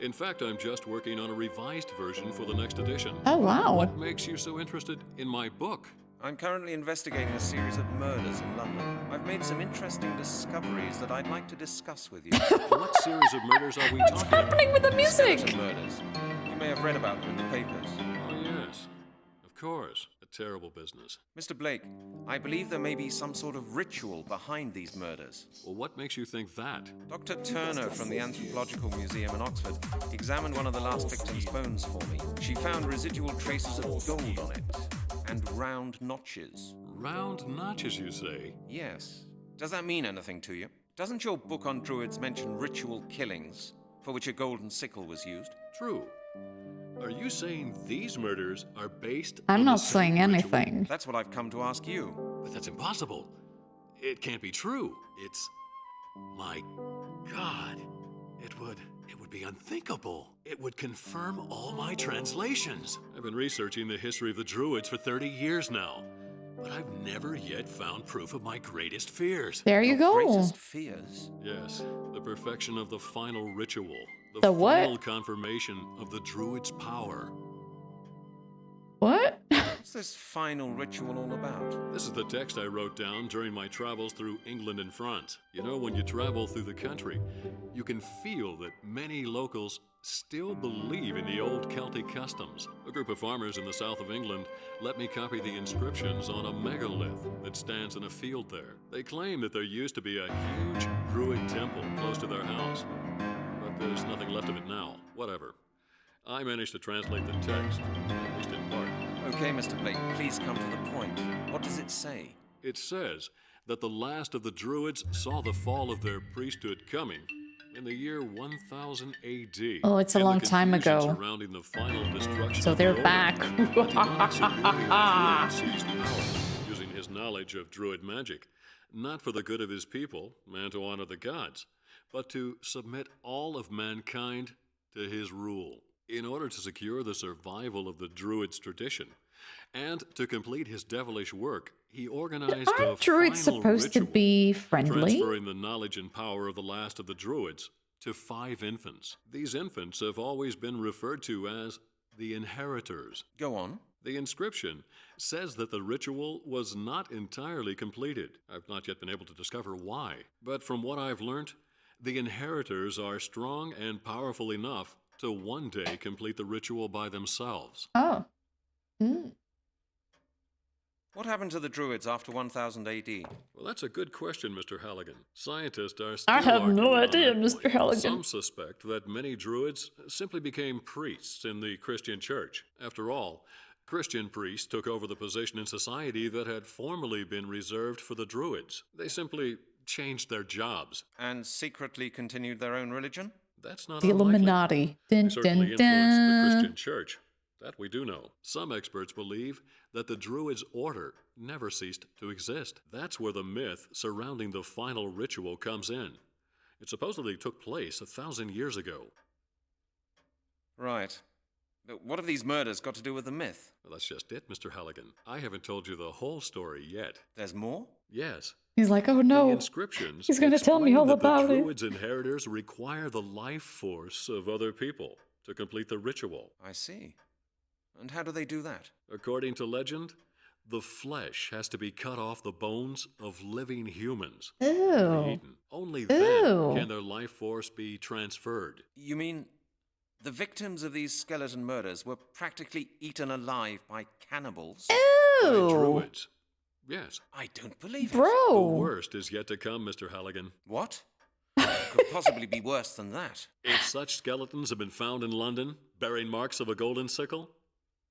In fact, I'm just working on a revised version for the next edition. Oh, wow. What makes you so interested in my book? I'm currently investigating a series of murders in London. I've made some interesting discoveries that I'd like to discuss with you. What series of murders are we What's talking happening with the music? Skeleton murders. You may have read about them in the papers. Oh, yes. Of course. A terrible business. Mr. Blake, I believe there may be some sort of ritual behind these murders. Well, what makes you think that? Dr. Turner from the Anthropological Museum in Oxford examined one of the last victim's bones for me. She found residual traces of gold on it and round notches. Round notches, you say? Yes. Does that mean anything to you? Doesn't your book on Druids mention ritual killings for which a golden sickle was used? True. Are you saying these murders are based I'm on not the same saying ritual? anything. That's what I've come to ask you. But that's impossible. It can't be true. It's... My God. It would be unthinkable. It would confirm all my translations. I've been researching the history of the Druids for 30 years now. But I've never yet found proof of my greatest fears. There you Your go. greatest fears? Yes, the perfection of the final ritual. The what? Final confirmation of the Druids' power. What? What's this final ritual all about? This is the text I wrote down during my travels through England and France. You know, when you travel through the country, you can feel that many locals still believe in the old Celtic customs. A group of farmers in the south of England let me copy the inscriptions on a megalith that stands in a field there. They claim that there used to be a huge Druid temple close to their house, but there's nothing left of it now. Whatever. I managed to translate the text, at least in part. Okay, Mr. Blake, please come to the point. What does it say? It says that the last of the Druids saw the fall of their priesthood coming in the year 1000 AD. Oh, it's a long time ago. Surrounding the final destruction So of they're the back. Order, the demonic superior Druid seized power, using his knowledge of Druid magic, not for the good of his people, and to honor the gods, but to submit all of mankind to his rule. In order to secure the survival of the Druids' tradition, and to complete his devilish work, he organized a Aren't Druids final supposed to ritual, be friendly? transferring the knowledge and power of the last of the Druids to 5 infants. These infants have always been referred to as the inheritors. Go on. The inscription says that the ritual was not entirely completed. I've not yet been able to discover why. But from what I've learnt, the inheritors are strong and powerful enough to one day complete the ritual by themselves. Oh. Mm. What happened to the Druids after 1000 AD? Well, that's a good question, Mr. Halligan. Scientists are still I have no arguing on idea, that Mr. point. Halligan. Some suspect that many Druids simply became priests in the Christian church. After all, Christian priests took over the position in society that had formerly been reserved for the Druids. They simply changed their jobs. And secretly continued their own religion? That's not The unlikely. Illuminati. They Dun, certainly dun, influenced the dun. Christian church. That we do know. Some experts believe that the Druids' order never ceased to exist. That's where the myth surrounding the final ritual comes in. It supposedly took place 1,000 years ago. Right. But what have these murders got to do with the myth? Well, that's just it, Mr. Halligan. I haven't told you the whole story yet. There's more? Yes. He's like, oh The no. inscriptions He's gonna tell me explain all that about the it. Druids' inheritors require the life force of other people to complete the ritual. I see. And how do they do that? According to legend, the flesh has to be cut off the bones of living humans. Ew. To be eaten. Only then Ew. can their life force be transferred. You mean the victims of these skeleton murders were practically eaten alive by cannibals? By Ew. Druids. Yes. I don't believe it. The Bro. worst is yet to come, Mr. Halligan. What? It could possibly be worse than that. If such skeletons have been found in London, bearing marks of a golden sickle,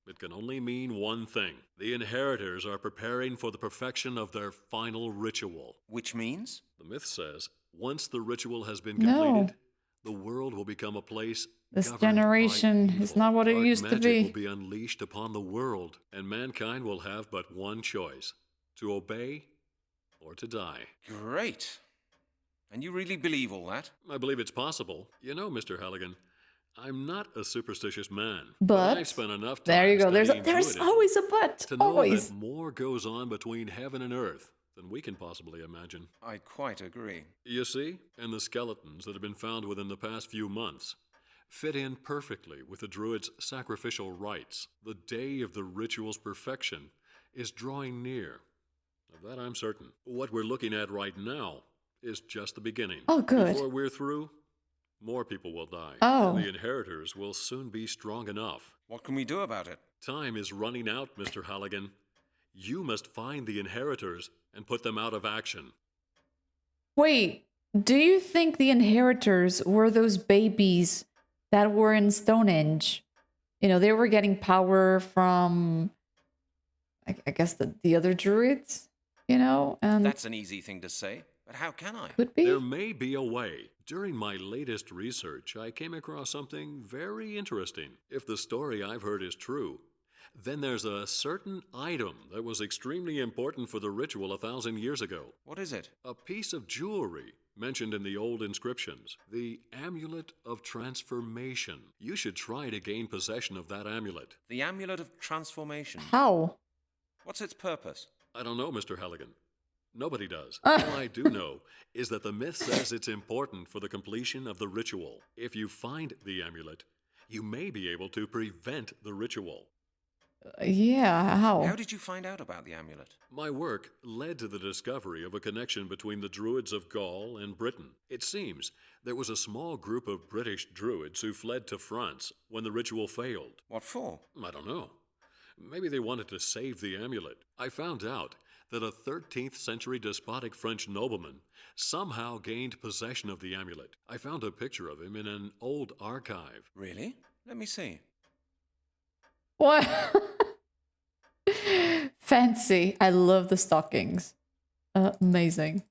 it can only mean one thing. The inheritors are preparing for the perfection of their final ritual. Which means? The myth says, once the ritual has been No. completed, the world will become a place This governed by generation is evil. not what it Dark used to magic be. will be unleashed upon the world, and mankind will have but one choice: to obey or to die. Great. And you really believe all that? I believe it's possible. You know, Mr. Halligan, I'm not a superstitious man. But I've spent enough time there you go. There's studying Druidism always a but. to know Always. that more goes on between heaven and earth than we can possibly imagine. I quite agree. You see, and the skeletons that have been found within the past few months fit in perfectly with the Druids' sacrificial rites. The day of the ritual's perfection is drawing near. Of that I'm certain. What we're looking at right now is just the beginning. Oh, good. Before we're through, more people will die. Oh. And the inheritors will soon be strong enough. What can we do about it? Time is running out, Mr. Halligan. You must find the inheritors and put them out of action. Wait, do you think the inheritors were those babies that were in Stonehenge? You know, they were getting power from, I guess, the other druids, you know? And That's an easy thing to say, but how can I? could be. There may be a way. During my latest research, I came across something very interesting. If the story I've heard is true, then there's a certain item that was extremely important for the ritual 1,000 years ago. What is it? A piece of jewelry mentioned in the old inscriptions. The Amulet of Transformation. You should try to gain possession of that amulet. The Amulet of Transformation. How? What's its purpose? I don't know, Mr. Halligan. Nobody does. All I do know is that the myth says it's important for the completion of the ritual. If you find the amulet, you may be able to prevent the ritual. Yeah, how? How did you find out about the amulet? My work led to the discovery of a connection between the Druids of Gaul and Britain. It seems there was a small group of British Druids who fled to France when the ritual failed. What for? I don't know. Maybe they wanted to save the amulet. I found out that a 13th century despotic French nobleman somehow gained possession of the amulet. I found a picture of him in an old archive. Really? Let me see. What? Fancy. I love the stockings. Amazing.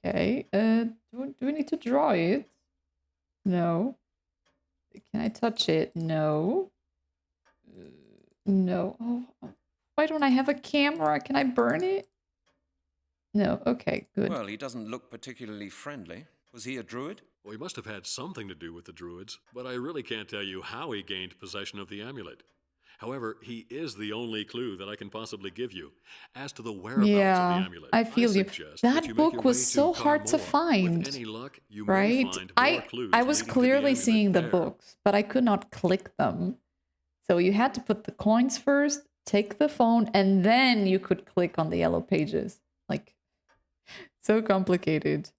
Okay. Do we need to draw it? No. Can I touch it? No. No. Oh, why don't I have a camera? Can I burn it? No. Okay, good. Well, he doesn't look particularly friendly. Was he a druid? Well, he must have had something to do with the Druids, but I really can't tell you how he gained possession of the amulet. However, he is the only clue that I can possibly give you as to the whereabouts of the amulet. I feel you. suggest That you make book your was way so to hard to Carmore. find. With any luck, you may Right? find more I clues was leading to the clearly amulet seeing the there. books, but I could not click them. So you had to put the coins first, take the phone, and then you could click on the yellow pages. Like, so complicated.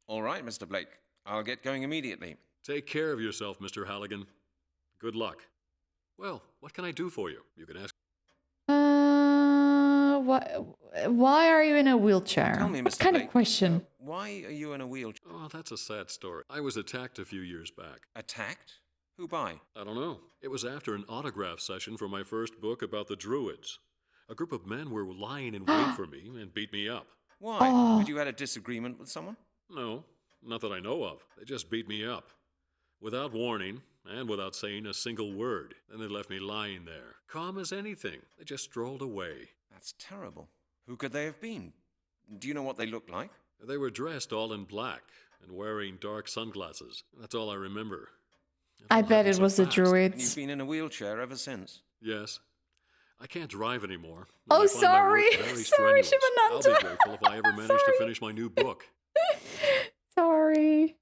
All right, Mr. Blake. I'll get going immediately. Take care of yourself, Mr. Halligan. Good luck. Well, what can I do for you? You can ask. why are you in a wheelchair? Tell me, What Mr. kind Blake, of question? why are you in a wheelchair? Oh, that's a sad story. I was attacked a few years back. Attacked? Who by? I don't know. It was after an autograph session for my first book about the Druids. A group of men were lying in wait for me and beat me up. Why? Oh. Had you had a disagreement with someone? No, not that I know of. They just beat me up. Without warning, and without saying a single word. Then they left me lying there, calm as anything. They just strolled away. That's terrible. Who could they have been? Do you know what they looked like? They were dressed all in black and wearing dark sunglasses. That's all I remember. I bet it was the And you've Druids. been in a wheelchair ever since? Yes. I can't drive anymore. Oh, I find my work sorry. very Sorry, strenuous. I'll be Shivananda. grateful if I ever manage to finish my new book. Sorry.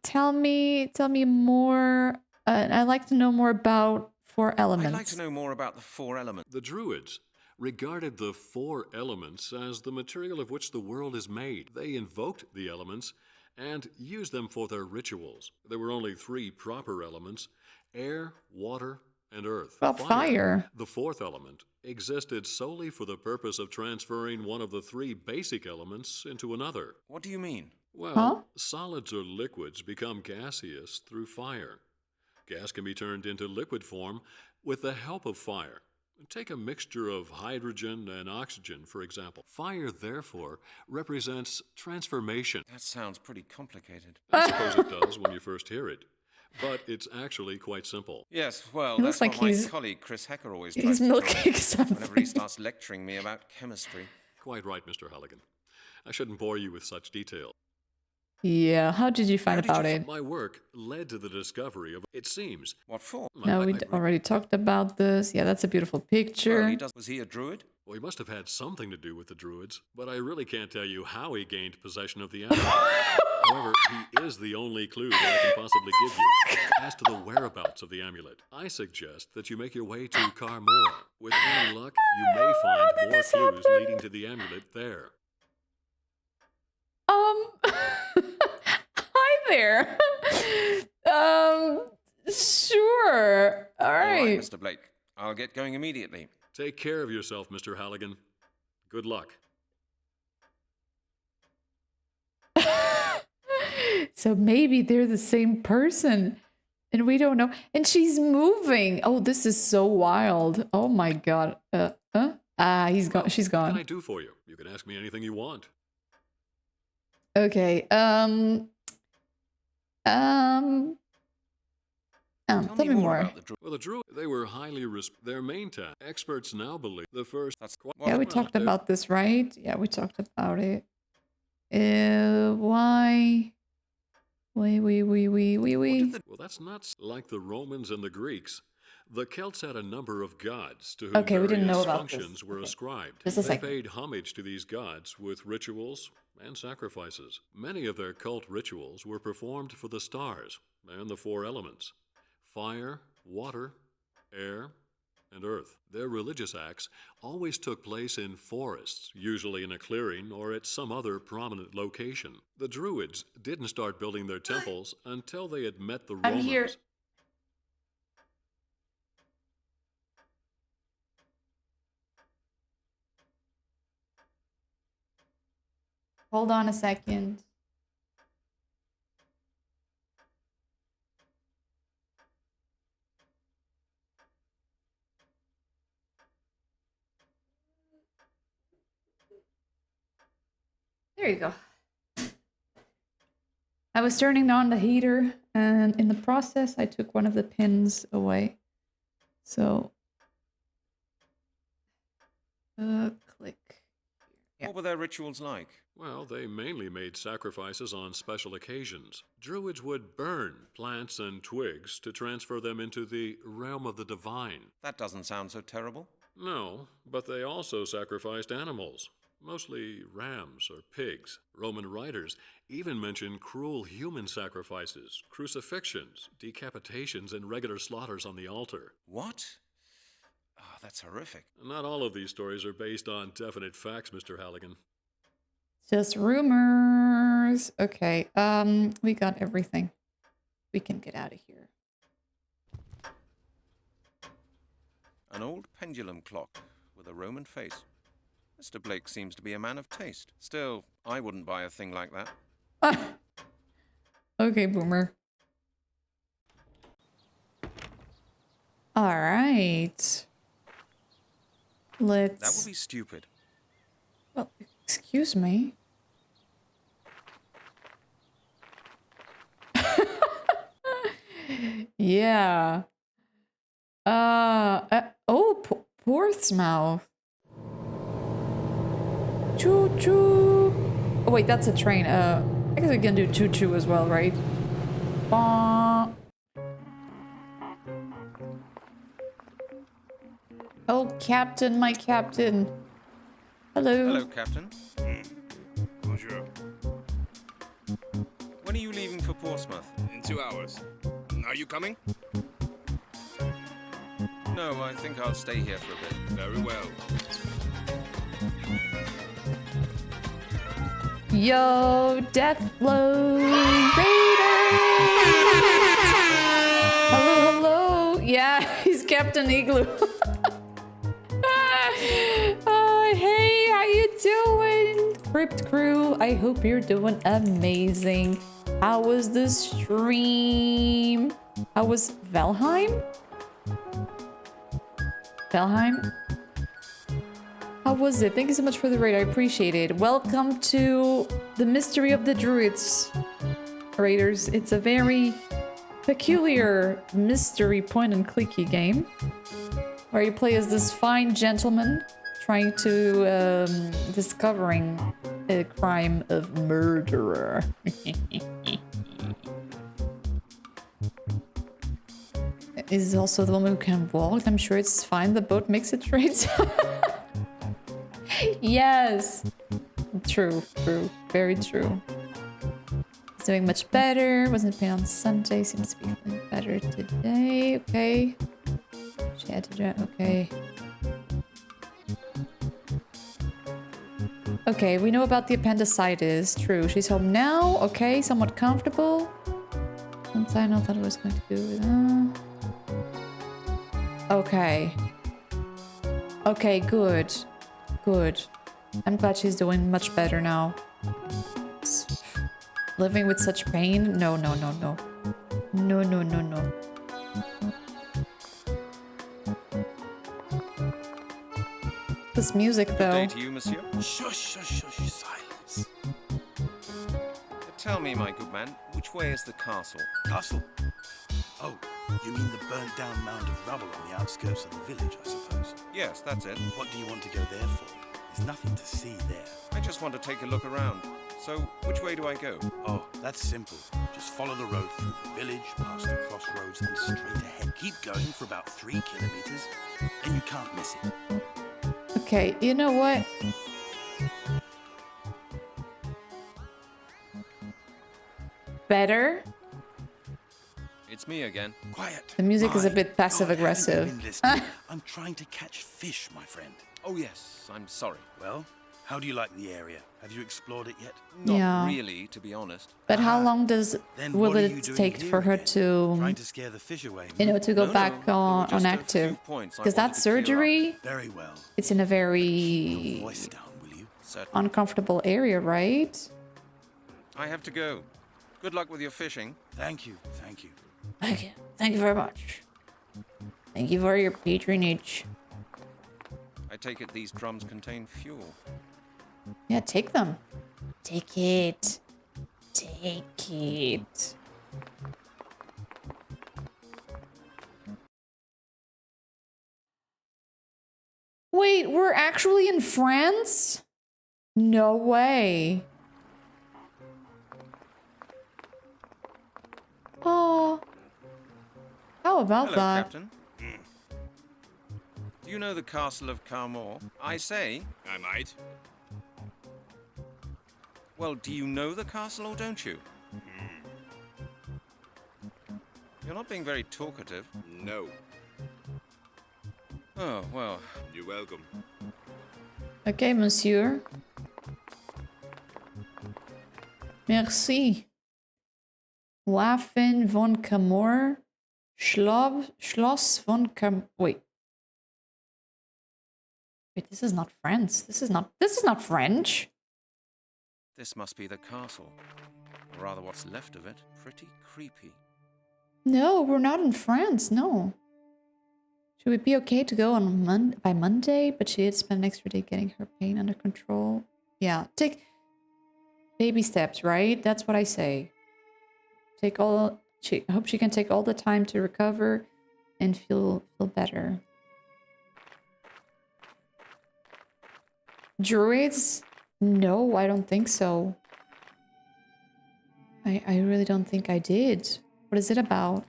Tell me more. I'd like to know more about 4 elements. I'd like to know more about the 4 elements. The Druids regarded the 4 elements as the material of which the world is made. They invoked the elements and used them for their rituals. There were only 3 proper elements: air, water, and earth. Well, fire. The 4th element existed solely for the purpose of transferring one of the 3 basic elements into another. What do you mean? Well, solids or liquids become gaseous through fire. Gas can be turned into liquid form with the help of fire. Take a mixture of hydrogen and oxygen, for example. Fire, therefore, represents transformation. That sounds pretty complicated. I suppose it does when you first hear it. But it's actually quite simple. Yes, well, It that's looks like what my he's- colleague Chris Hecker always he's tries to milking tell me something. whenever he starts lecturing me about chemistry. Quite right, Mr. Halligan. I shouldn't bore you with such detail. Yeah, how did you find about it? My work led to the discovery of, it seems. What for? No, we already talked about this. Yeah, that's a beautiful picture. Was he a druid? Well, he must have had something to do with the Druids, but I really can't tell you how he gained possession of the amulet. However, he is the only clue that I can possibly give you as to the whereabouts of the amulet. I suggest that you make your way to Carmore. With any luck, you may find more clues leading to the amulet there. Hi there. Sure. All All right, right. Mr. Blake. I'll get going immediately. Take care of yourself, Mr. Halligan. Good luck. So maybe they're the same person and we don't know. And she's moving. Oh, this is so wild. Oh my god. He's gone. She's What can I gone. do for you? You can ask me anything you want. Okay. Tell me more. Well, the Druids, they were highly their main task. Experts now believe the first. That's quite Yeah, we talked about this, right? Yeah, we talked about it. Why? Well, that's not like the Romans and the Greeks. The Celts had a number of gods to whom Okay, we didn't know various about this. functions were ascribed. Just a They second. paid homage to these gods with rituals and sacrifices. Many of their cult rituals were performed for the stars and the 4 elements: fire, water, air, and earth. Their religious acts always took place in forests, usually in a clearing or at some other prominent location. The Druids didn't start building their temples until they had met the I'm Romans. here. Hold on a second. There you go. I was turning on the heater, and in the process, I took one of the pins away. So, click. What were their rituals like? Well, they mainly made sacrifices on special occasions. Druids would burn plants and twigs to transfer them into the realm of the divine. That doesn't sound so terrible. No, but they also sacrificed animals, mostly rams or pigs. Roman writers even mention cruel human sacrifices, crucifixions, decapitations, and regular slaughters on the altar. What? Oh, that's horrific. Not all of these stories are based on definite facts, Mr. Halligan. Just rumors. Okay, we got everything. We can get out of here. An old pendulum clock with a Roman face. Mr. Blake seems to be a man of taste. Still, I wouldn't buy a thing like that. Okay, boomer. All right. Let's... That would be stupid. Well, excuse me. Yeah. Oh, Portsmouth. Choo choo. Oh wait, that's a train. I guess we can do choo choo as well, right? Bah. Oh, Captain, my Captain. Hello. Hello, Captain. Bonjour. When are you leaving for Portsmouth? In 2 hours. Are you coming? No, I think I'll stay here for a bit. Very well. Yo, Deathblow Raiders! Hello, hello! Yeah, he's Captain Igloo. Hey, how you doing? Crypt crew, I hope you're doing amazing. How was the stream? How was Valheim? Valheim? How was it? Thank you so much for the raid. I appreciate it. Welcome to the Mystery of the Druids, raiders. It's a very peculiar mystery point-and-clicky game where you play as this fine gentleman trying to discovering a crime of murderer. Is also the woman who can walk. I'm sure it's fine. The boat makes it straight. Yes. True, true. Very true. He's doing much better. Wasn't pain on Sunday. Seems to be feeling better today. Okay. She had to do okay. Okay, we know about the appendicitis. True. She's home now. Okay, somewhat comfortable. Once I know that I was going to do with okay. Okay, good. Good. I'm glad she's doing much better now. Living with such pain? No, no, no, no. No, no, no, no. This music, though. Good day to you, monsieur. Shush, shush, shush, silence. Tell me, my good man, which way is the castle? Castle? Oh, you mean the burnt down mound of rubble on the outskirts of the village, I suppose? Yes, that's it. What do you want to go there for? There's nothing to see there. I just want to take a look around. So, which way do I go? Oh, that's simple. Just follow the road through the village, past the crossroads, and straight ahead. Keep going for about 3 kilometers, and you can't miss it. Okay, you know what? Better? It's me again. Quiet. The music is a My bit passive-aggressive. God, haven't you been listening? I'm trying to catch fish, my friend. Oh, yes, I'm sorry. Well, how do you like the area? Have you explored it yet? Not Yeah. really, to be honest. But how long Then will what are you it doing take here for her again? to, Trying to scare the fish away? you know, to go No, back no, on there were just a active? few points I Because that wanted to clear up. surgery, Very well. it's in a Your very voice down, will you? Certainly. uncomfortable area, right? I have to go. Good luck with your fishing. Thank you, thank you. Thank you. Thank you very much. Thank you for your patronage. I take it these drums contain fuel. Yeah, take them. Take it. Take it. Wait, we're actually in France? No way. Oh. How about Hello, that? Captain. Do you know the castle of Carmore? I say. I might. Well, do you know the castle or don't you? You're not being very talkative. No. Oh, well. You're welcome. Okay, monsieur. Merci. Waffen von Camor. Schloss von Cam... Wait. This is not France. This is not French. This must be the castle. Or rather, what's left of it. Pretty creepy. No, we're not in France. No. Should we be okay to go on by Monday? But she did spend an extra day getting her pain under control. Yeah, take baby steps, right? That's what I say. I hope she can take all the time to recover and feel better. Druids? No, I don't think so. I really don't think I did. What is it about?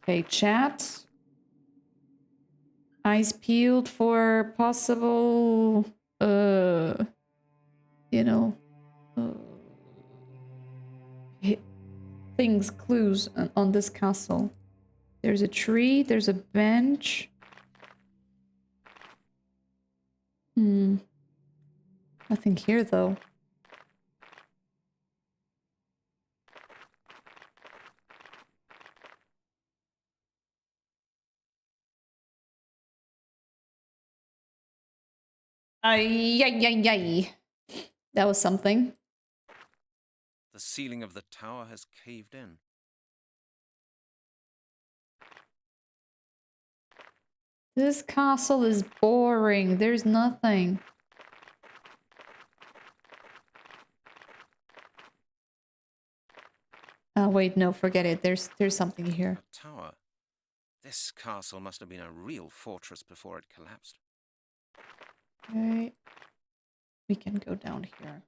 Okay, chat. Eyes peeled for possible, you know, things, clues on this castle. There's a tree, there's a bench. Nothing here, though. Ay, ay, ay, ay. That was something. The ceiling of the tower has caved in. This castle is boring. There's nothing. Oh, wait, no, forget it. There's something here. A tower. This castle must have been a real fortress before it collapsed. Okay. We can go down here.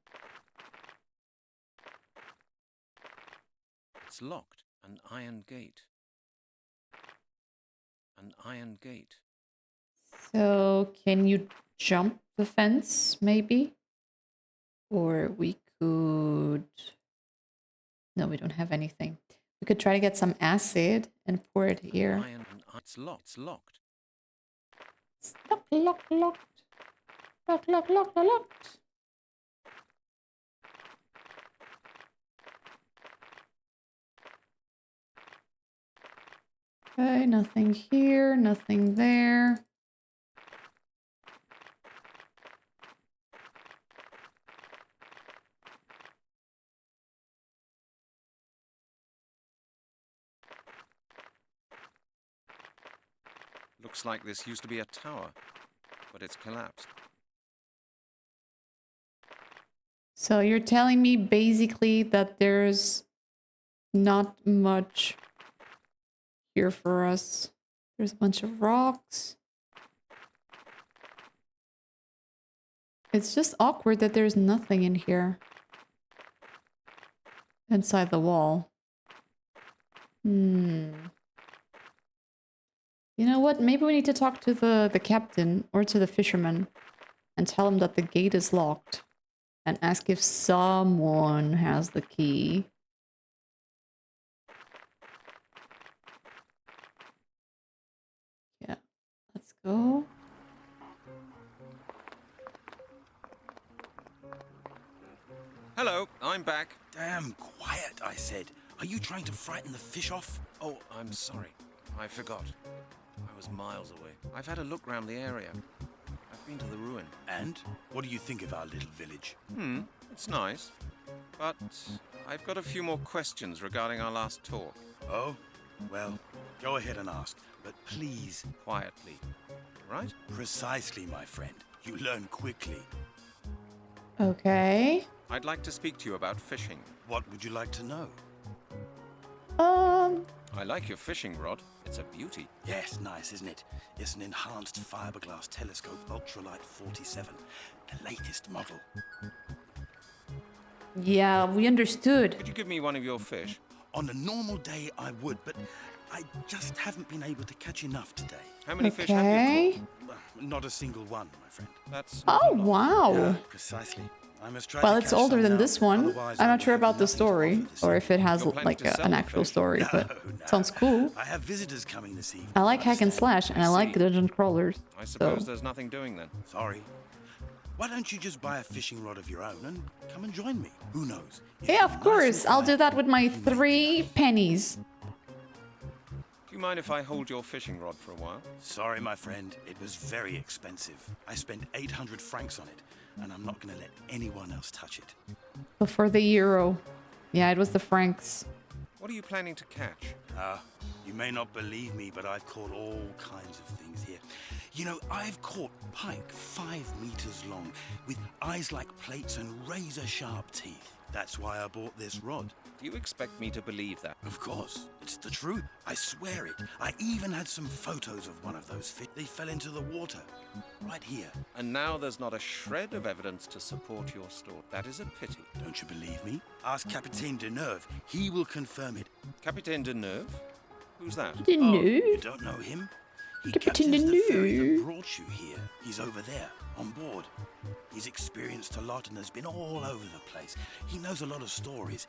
It's locked. An iron gate. An iron gate. So, can you jump the fence, maybe? Or we could... No, we don't have anything. We could try to get some acid and pour it here. It's locked. It's locked. It's locked. Locked. Okay, nothing here, nothing there. Looks like this used to be a tower, but it's collapsed. So you're telling me basically that there's not much here for us. There's a bunch of rocks. It's just awkward that there's nothing in here. Inside the wall. You know what? Maybe we need to talk to the captain or to the fisherman and tell him that the gate is locked and ask if someone has the key. Yeah, let's go. Hello, I'm back. Damn quiet, I said. Are you trying to frighten the fish off? Oh, I'm sorry. I forgot. I was miles away. I've had a look round the area. I've been to the ruin. And? What do you think of our little village? It's nice. But I've got a few more questions regarding our last talk. Oh? Well, go ahead and ask. But please... Quietly. Right? Precisely, my friend. You learn quickly. Okay. I'd like to speak to you about fishing. What would you like to know? I like your fishing rod. It's a beauty. Yes, nice, isn't it? It's an enhanced fiberglass telescope ultralight 47. The latest model. Yeah, we understood. Could you give me one of your fish? On a normal day, I would, but I just haven't been able to catch enough today. How many fish have you caught? Not a single one, my friend. That's... Oh, wow. Yeah, precisely. I must try Well, to it's catch older some than now, this one. otherwise I'm I not will sure have about the nothing to story offer this or if it has You're planning like to sell an the actual fish? story, but sounds cool. I have visitors coming this evening. I like hack and slash and I like dungeon crawlers. I suppose So. there's nothing doing then. Sorry. Why don't you just buy a fishing rod of your own and come and join me? Who knows? Yeah, of course. I'll do that with my 3 pennies. you mind if I hold your fishing rod for a while? Sorry, my friend. It was very expensive. I spent 800 francs on it, and I'm not going to let anyone else touch it. Before the euro. Yeah, it was the francs. What are you planning to catch? You may not believe me, but I've caught all kinds of things here. You know, I've caught pike 5 meters long, with eyes like plates and razor-sharp teeth. That's why I bought this rod. Do you expect me to believe that? Of course. It's the truth. I swear it. I even had some photos of one of those fish. They fell into the water. Right here. And now there's not a shred of evidence to support your story. That is a pity. Don't you believe me? Ask Capitaine Deneuve. He will confirm it. Capitaine Deneuve? Who's that? Oh, you don't know him? He Capitaine captains the ferry Deneuve. that brought you here. He's over there, on board. He's experienced a lot and has been all over the place. He knows a lot of stories.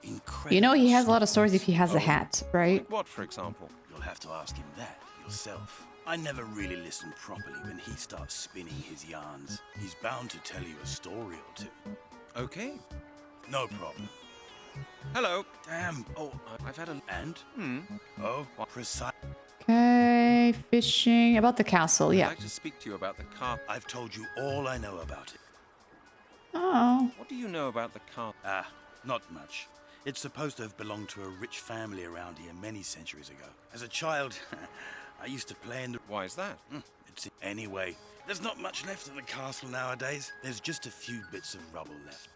Incredible. You know he has a lot of stories if he has a hat, right? Like what, for example? You'll have to ask him that yourself. I never really listen properly when he starts spinning his yarns. He's bound to tell you a story or two. Okay. No problem. Hello. Damn. Oh, I've had a... And? Oh, precise. Okay, fishing. About the castle, I'd yeah. like to speak to you about the car. I've told you all I know about it. Oh. What do you know about the car? Not much. It's supposed to have belonged to a rich family around here many centuries ago. As a child, I used to play in the... Why is that? Anyway, there's not much left of the castle nowadays. There's just a few bits of rubble left.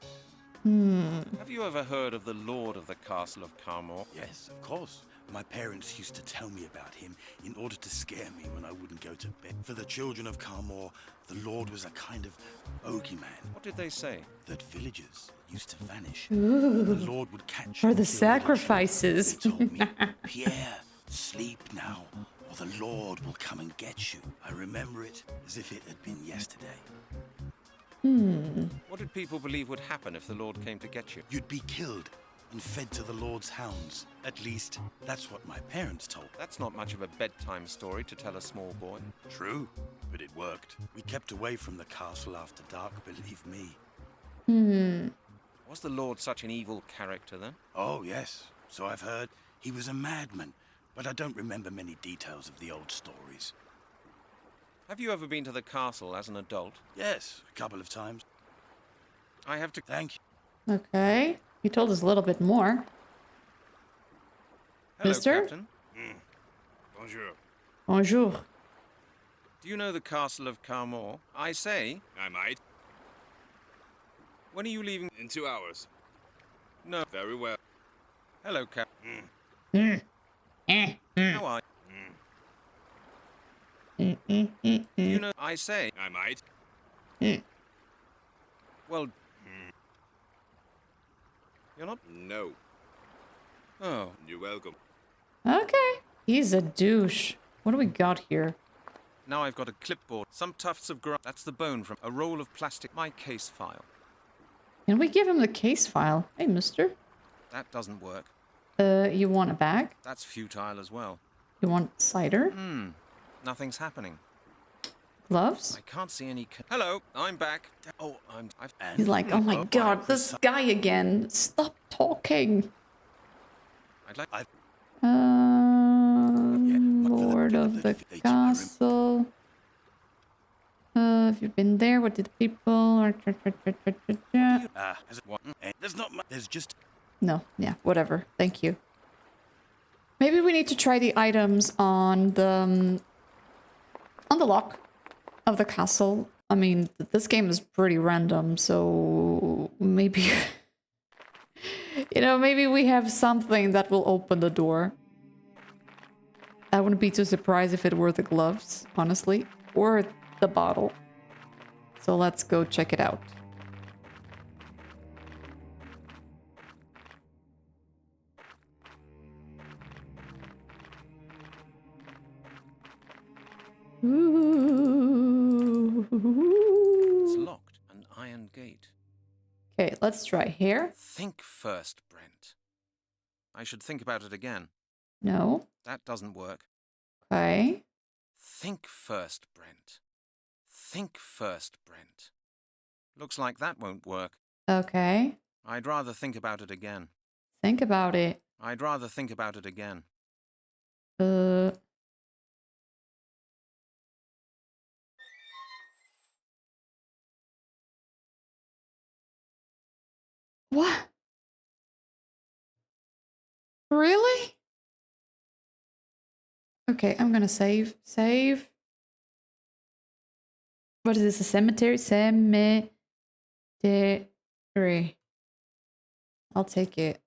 Have you ever heard of the Lord of the Castle of Carmore? Yes, of course. My parents used to tell me about him in order to scare me when I wouldn't go to bed. For the children of Carmore, the Lord was a kind of bogeyman. What did they say? That villagers used to vanish. Ooh. The Lord would catch For and the kill sacrifices. They told me, Pierre, sleep now, or the Lord will come and get you. I remember it as if it had been yesterday. What did people believe would happen if the Lord came to get you? You'd be killed and fed to the Lord's hounds. At least, that's what my parents told me. That's not much of a bedtime story to tell a small boy. True, but it worked. We kept away from the castle after dark, believe me. Was the Lord such an evil character then? Oh, yes. So I've heard. He was a madman, but I don't remember many details of the old stories. Have you ever been to the castle as an adult? Yes, a couple of times. I have to... Thank you. Okay. You told us a little bit more. Hello, Mister? Captain. Bonjour. Bonjour. Do you know the Castle of Carmore? I say, I might. when are you leaving? In 2 hours. No. Very well. Hello, Captain. Mm. How are Mm, mm, mm, you? mm. You know, I say, I might. well... You're not... No. Oh. You're welcome. Okay. He's a douche. What do we got here? Now I've got a clipboard, some tufts of grass. That's the bone from a roll of plastic. My case file. Can we give him the case file? Hey, mister. That doesn't work. You want a bag? That's futile as well. You want cider? Nothing's happening. Gloves? I can't see any... Hello, I'm back. Oh, He's like, oh my god, this guy again. Stop talking. I'd like... Lord of the Castle. Have you been there? What did the people... There's not much. There's just... No, yeah, whatever. Thank you. Maybe we need to try the items on the lock of the castle. I mean, this game is pretty random, so maybe... you know, maybe we have something that will open the door. I wouldn't be too surprised if it were the gloves, honestly. Or the bottle. So let's go check it out. It's locked. An iron gate. Okay, let's try here. Think first, Brent. I should think about it again. No. That doesn't work. Okay. Think first, Brent. Think first, Brent. Looks like that won't work. Okay. I'd rather think about it again. Think about it. I'd rather think about it again. Really? Okay, I'm gonna save. Save. What is this? A cemetery? Cemetery. I'll take it.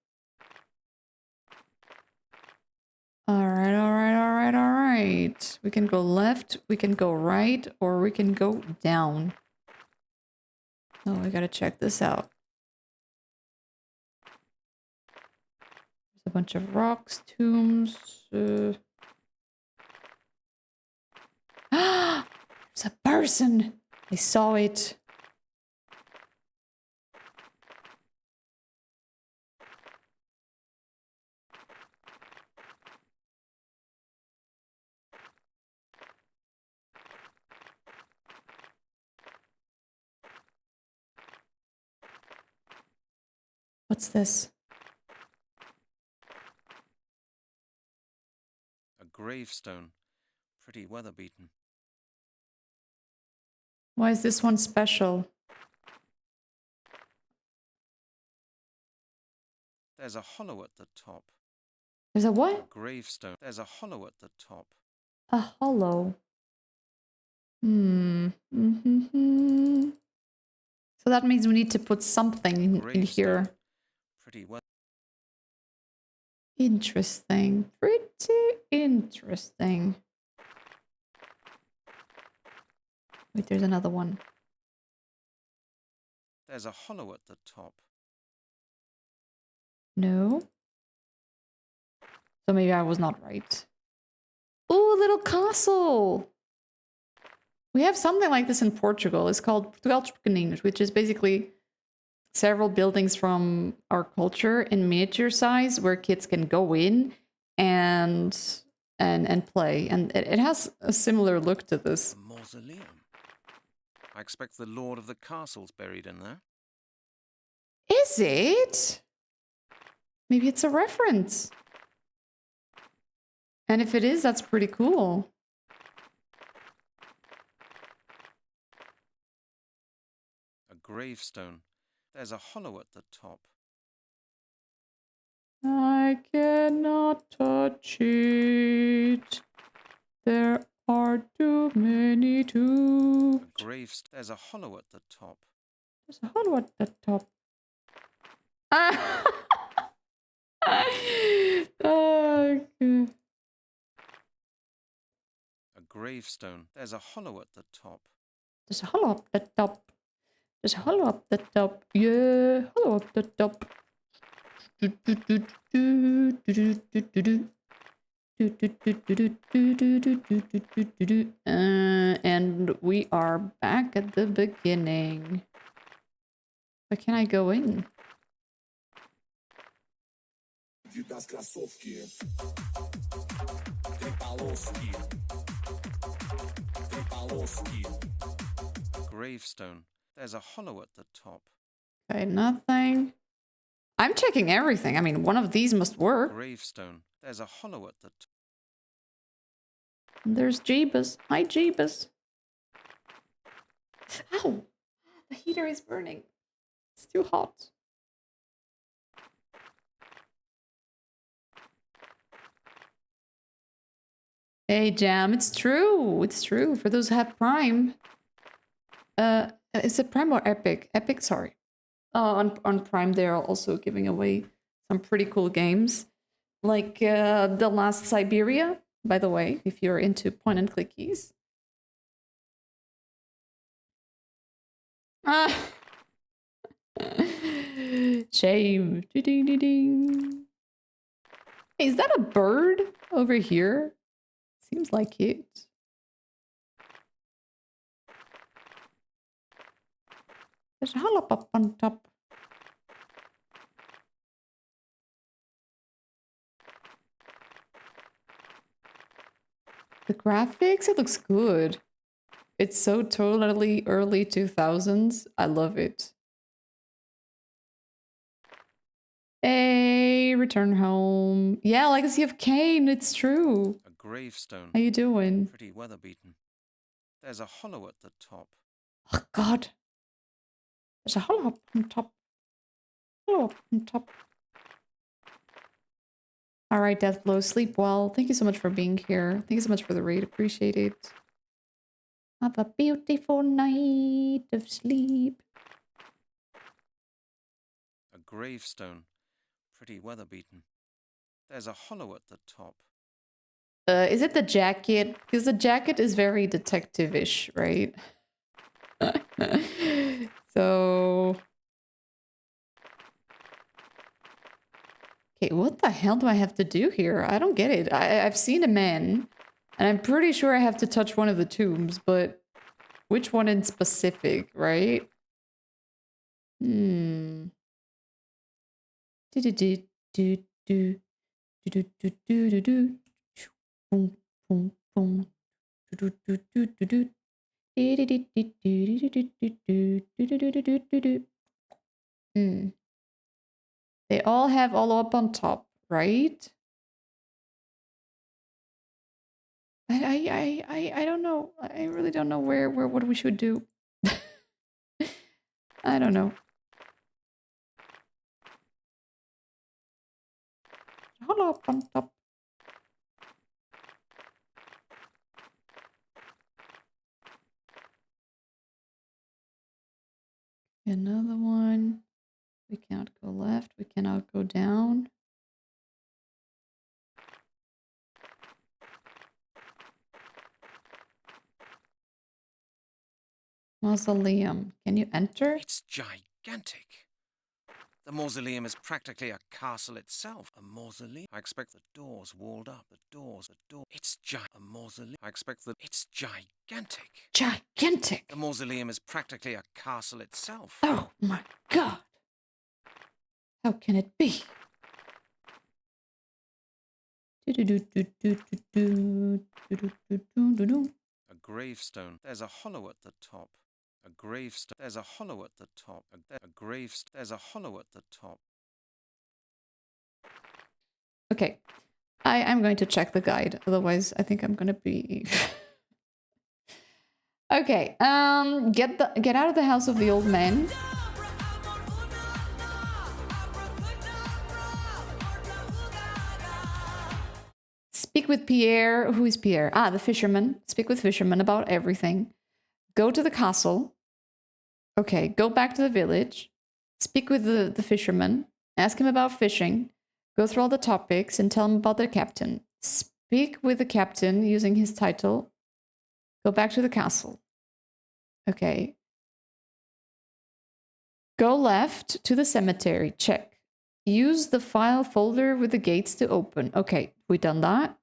Alright, alright, alright, alright. We can go left, we can go right, or we can go down. Oh, we gotta check this out. There's a bunch of rocks, tombs. There's a person! I saw it. What's this? A gravestone. Pretty weather-beaten. Why is this one special? There's a hollow at the top. There's a A what? gravestone. There's a hollow at the top. A hollow. Mm-hmm. So that means we need to put something in here. Pretty well. Interesting. Pretty interesting. Wait, there's another one. There's a hollow at the top. No. So maybe I was not right. Ooh, a little castle! We have something like this in Portugal. It's called Portugal dos Pequeninos, which is basically several buildings from our culture in miniature size where kids can go in and play. And it has a similar look to this. A mausoleum. I expect the lord of the castle's buried in there. Is it? Maybe it's a reference. And if it is, that's pretty cool. A gravestone. There's a hollow at the top. I cannot touch it. There are too many tombs. A gravestone. There's a hollow at the top. There's a hollow at the top. Ah! Okay. A gravestone. There's a hollow at the top. There's a hollow up the top. There's a hollow up the top. Yeah, hollow up the top. And we are back at the beginning. Where can I go in? Gravestone. There's a hollow at the top. Okay, nothing. I'm checking everything. I mean, one of these must work. Gravestone. There's a hollow at the top. There's Jeebus. Hi, Jeebus. Ow! The heater is burning. It's too hot. Hey, Jam. It's true. It's true. For those who have Prime. Is it Prime or Epic? Epic, sorry. On Prime, they're also giving away some pretty cool games. Like The Last Siberia, by the way, if you're into point-and-click keys. Ah! Shame. Ding, ding, ding. Hey, is that a bird over here? Seems like it. There's a hollow up on top. The graphics, it looks good. It's so totally early 2000s. I love it. Hey, return home. Yeah, Legacy of Kain, it's true. A gravestone. How you doing? Pretty weather-beaten. There's a hollow at the top. Oh, God. There's a hollow up on top. Hollow up on top. All right, Deathblow, sleep well. Thank you so much for being here. Thank you so much for the raid. Appreciate it. Have a beautiful night of sleep. A gravestone. Pretty weather-beaten. There's a hollow at the top. Is it the jacket? Because the jacket is very detective-ish, right? So... Okay, what the hell do I have to do here? I don't get it. I've seen a man, and I'm pretty sure I have to touch one of the tombs, but which one in specific, right? Hmm. Do-do-do-do-do. Do-do-do-do-do-do. Boom, boom, boom. Do-do-do-do-do-do. Do-do-do-do-do-do-do-do-do-do-do-do-do. Hmm. They all have all up on top, right? I don't know. I really don't know where what we should do. I don't know. All up on top. Another one. We cannot go left. We cannot go down. Mausoleum. Can you enter? It's gigantic. The mausoleum is practically a castle itself. A mausoleum? I expect the doors walled up. The door. It's a mausoleum. I expect the... It's gigantic. Gigantic. The mausoleum is practically a castle itself. Oh my god. How can it be? A gravestone. There's a hollow at the top. A gravestone. There's a hollow at the top. A gravestone. There's a hollow at the top. Okay. I'm going to check the guide. Otherwise, I think I'm gonna be... Okay. Get out of the house of the old man. Speak with Pierre. Who is Pierre? Ah, the fisherman. Speak with fisherman about everything. Go to the castle. Okay, go back to the village. Speak with the fisherman. Ask him about fishing. Go through all the topics and tell him about their captain. Speak with the captain using his title. Go back to the castle. Okay. Go left to the cemetery. Check. Use the file folder with the gates to open. Okay, we done that.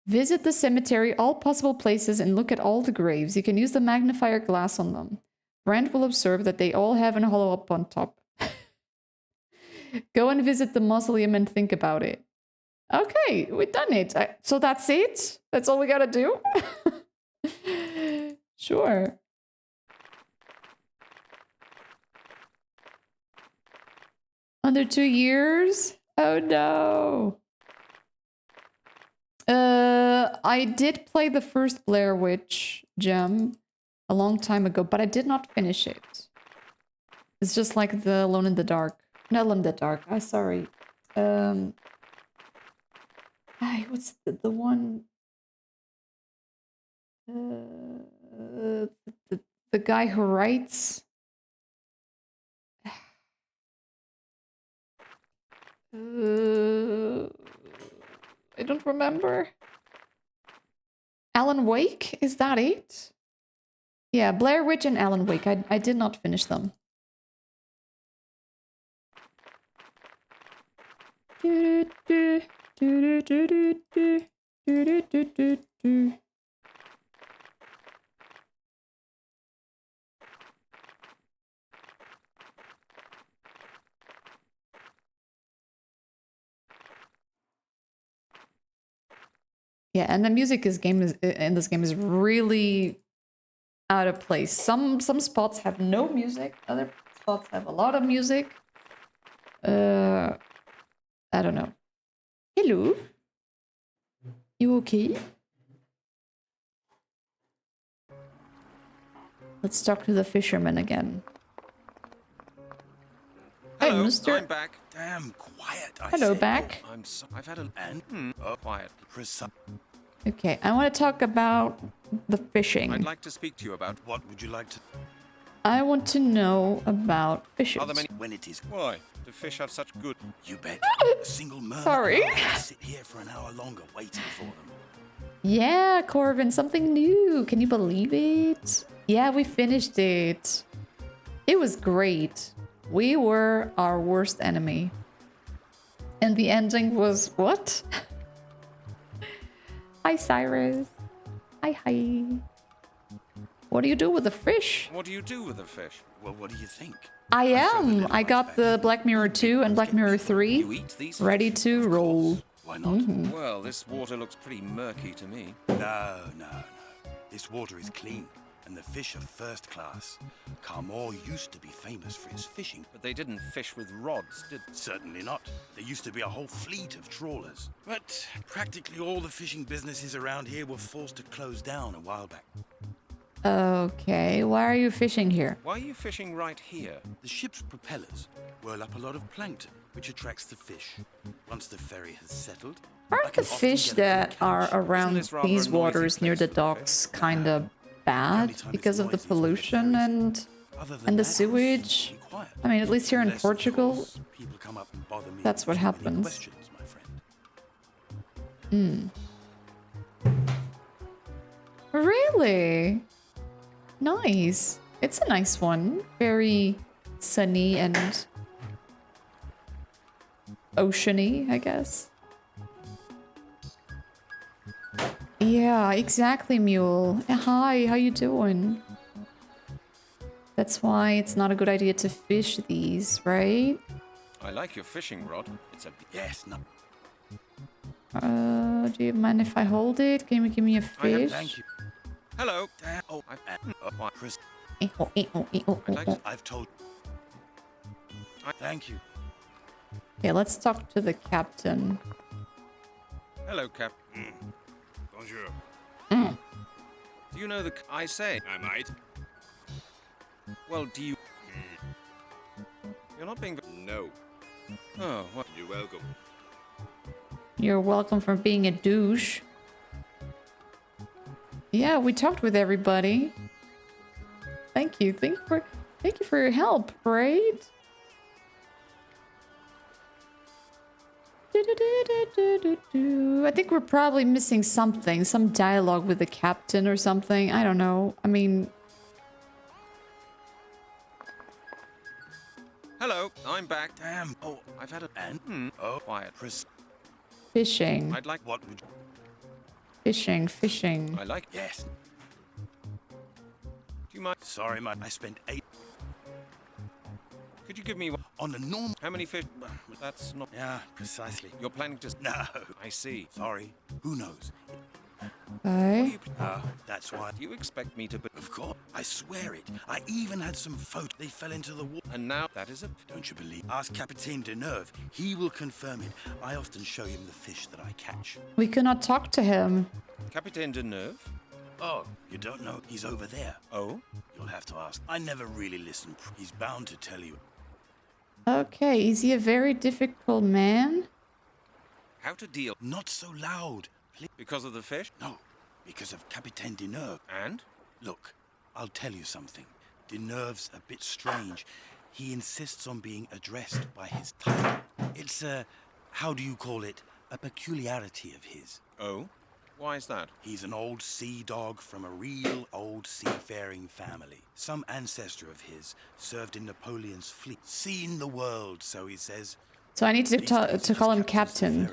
Visit the cemetery, all possible places, and look at all the graves. You can use the magnifier glass on them. Brand will observe that they all have an hollow up on top. Go and visit the mausoleum and think about it. Okay, we've done it. So that's it? That's all we gotta do? Sure. Under 2 years? Oh no. I did play the first Blair Witch gem a long time ago, but I did not finish it. It's just like the Alone in the Dark. Not Alone in the Dark. I'm sorry. What's the one? The guy who writes. I don't remember. Alan Wake? Is that it? Yeah, Blair Witch and Alan Wake. I did not finish them. Yeah, and the music in this game is really out of place. Some spots have no music, other spots have a lot of music. I don't know. Hello? You okay? Let's talk to the fisherman again. Hello, Hey, mister. I'm back. Damn quiet, I Hello, said. back. I'm so I've had a quiet. Okay, I want to talk about the fishing. I'd like to speak to you about What would you like to... I want to know about fishes. Are there many... When it is... Why? Do fish have such good... You bet. A single merman Sorry. and I'll sit here for an hour longer waiting for them. Yeah, Corvin, something new. Can you believe it? Yeah, we finished it. It was great. We were our worst enemy. And the ending was what? Hi, Cyrus. Hi. What do you do with the fish? What do you do with the fish? Well, what do you think? I got the Black Mirror 2 and Black Mirror 3 ready to roll. Why not? Well, this water looks pretty murky to me. No. This water is clean, and the fish are first class. Carmore used to be famous for its fishing. But they didn't fish with rods, did they? Certainly not. There used to be a whole fleet of trawlers. But practically all the fishing businesses around here were forced to close down a while back. Okay, why are you fishing here? Why are you fishing right here? The ship's propellers whirl up a lot of plankton, which attracts the fish. Once the ferry has settled... Aren't the fish that are around these waters near the docks kind of bad because of the pollution and the sewage? I mean, at least here in Portugal, that's what happens. Really? Nice. It's a nice one. Very sunny and oceany, I guess. Yeah, exactly, Mule. Hi, how you doing? That's why it's not a good idea to fish these, right? I like your fishing rod. It's a... Yes, no. Do you mind if I hold it? Can you give me a fish? Thank you. Hello. Chris. Okay, I've told... Thank you. let's talk to the captain. Hello, Cap. Bonjour. Do you know the... I say... I might. Well, do you... You're not being... No. Oh, what? You're welcome. You're welcome for being a douche. Yeah, we talked with everybody. Thank you. Thank you for your help, right? I think we're probably missing something. Some dialogue with the captain or something. I don't know. I mean... Hello, I'm back. Damn. Oh, I've had a... Oh, quiet. Chris. Fishing. I'd like... What would you... Fishing. I like... Yes. Do you mind... Sorry, man. I spent 8... Could you give me... On the normal... How many fish... That's not... Yeah, precisely. You're planning to... No. I see. Sorry. Who knows? Okay. That's why... Do you expect me to... Of course. I swear it. I even had some photos. They fell into the water. And now that is it? Don't you believe? Ask Capitaine Deneuve. He will confirm it. I often show him the fish that I catch. We cannot talk to him. Capitaine Deneuve? Oh, you don't know? He's over there. Oh? You'll have to ask. I never really listen. He's bound to tell you. Okay, is he a very difficult man? How to deal... Not so loud. Please. Because of the fish? No, because of Capitaine Deneuve. And? Look, I'll tell you something. Deneuve's a bit strange. He insists on being addressed by his title. It's a... how do you call it? A peculiarity of his. Oh? Why is that? He's an old sea dog from a real old seafaring family. Some ancestor of his served in Napoleon's fleet. Seen the world, so he says. So I need to call him Captain.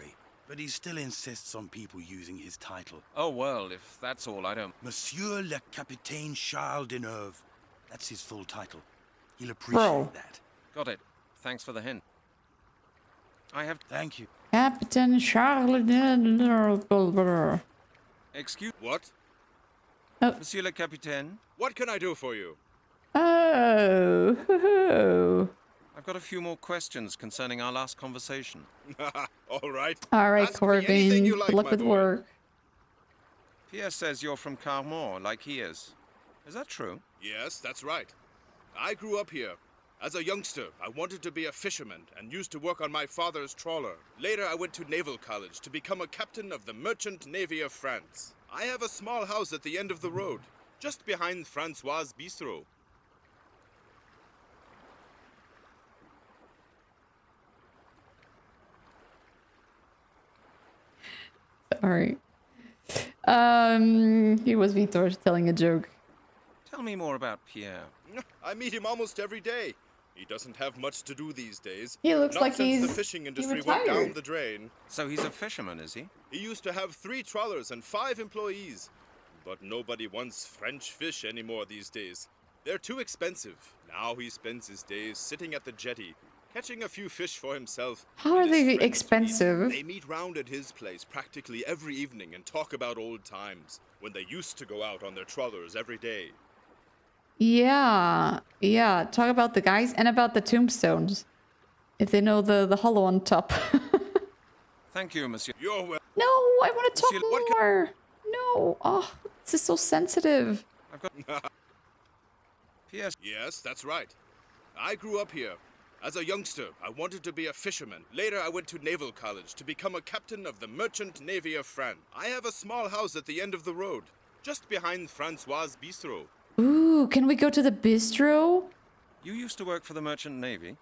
But he still insists on people using his title. Oh, well, if that's all, I don't... Monsieur le Capitaine Charles Deneuve. That's his full title. He'll appreciate that. Got it. Thanks for the hint. I have... Thank you. Captain Charles Deneuve. Excuse... What? Oh. Monsieur le Capitaine? What can I do for you? Oh. I've got a few more questions concerning our last conversation. All right. All right, Ask Corbin. like, Good luck with work. Pierre says you're from Carmore, like he is. Is that true? Yes, that's right. I grew up here. As a youngster, I wanted to be a fisherman and used to work on my father's trawler. Later, I went to naval college to become a captain of the Merchant Navy of France. I have a small house at the end of the road, just behind Francois' Bistro. Sorry. Here was Vitor telling a joke. Tell me more about Pierre. I meet him almost every day. He doesn't have much to do these days. He looks Not like since he's the fishing industry went retired. down the drain. So he's a fisherman, is he? He used to have 3 trawlers and 5 employees. But nobody wants French fish anymore these days. They're too expensive. Now he spends his days sitting at the jetty, catching a few fish for himself. How are and his they friends expensive? They meet round at his place practically every evening and talk about old times, when they used to go out on their trawlers every day. Yeah, yeah. Talk about the guys and about the tombstones. If they know the hollow on top. Thank you, monsieur. You're well. No, I want to talk Monsieur, what more. No, oh, this is so sensitive. I've got... Pierre. Yes, that's right. I grew up here. As a youngster, I wanted to be a fisherman. Later, I went to naval college to become a captain of the Merchant Navy of France. I have a small house at the end of the road, just behind Francois' Bistro. Ooh, can we go to the bistro? You used to work for the Merchant Navy?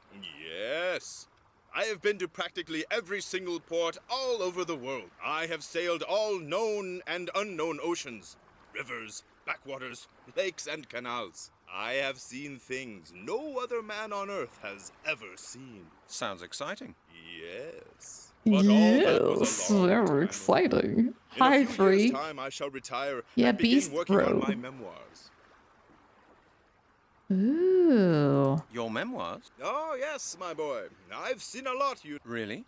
Yes. I have been to practically every single port all over the world. I have sailed all known and unknown oceans, rivers, backwaters, lakes, and canals. I have seen things no other man on earth has ever seen. Sounds exciting. Yes. But all that was Yes, a long very time exciting. ago. In Hi, a few Free. years' time, I shall retire Yeah, and begin Beast working Bro. on my memoirs. Ooh. Your memoirs? Oh, yes, my boy. I've seen a lot, you... Really?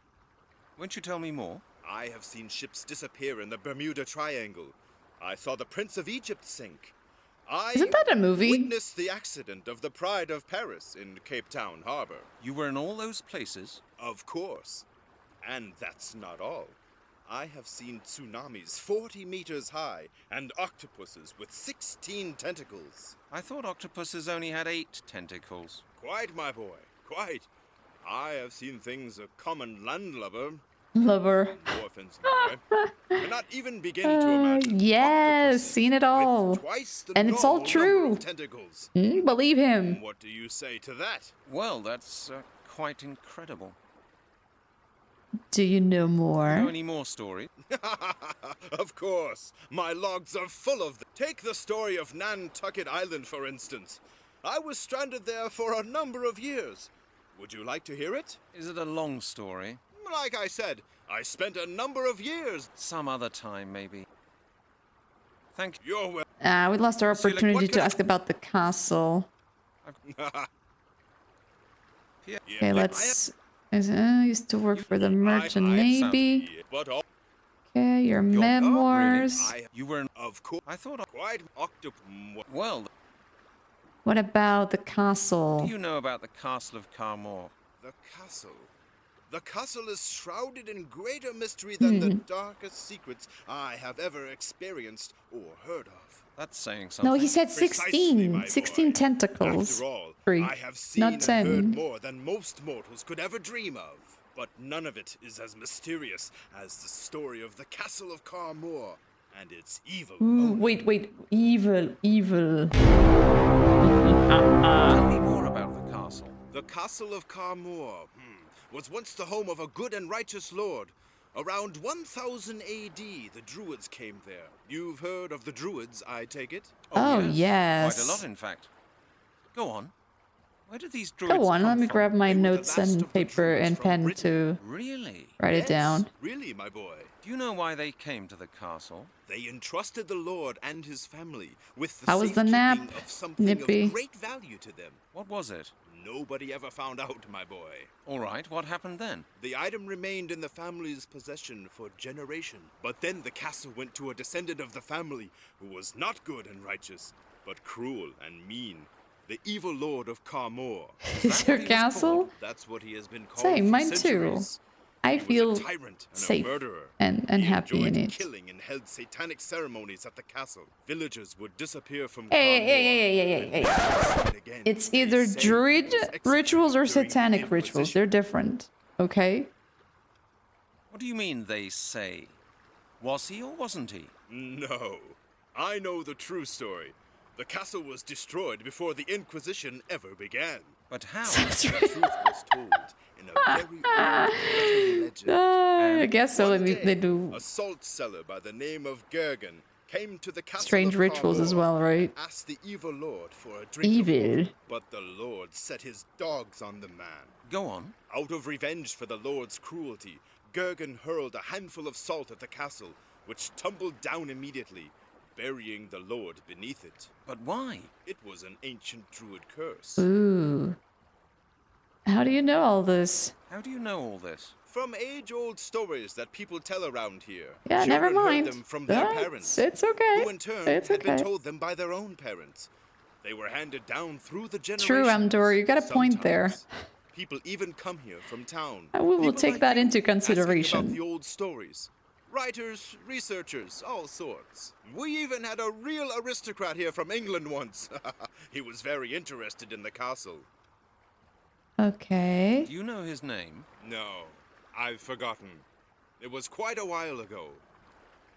Won't you tell me more? I have seen ships disappear in the Bermuda Triangle. I saw the Prince of Egypt sink. Isn't that a movie? Witnessed the accident of the Pride of Paris in Cape Town Harbor. You were in all those places? Of course. And that's not all. I have seen tsunamis 40 meters high and octopuses with 16 tentacles. I thought octopuses only had 8 tentacles. Quite, my boy, quite. I have seen things a common landlubber, Lover. no offense, my boy, cannot even begin to imagine. Yes, seen it all. Twice the And it's all normal number true. of tentacles. Believe him. What do you say to that? Well, that's quite incredible. Do you know Know more? any more stories? Of course. My logs are full of them. Take the story of Nantucket Island, for instance. I was stranded there for a number of years. Would you like to hear it? Is it a long story? Like I said, I spent a number of years. Some other time, maybe. Thank you. You're well. We lost our Monsieur, like, opportunity what to can I- ask about the castle. Yeah. Okay, let's... used to work for the Merchant Navy. But all Okay, your You're- memoirs. Oh, really? You were in... of course, I thought... quite Well, What about the what castle? do you know about the Castle of Carmore? the castle. The castle is shrouded in greater mystery than the darkest secrets I have ever experienced or heard of. That's saying something. No, he said Precisely, my 16. boy. 16 tentacles. After all, Three, I have seen not and 10. heard more than most mortals could ever dream of. But none of it is as mysterious as the story of the Castle of Carmore and its evil Ooh, owner. wait. Evil. Tell me more about the castle. The Castle of Carmore was once the home of a good and righteous lord. Around 1000 AD, the Druids came there. You've heard of the Druids, I take it? Oh, yes. Quite a lot, in fact. Go on. Where did these druids Go on, come let me from? grab my They were the notes last and of the paper Druids and from pen Britain. to Really? write it down. Really, my boy. Do you know why they came to the castle? They entrusted the Lord and his family with the How was the safekeeping nap, of something Nippy? of great value to them. What was it? Nobody ever found out, my boy. All right, what happened then? The item remained in the family's possession for generation. But then the castle went to a descendant of the family who was not good and righteous, but cruel and mean. The evil lord of Carmore. Is your castle? That's what he has been called Same, for mine too. centuries. I He was feel a tyrant and safe a murderer. and He happy in enjoyed it. killing and held satanic ceremonies at the castle. Villagers would disappear from Hey. again. It's either druid rituals or satanic rituals. They're different. Okay? What do you mean, they say? Was he or wasn't he? No. I know the true story. The castle was destroyed before the Inquisition ever began. But how? The truth was told in a very old legend. I guess so. One They day, do a salt seller by the name of Gergen came to the castle strange of rituals as Carmor well, right? and asked the evil lord for a drink Evil. of water. But the lord set his dogs on the man. Go on. Out of revenge for the lord's cruelty, Gergen hurled a handful of salt at the castle, which tumbled down immediately, burying the lord beneath it. But why? It was an ancient druid curse. Ooh. How do you know all this? How do you know all this? From age-old stories that people tell around here. Yeah, never Children mind. heard them from their That's- parents. it's okay. Who in turn It's had been okay. told them by their own parents. They were handed down through the generations. True, Amdor. You got a point there. Sometimes people even come here from town. We will People take like that you, into asking consideration. about the old stories. Writers, researchers, all sorts. We even had a real aristocrat here from England once. He was very interested in the castle. Okay. Do you know his name? No, I've forgotten. It was quite a while ago.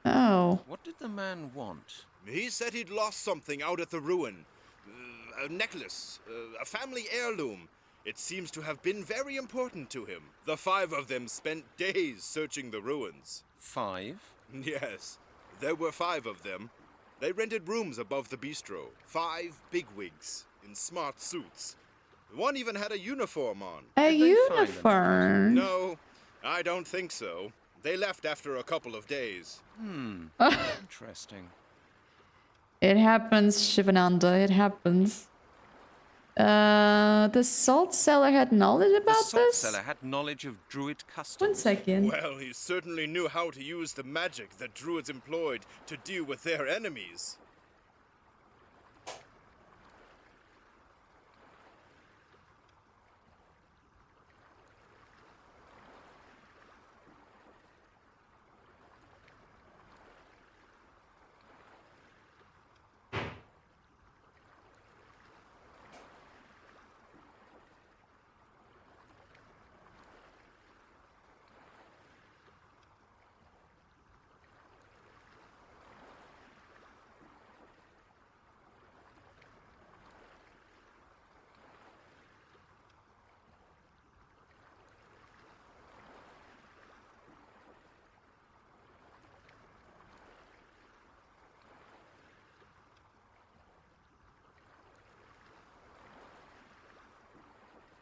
Oh. What did the man want? He said he'd lost something out at the ruin. A necklace, a family heirloom. It seems to have been very important to him. The 5 of them spent days searching the ruins. 5? Yes, there were 5 of them. They rented rooms above the bistro. 5 bigwigs in smart suits. One even had a uniform on. A uniform? No, I don't think so. They left after a couple of days. Interesting. It happens, Shivananda. It happens. The salt seller had knowledge about The salt this? seller had knowledge of druid customs. 1 second. Well, he certainly knew how to use the magic that druids employed to deal with their enemies.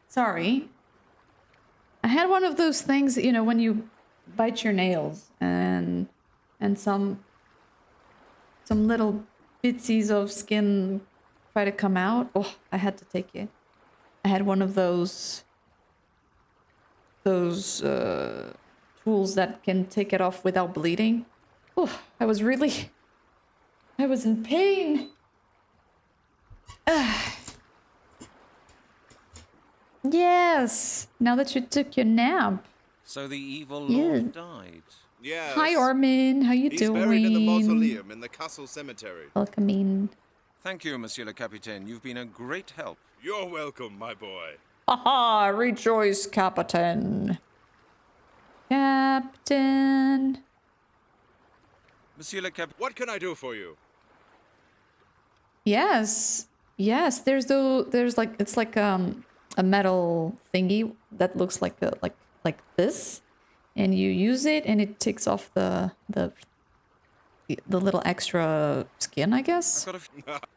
Sorry. I had one of those things, you know, when you bite your nails and some little bitsies of skin try to come out. Oh, I had to take it. I had one of those tools that can take it off without bleeding. Oh, I was in pain. Yes, now that you took your nap. So the evil Yeah. lord died. Yes. Hi, Armin. How you He's doing? buried in the mausoleum in the castle cemetery. Welcome in. Thank you, Monsieur le Capitaine. You've been a great help. You're welcome, my boy. Haha, rejoice, Captain. Captain. Monsieur le Cap... What can I do for you? Yes. Yes, there's like it's like a metal thingy that looks like this, and you use it and it takes off the little extra skin, I guess. I've got a...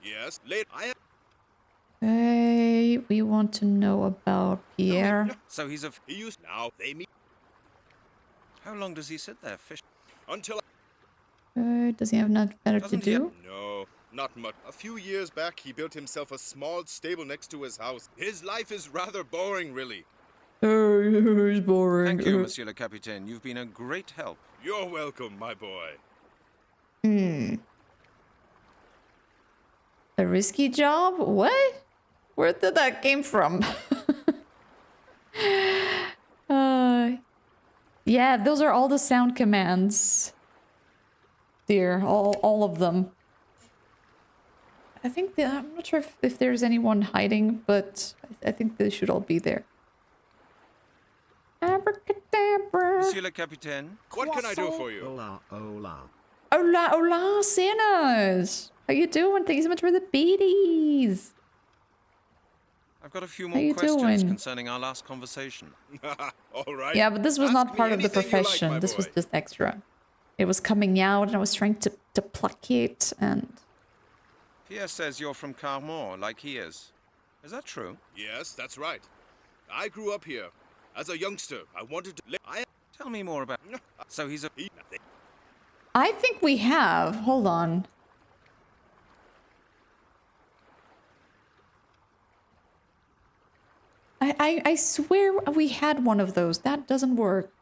Yes, late. Hey, we want to know about Pierre. So he's a... He used now. They meet. How long does he sit there fishing? Until. Does he have nothing better to Doesn't he have- do? No, not much. A few years back, he built himself a small stable next to his house. His life is rather boring, really. He's boring. Thank you, Monsieur le Capitaine. You've been a great help. You're welcome, my boy. A risky job? What? Where did that came from? Yeah, those are all the sound commands. Dear, all of them. I think I'm not sure if there's anyone hiding, but I think they should all be there. Abracadabra. Monsieur le Capitaine. What can I do for you? Hola, hola. Hola, hola, Sinners. How you doing? Thank you so much for the beaties. I've got a few How more you questions doing? concerning our last conversation. All right. Yeah, but this was Ask not me part of the anything you like, profession. my This was boy. just extra. It was coming out and I was trying to pluck it and... Pierre says you're from Carmore, like he is. Is that true? Yes, that's right. I grew up here. As a youngster, I wanted to live. Tell me more about... So he's a... I think we have. Hold on. I swear we had one of those. That doesn't work.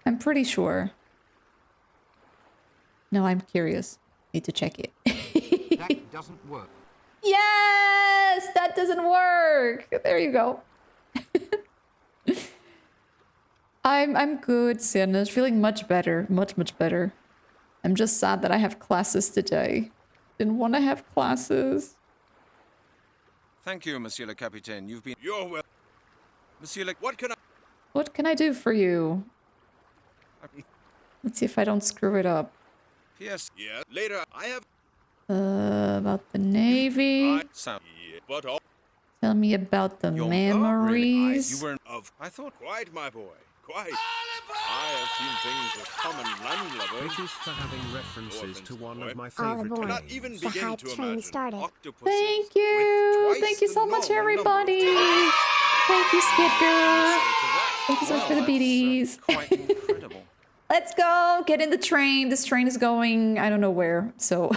I'm pretty sure. No, I'm curious. Need to check it. That doesn't work. Yes! That doesn't work! There you go. I'm good, Sienna. Feeling much better. Much better. I'm just sad that I have classes today. Didn't want to have classes. Thank you, Monsieur le Capitaine. You've been... You're well. Monsieur le... What can I do for you? Let's see if I don't screw it up. P.S. Yeah, later I have... About the Navy. But all... Tell me about the memories. You were of... I thought... Quite, my boy. Quite. I have seen things as common landlubbers. Thank you for having references to one of my All favorite aboard. Cannot even The begin hype to train imagine started. octopuses Thank you. Thank you so much, everybody. Thank you, Skid Girl. Thank you so much for the beaties. Quite incredible. Let's go. Get in the train. This train is going, I don't know where, so.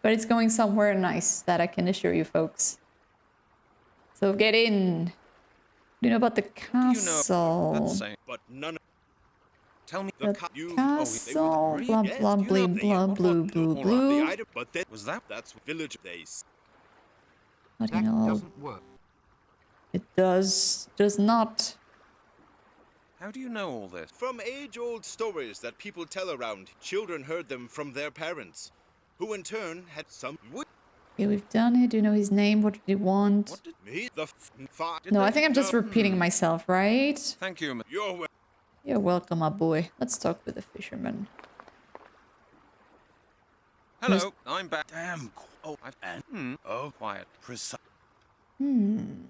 But it's going somewhere nice, that I can assure you folks. So get in. Do you know about the castle? That's saying... But none... Tell me... The castle. Blah, blah, blah, blah, blue, blue, blue. But that was that's village days. How do you know? Doesn't work. It does not. How do you know all this? From age-old stories that people tell around, children heard them from their parents, who in turn had some... Okay, we've done it. Do you know his name? What did he want? What did me? The No, I think I'm just repeating myself, right? Thank you. You're welcome, my boy. Let's talk with the fisherman. Hello, I'm back. Damn. Oh, oh, quiet. Precise.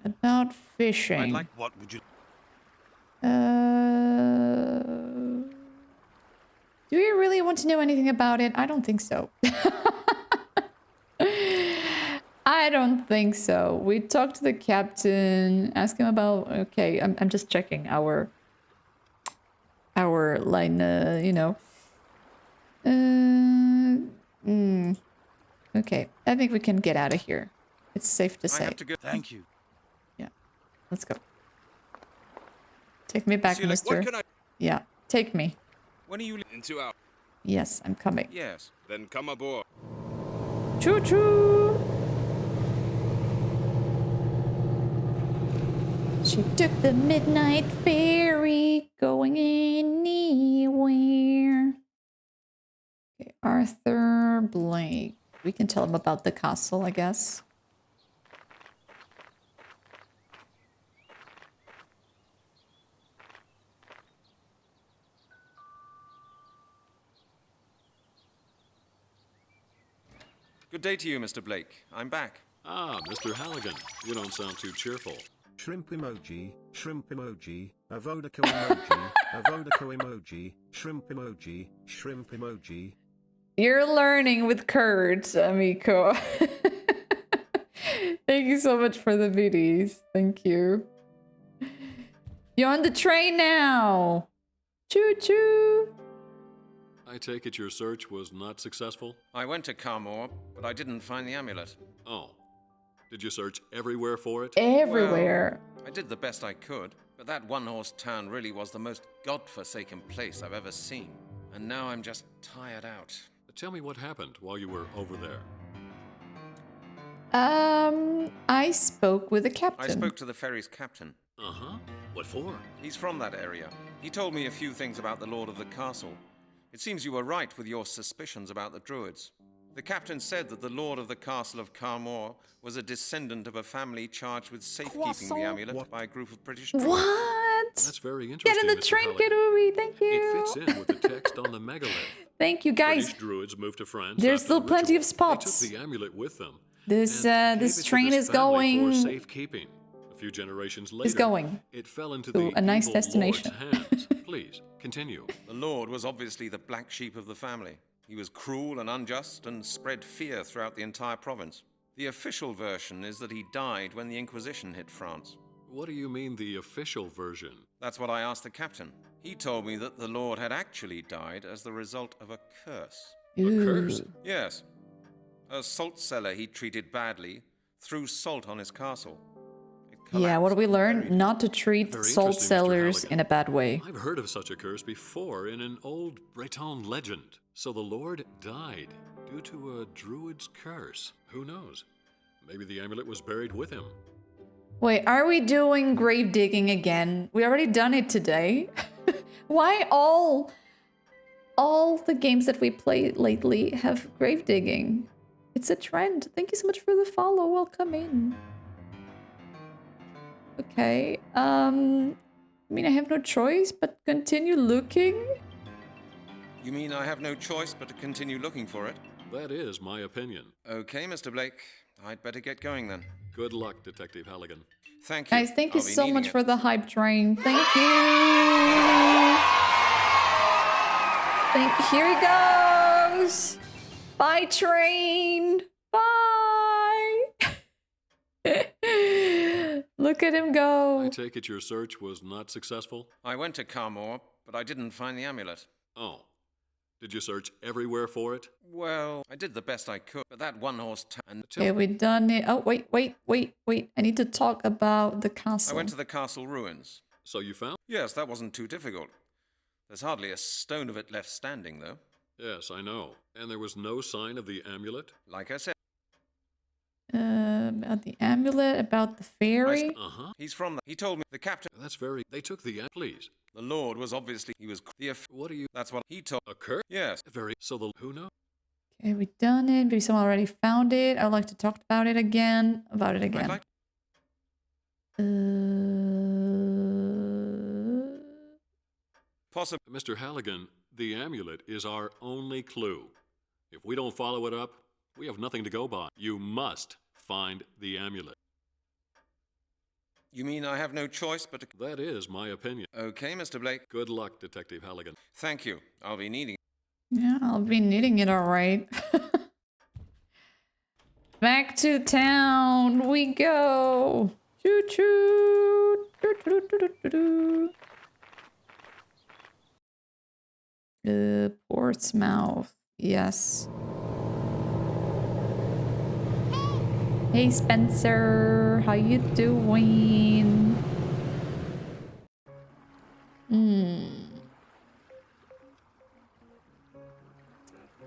About fishing. I'd like... What would you... Do you really want to know anything about it? I don't think so. I don't think so. We talked to the captain, ask him about... Okay, I'm just checking our line, you know. Okay, I think we can get out of here. It's safe to say. I have to go. Thank you. Yeah, let's go. Take me back, Monsieur, mister. What can I... Yeah, take me. When are you... In 2 hours. Yes, I'm coming. Yes. Then come aboard. Choo-choo! She took the midnight ferry, going anywhere. Okay, Arthur Blake. We can tell him about the castle, I guess. Good day to you, Mr. Blake. I'm back. Ah, Mr. Halligan. You don't sound too cheerful. Shrimp emoji, a Vodaka emoji, a Vodaka emoji, shrimp emoji. You're learning with Kurt, amico. Thank you so much for the videos. Thank you. You're on the train now. Choo-choo. I take it your search was not successful? I went to Carmore, but I didn't find the amulet. Oh. Did you search everywhere for it? Everywhere. Well, I did the best I could, but that one-horse town really was the most godforsaken place I've ever seen. And now I'm just tired out. Tell me what happened while you were over there. I spoke with the captain. I spoke to the ferry's captain. Uh-huh. What for? He's from that area. He told me a few things about the Lord of the Castle. It seems you were right with your suspicions about the Druids. The captain said that the Lord of the Castle of Carmore was a descendant of a family charged with safekeeping the amulet by a group of British Druids. What? That's very interesting, Get in the Mr. train, Halligan. Kirui. Thank you. It fits in with the text on the megalith. Thank you, guys. British Druids moved to France. There's after still the plenty ritual. of spots. They took the amulet with them. This and gave this it to train this is family going. for safekeeping. A few generations later, going it fell into to the a nice evil destination. Lord's hands. Please continue. The Lord was obviously the black sheep of the family. He was cruel and unjust and spread fear throughout the entire province. The official version is that he died when the Inquisition hit France. What do you mean the official version? That's what I asked the captain. He told me that the Lord had actually died as the result of a curse. A curse? Yes. A salt cellar he treated badly threw salt on his castle. Yeah, what do we learn? Not to treat Very salt interesting, Mr. cellars Halligan. in a bad way. I've heard of such a curse before in an old Breton legend. So the Lord died due to a Druid's curse. Who knows? Maybe the amulet was buried with him. Wait, are we doing grave digging again? We already done it today. Why all the games that we played lately have grave digging? It's a trend. Thank you so much for the follow. Welcome in. Okay. I mean, I have no choice but continue looking. You mean I have no choice but to continue looking for it? That is my opinion. Okay, Mr. Blake. I'd better get going then. Good luck, Detective Halligan. Thank you. Guys, thank you I'll be so needing much it. for the hype train. Thank you. Here he goes. Bye, train. Bye. Look at him go. I take it your search was not successful? I went to Carmore, but I didn't find the amulet. Oh. Did you search everywhere for it? Well, I did the best I could, but that one-horse town... Okay, we done it. Oh, wait. I need to talk about the castle. I went to the castle ruins. So you found? Yes, that wasn't too difficult. There's hardly a stone of it left standing, though. Yes, I know. And there was no sign of the amulet? Like I said. About the amulet, about the fairy. Uh-huh. He's from the... He told me the captain... That's very... They took the... Please. The Lord was obviously... He was... What are you... That's what he told... A curse? Yes. Very... So the... Who knows? Okay, we done it. Maybe someone already found it. I'd like to talk about it again. I'd like... Possibly. Mr. Halligan, the amulet is our only clue. If we don't follow it up, we have nothing to go by. You must find the amulet. You mean I have no choice but to... That is my opinion. Okay, Mr. Blake. Good luck, Detective Halligan. Thank you. I'll be needing it. Yeah, I'll be needing it, all right. Back to town we go. Choo choo. Doo, doo, doo, doo, doo, doo. Portsmouth. Yes. Hey Spencer, how you doing?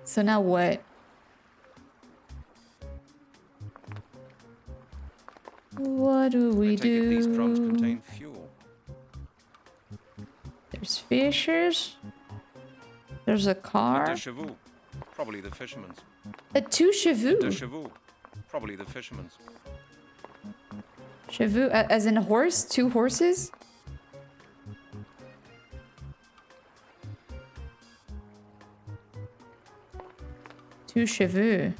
So now what? What do we do? These drums contain fuel. There's fishes. There's a car. De chevaux. Probably the fisherman's. A two chevaux. De chevaux. Probably the fisherman's. Chevaux, as in a horse? Two horses? Two chevaux.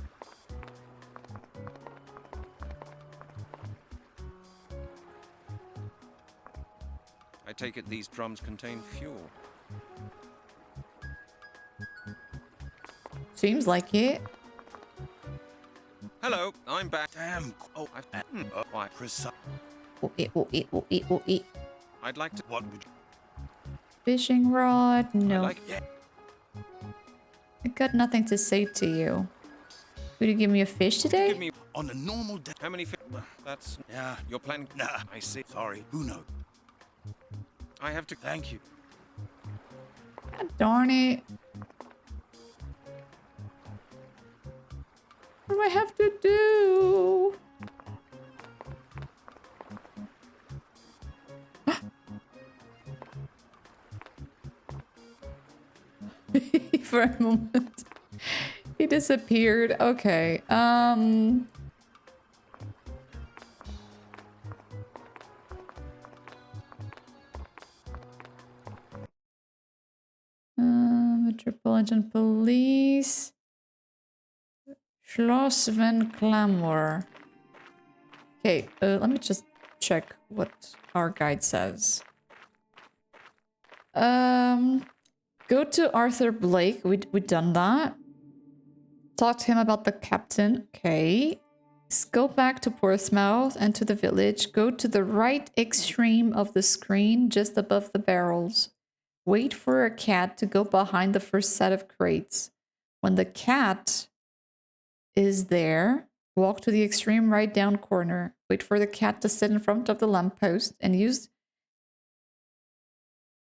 I take it these drums contain fuel. Seems like it. Hello, I'm back. Damn. Oh, Why? precise. I'd like to... What would you... Fishing rod? No. Yeah. I got nothing to say to you. Would you give me a fish today? Give me... On a normal day... How many fish? That's... Yeah. Your plan... Nah, I see. Sorry. Who knows? I have to... Thank you. God darn it. What do I have to do? For a moment. He disappeared. Okay. Metropolitan Police. Schloss Van Clamor. Okay, let me just check what our guide says. Go to Arthur Blake. We done that. Talk to him about the captain. Okay. Go back to Portsmouth and to the village. Go to the right extreme of the screen, just above the barrels. Wait for a cat to go behind the first set of crates. When the cat is there, walk to the extreme right down corner. Wait for the cat to sit in front of the lamppost and use...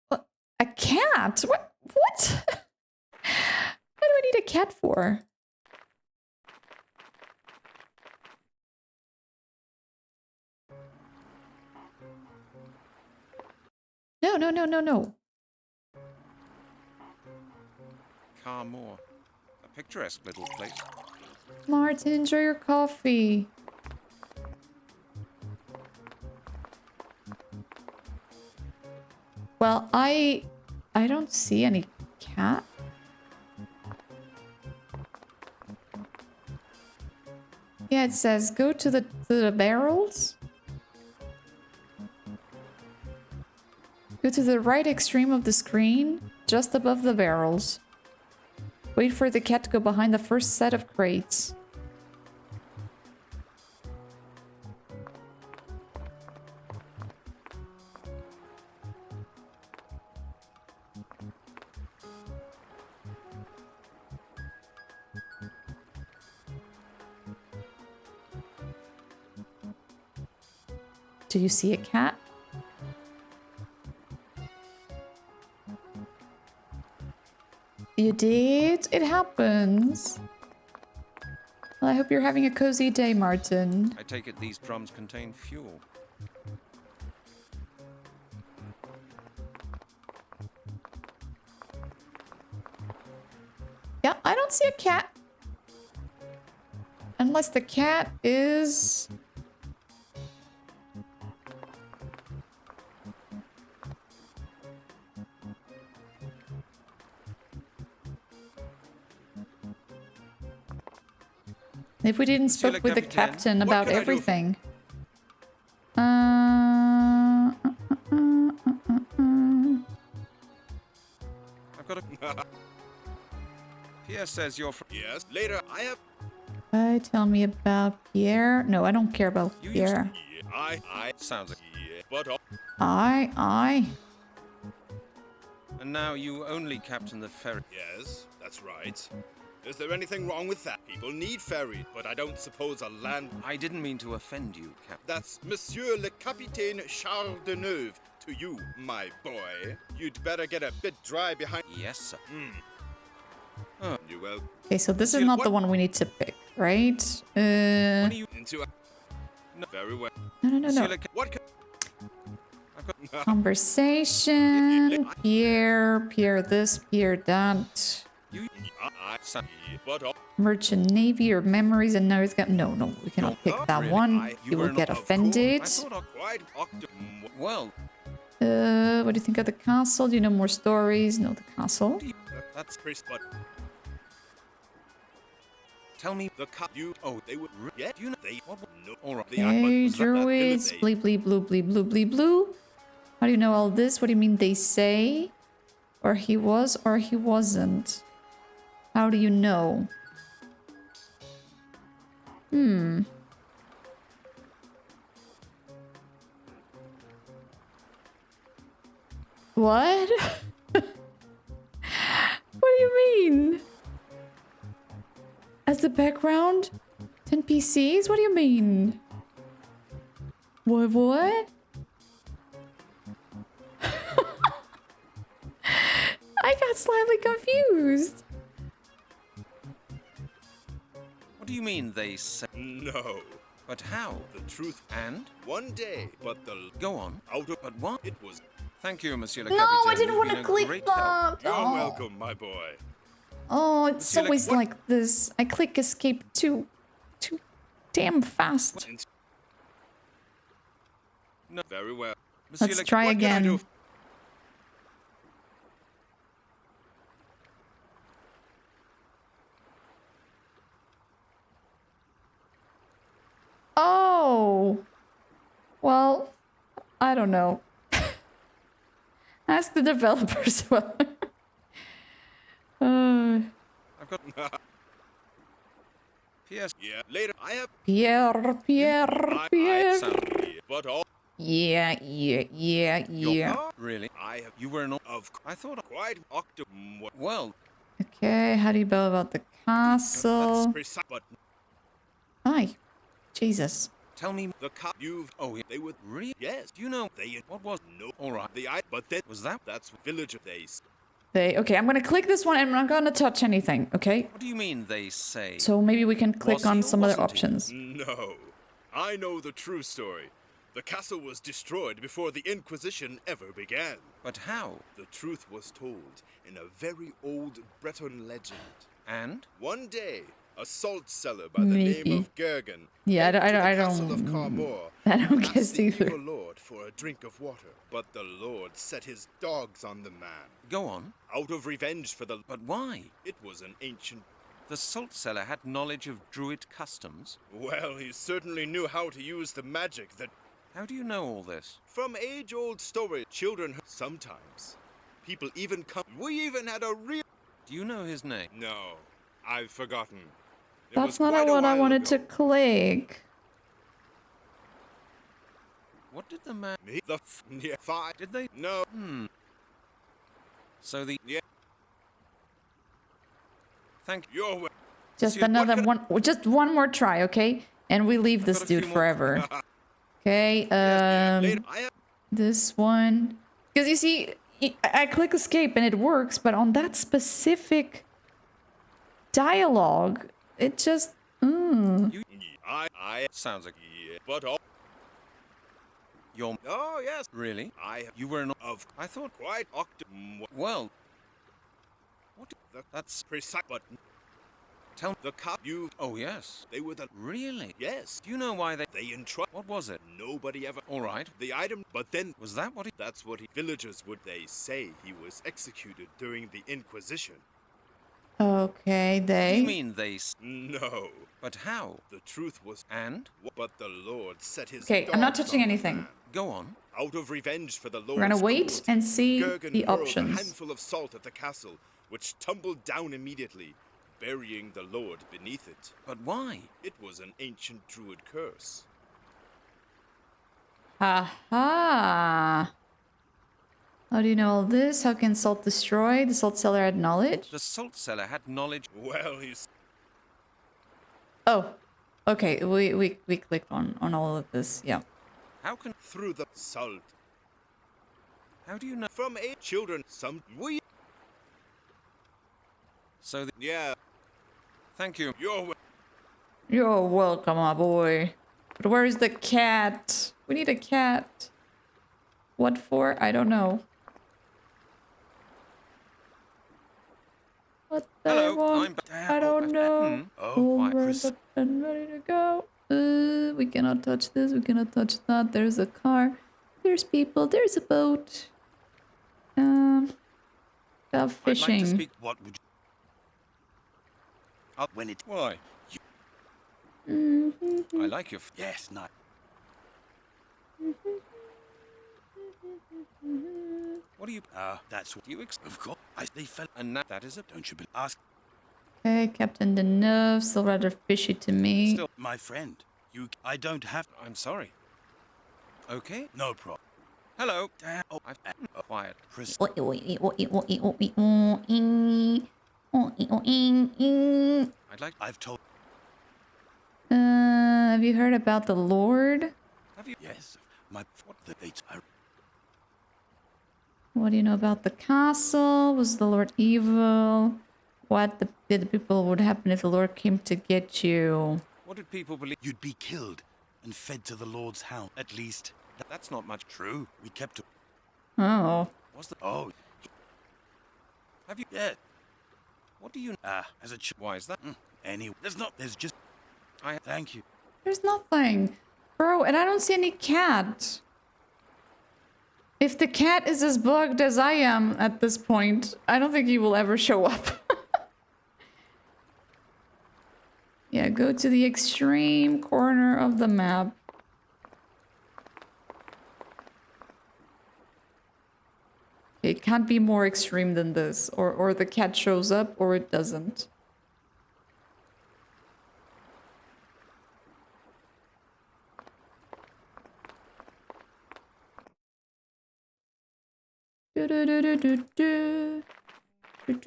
What? A cat? What? What? What do I need a cat for? No, no, no, no, no. Carmore. A picturesque little place. Martin, enjoy your coffee. Well, I don't see any cat. Yeah, it says go to the barrels. Go to the right extreme of the screen, just above the barrels. Wait for the cat to go behind the first set of crates. Do you see a cat? You did? It happens. Well, I hope you're having a cozy day, Martin. I take it these drums contain fuel. Yeah, I don't see a cat. Unless the cat is... If we didn't speak with the captain about everything. I've got a... Pierre says you're from... Yes, later I have... Tell me about Pierre. No, I don't care about Pierre. I... Sounds like... But... I... And now you only captain the ferry. Yes, that's right. Is there anything wrong with that? People need ferry, but I don't suppose a land... I didn't mean to offend you, Captain. That's Monsieur le Capitaine Charles de Neuve to you, my boy. You'd better get a bit dry behind... Yes, sir. You will... Okay, so this is not the one we need to pick, right? What are you into? No, very well. No. What? Conversation. Pierre this, Pierre that. Merchant Navy or memories and now no, we cannot pick that one. You will get offended. Well, what do you think of the castle? Do you know more stories? No, the castle. That's Chris, but tell me the you. Oh, they would. Yeah, you know they. No, all right. Okay, Druids. Bleep bleep blue bleep blue bleep blue. How do you know all this? What do you mean they say? Or he was or he wasn't? How do you know? What? What do you mean? As the background? 10 PCs? What do you mean? What? I got slightly confused. what do you mean they say? No. But how? The truth. And? One day, but the... Go on. Out of... But what? It was... Thank you, Monsieur le No, Capitaine. I didn't You've want been to a click great that. help. You're welcome, my boy. Oh, it's Monsieur always like this. I click escape too damn fast. No, very well. Let's try what can I do? again. Oh. Well, I don't know. Ask the developers. Well. I've got. P.S. Yeah, later. I have. Pierre. But all. Yeah. Really? I have. You were not. I thought. Quite octo. Well. Okay, how do you feel about the castle? But Hi. Jesus. Tell me. the cop you've. Oh, yeah. They would. Really? Yes. Do you know They. what was? No. All right. But that was that. That's villager days. Okay, I'm gonna click this one and I'm not gonna touch anything, okay? What do you mean they say? So maybe we can click on some other options. No. I know the true story. The castle was destroyed before the Inquisition ever began. But how? The truth was told in a very old Breton legend. And? One day, a salt seller by the name of Gergen Yeah, went to the I castle of don't Carmore I don't and guess asked the either. evil lord for a drink of water. But the lord set his dogs on the man. Go on. Out of revenge for the... But why? It was an ancient... The salt seller had knowledge of Druid customs? Well, he certainly knew how to use the magic that... How do you know all this? From age-old story, children... Sometimes. People even come... We even had a real... Do you know his name? No. I've forgotten. It That's was not quite a what I while wanted ago. to click. What did the man... Me? The yeah, five. Did they? No. So the... Yeah. Thank you. You're... Just another one, just one more try, okay? And we leave this dude forever. Okay, this one. Because you see, I click escape and it works, but on that specific dialogue, it just... I sounds like... Yeah, but all... You're... Oh, yes. Really? I... You were not... Of... I thought... Quite octo... Well... What? That's... Precise... But... Tell the cop you... Oh, yes. They were the... Really? Yes. Do you know why they... They entrust... What was it? Nobody ever... All right. The item... But then... Was that what he... That's what he... Villagers would... They say he was executed during the Inquisition. Okay, they... What do you mean they... No. But how? The truth was... And? But the Lord set his... Okay, I'm not touching anything. Go on. Out of revenge for the Lord's We're gonna wait and see Gergen the hurled options. a handful of salt at the castle, which tumbled down immediately, burying the Lord beneath it. But why? It was an ancient Druid curse. Aha! How do you know all this? How can salt destroy? The salt seller had knowledge? The salt seller had knowledge... Well, he's... Oh. Okay, we clicked on all of this, yeah. How can... Through the salt. How do you know... From 8 children, some... We... So the... Yeah. Thank you. You're welcome, my boy. But where is the cat? We need a cat. What for? I don't know. What they Hello, want? I don't know. Oh, why, Chris? And ready to go. We cannot touch this. We cannot touch that. There's a car. There's people. There's a boat. Got fishing. I'd like to speak. What would you... when it... Why? I like your... Yes, no. What do you... That's what you... Of course. They fell... And that is it. Don't you be... Ask... Okay, Captain Deneuve, still rather fishy to me. Still... My friend, you... I don't have... I'm sorry. Okay? No problem. Hello. Oh, I've... Quiet. Chris... I'd like... I've told... Have you heard about the Lord? Have you... Yes. My... What the... What do you know about the castle? Was the Lord evil? What did the people would happen if the Lord came to get you? What did people believe? You'd be killed and fed to the Lord's hound. At least... That's not much true. We kept... Oh. Was the... Oh. Have you... Yeah. What do you... As a Why is that? Anyway, there's just... Thank you. There's nothing. Bro, and I don't see any cat. If the cat is as bugged as I am at this point, I don't think he will ever show up. Yeah, go to the extreme corner of the map. It can't be more extreme than this. Or the cat shows up or it doesn't.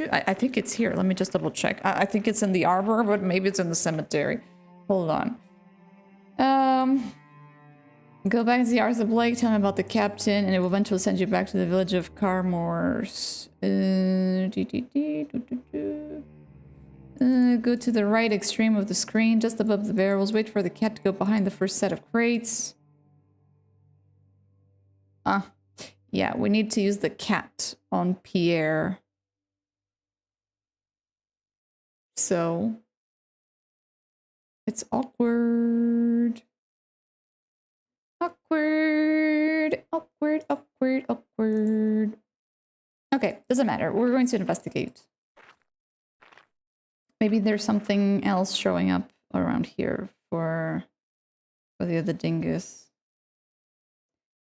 I think it's here. Let me just double check. I think it's in the arbor, but maybe it's in the cemetery. Hold on. Go back to the Arthur Blake, tell him about the captain, and it will eventually send you back to the village of Carmors. Go to the right extreme of the screen, just above the barrels. Wait for the cat to go behind the first set of crates. Yeah, we need to use the cat on Pierre. So it's awkward. Awkward. Awkward, awkward, awkward. Okay, doesn't matter. We're going to investigate. Maybe there's something else showing up around here for the other dingus.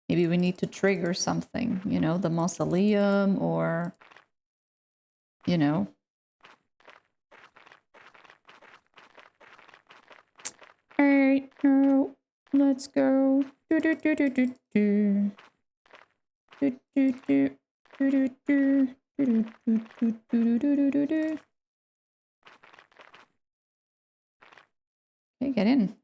Maybe we need to trigger something, you know, the mausoleum or, you know. Alright, now let's go. Do do do do do do. Do do do do do do do do do do do do do. Okay, get in.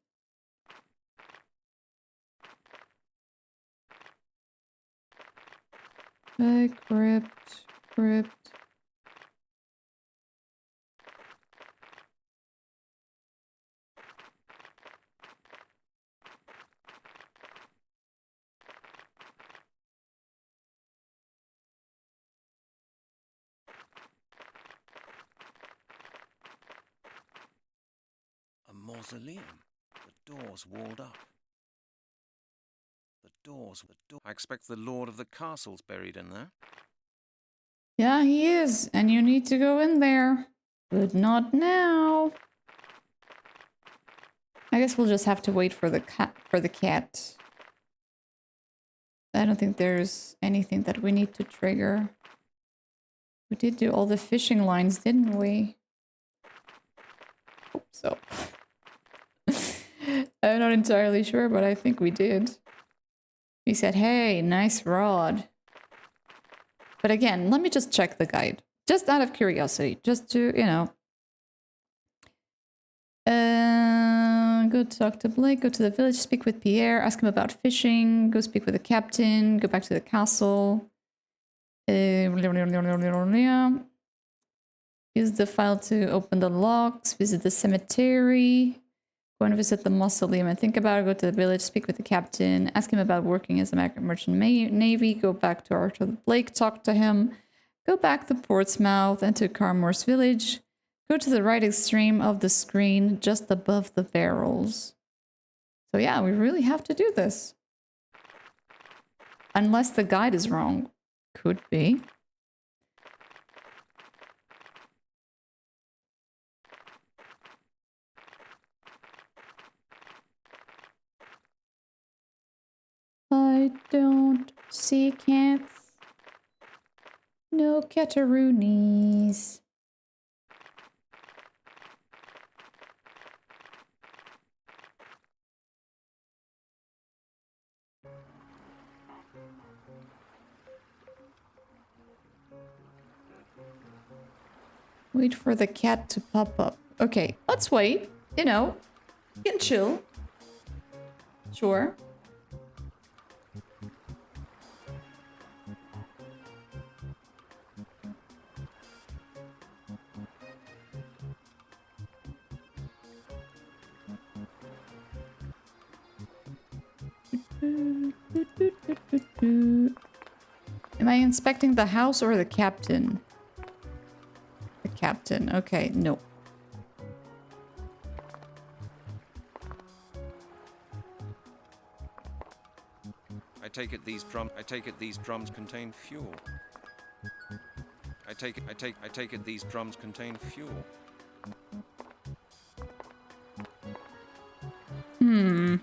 Crypt. A mausoleum. The doors walled up. I expect the lord of the castle's buried in there. Yeah, he is, and you need to go in there. But not now. I guess we'll just have to wait for the cat. I don't think there's anything that we need to trigger. We did do all the fishing lines, didn't we? Hope so. I'm not entirely sure, but I think we did. He said, hey, nice rod. But again, let me just check the guide. Just out of curiosity. Just to, you know. Go talk to Blake. Go to the village. Speak with Pierre. Ask him about fishing. Go speak with the captain. Go back to the castle. Use the file to open the locks. Visit the cemetery. Go and visit the mausoleum and think about it. Go to the village, speak with the captain, ask him about working as a merchant navy. Go back to Arthur Blake, talk to him. Go back to Portsmouth and to Carmore's village. Go to the right extreme of the screen, just above the barrels. So yeah, we really have to do this. Unless the guide is wrong. Could be. I don't see cats. No cataroonies. Wait for the cat to pop up. Okay, let's wait. You know, you can chill. Sure. Am I inspecting the house or the captain? The Captain. Okay, no. I take it these drums contain fuel. I take it these drums contain fuel. Hmm.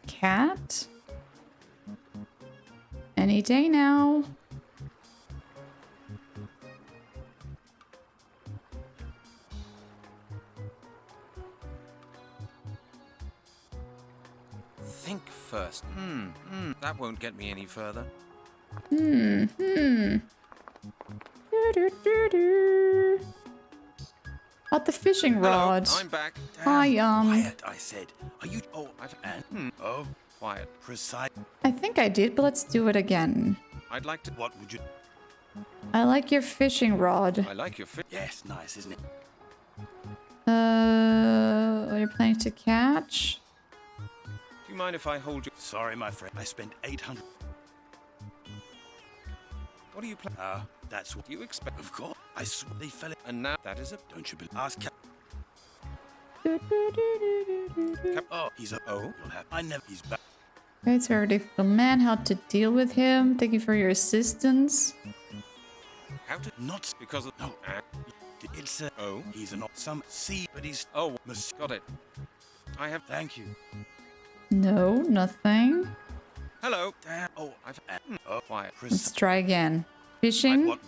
Cat? Any day now. Think first. That won't get me any further. About the fishing rod. Hello, I'm back. Hi, Quiet, I said. Are you... Oh, I've... Oh, quiet. Precise. I think I did, but let's do it again. I'd like to... What would you... I like your fishing rod. I like your fish. Yes, nice, isn't it? Are you planning to catch? Do you mind if I hold you? Sorry, my friend. I spent 800... What are you planning? That's what you expect. Of course. I swear they fell in. And now that is a... Don't you believe... Ask Cap... Oh, he's a... Oh? You'll have... I never... He's back. It's a very difficult man. How to deal with him. Thank you for your assistance. How to... Not... Because of... No. It's a... Oh? He's a not... Some... See, but he's... Oh, got it. I have... Thank you. No, nothing. Hello. Damn. Oh, I've... Oh, quiet. Let's try again. Fishing? What...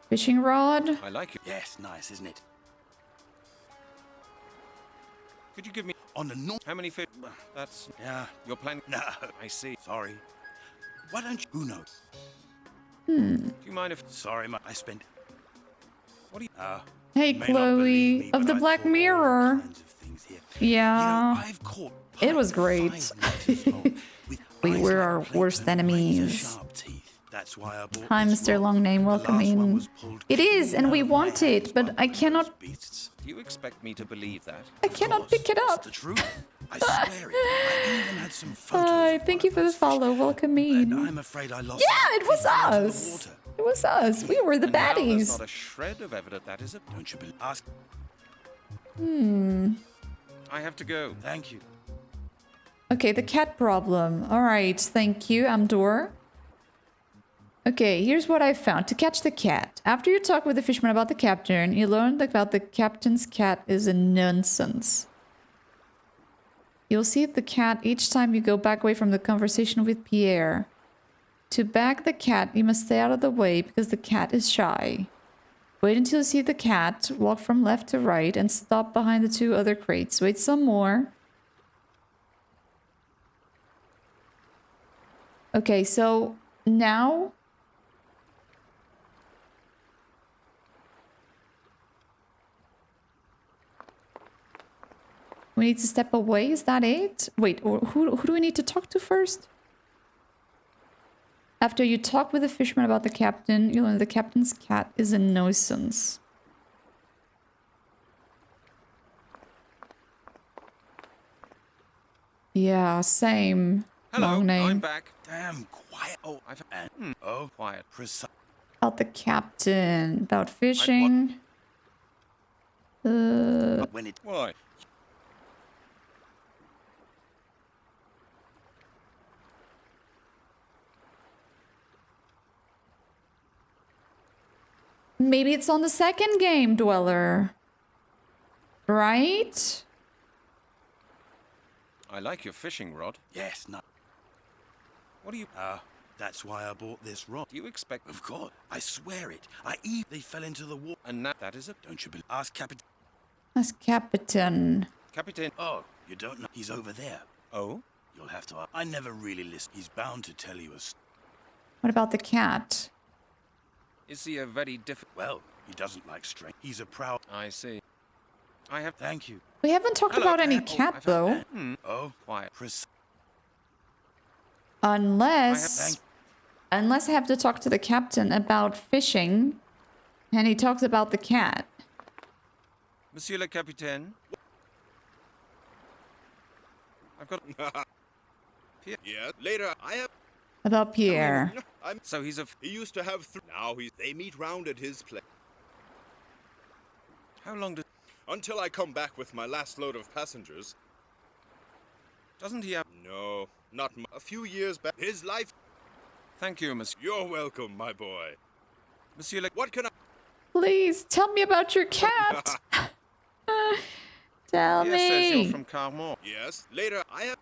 Fishing rod? I like it. Yes, nice, isn't it? Could you give me... On the north... How many fish? That's... Yeah. You're planning... No. I see. Sorry. Why don't you... Who knows? Do you mind if... Sorry, I spent... What do you... Hey, Chloe, me, of the I've Black caught all Mirror. kinds of things here. Yeah. You know, I've caught It was great. 5 meters long with We eyes were like our plates worst and enemies. razor-sharp teeth. That's why I bought Hi, this Mr. rod. Longname, The welcome last one in. was pulled It is, clean and out we of my want it, hands but by I one of cannot... those beasts. Do you expect me to believe that? I cannot pick it up. It's the truth. I swear it. I even had some photos. Hi, thank you for the follow. Welcome in. And I'm afraid I lost. Yeah, it was us. It was us. We were the And now there's baddies. not a shred of evidence that is it. Don't you believe? Ask. I have to go. Thank you. Okay, the cat problem. Alright, thank you, Amdor. Okay, here's what I found. To catch the cat. After you talk with the fisherman about the captain, you learn that the captain's cat is a nuisance. You'll see the cat each time you go back away from the conversation with Pierre. To bag the cat, you must stay out of the way because the cat is shy. Wait until you see the cat, walk from left to right, and stop behind the 2 other crates. Wait some more. Okay, so now... we need to step away, is that it? Wait, or who do we need to talk to first? After you talk with the fisherman about the captain, you learn the captain's cat is a nuisance. Yeah, same. Hello, Long name. I'm back. Damn quiet. Oh, I've. Oh, quiet. Precise. About the captain, about fishing. When it. Why? Maybe it's on the second game, Dweller. Right? I like your fishing rod. Yes, no. What do you... That's why I bought this rod. Do you expect... Of course. I swear it. They fell into the water. And now that is it? Don't you believe? Ask Captain. That's Captain. Captain... Oh, you don't know. He's over there. Oh? You'll have to... I never really listen. He's bound to tell you a... What about the cat? Is he a very difficult? Well, he doesn't like strength. He's a proud... I see. I have... Thank you. We haven't talked about any cat, though. Oh, quiet. Unless I have to talk to the captain about fishing, and he talks about the cat. Monsieur le Capitaine? I've got... Yeah, later I have... About Pierre. So he's a... He used to have now they meet round at his place. How long does... Until I come back with my last load of passengers. Doesn't he have... No, not a few years back. His life... Thank you, monsieur. You're welcome, my boy. Monsieur le... What can I... Please, tell me about your cat. Tell Pierre me. says you're from Carmore. Yes, later I have...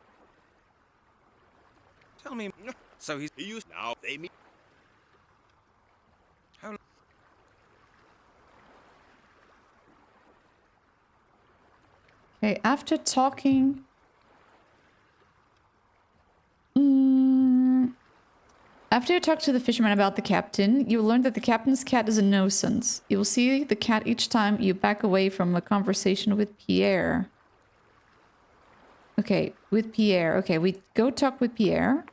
Tell me... So he's... He used... Now they meet... How... Okay, after talking... After you talk to the fisherman about the captain, you will learn that the captain's cat is a nuisance. You will see the cat each time you back away from a conversation with Pierre. Okay, with Pierre. Okay, we go talk with Pierre.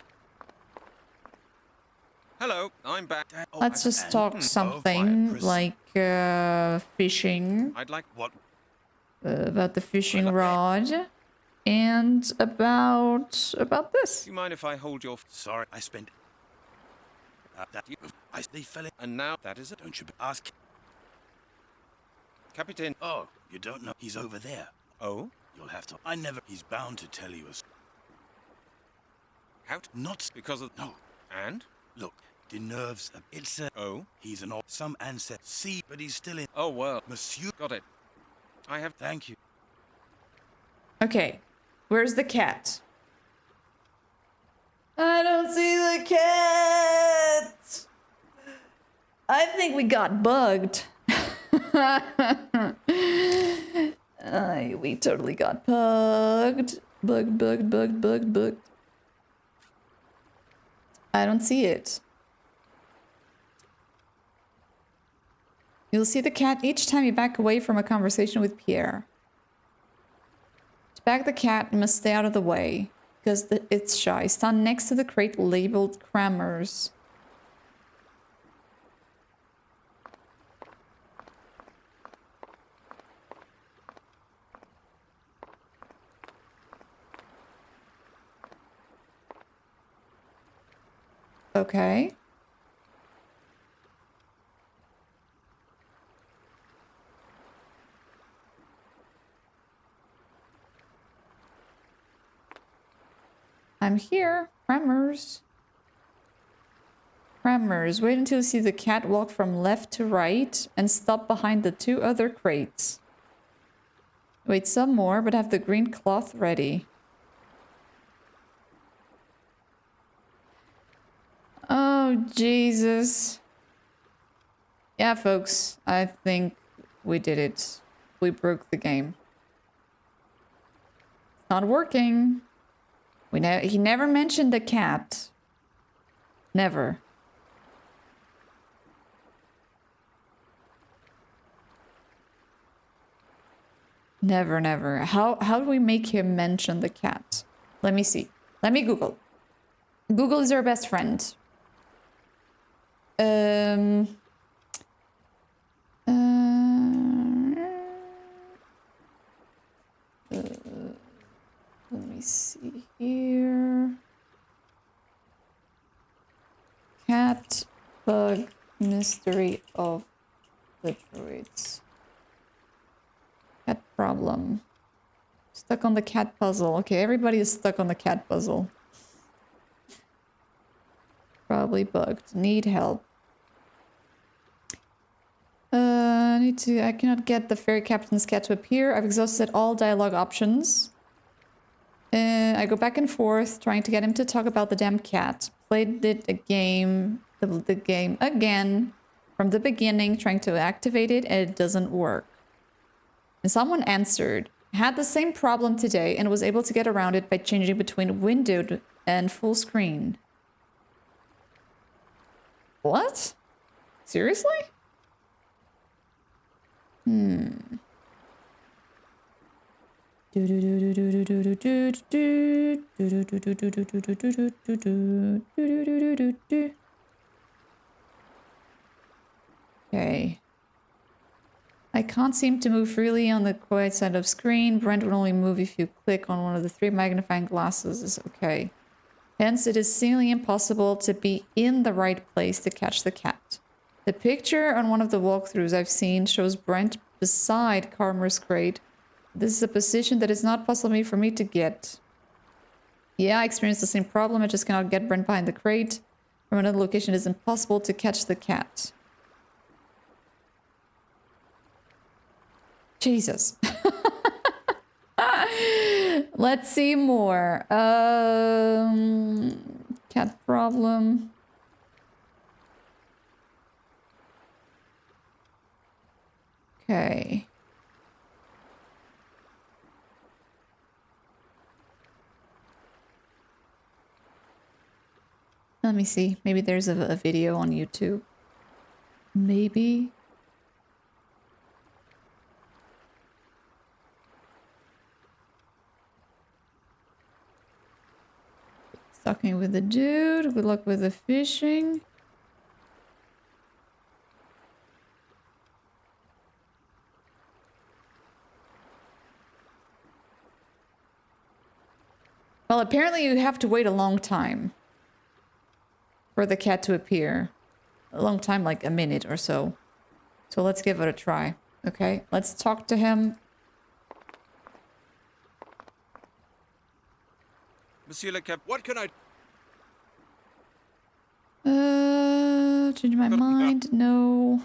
Hello, I'm back. Let's just talk something like fishing. I'd like... What? About the fishing rod. And about this. Do you mind if I hold your... Sorry, I spent... they fell in. And now that is it. Don't you ask... Captain. Oh, you don't know. He's over there. Oh? You'll have to... I never... He's bound to tell you a... How? Not... Because of... No. And? Look, the nerves... It's a... Oh? He's an old... Some ancestor... See, but he's still in... Oh, well. Monsieur... Got it. I have... Thank you. Okay. Where's the cat? I don't see the cat! I think we got bugged. We totally got bugged. Bugged. I don't see it. You'll see the cat each time you back away from a conversation with Pierre. To bag the cat, you must stay out of the way, because it's shy. Stand next to the crate labeled crammers. Okay. I'm here. Crammers. Crammers. Wait until you see the cat walk from left to right and stop behind the two other crates. Wait some more, but have the green cloth ready. Oh, Jesus. Yeah, folks. I think we did it. We broke the game. It's not working. He never mentioned a cat. Never. Never. How do we make him mention the cat? Let me see. Let me Google. Google is our best friend. Let me see here. Cat bug mystery of the Druids. Cat problem. Stuck on the cat puzzle. Okay, everybody is stuck on the cat puzzle. Probably bugged. Need help. I cannot get the ferry captain's cat to appear. I've exhausted all dialogue options. I go back and forth trying to get him to talk about the damn cat. Played it the game again from the beginning, trying to activate it, and it doesn't work. And someone answered, had the same problem today and was able to get around it by changing between windowed and full screen. What? Seriously? Okay. I can't seem to move freely on the quiet side of screen. Brent would only move if you click on one of the 3 magnifying glasses. Okay. Hence, it is seemingly impossible to be in the right place to catch the cat. The picture on one of the walkthroughs I've seen shows Brent beside Karmer's crate. This is a position that is not possible for me to get. Yeah, I experienced the same problem. I just cannot get Brent behind the crate. From another location, it is impossible to catch the cat. Jesus. Let's see more. Cat problem. Okay. Let me see. Maybe there's a video on YouTube. Maybe. Talking with the dude. Good luck with the fishing. Well, apparently you have to wait a long time for the cat to appear. A long time, like a minute or so. So let's give it a try. Okay, let's talk to him. Monsieur le Cap, what can I... Change my mind? No.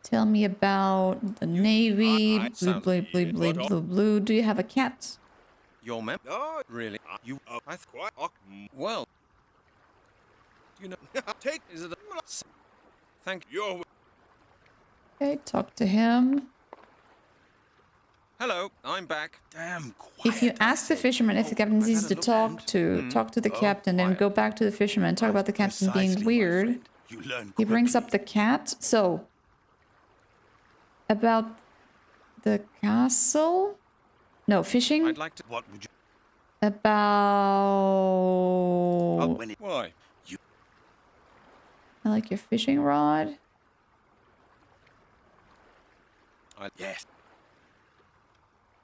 Tell me about the Navy. Blue, blue, blue, blue, blue, blue. Do you have a cat? your mem? No, really? You? I quite. Well, you know. Take. Is it? Thank you. Okay, talk to him. Hello, I'm back. Damn. If you ask the fisherman if the captain needs to talk to the captain, then go back to the fisherman and talk about the captain being weird. He brings up the cat. So, about the castle? No, fishing? I'd like to. What would you? About... Why? I like your fishing rod. Yes.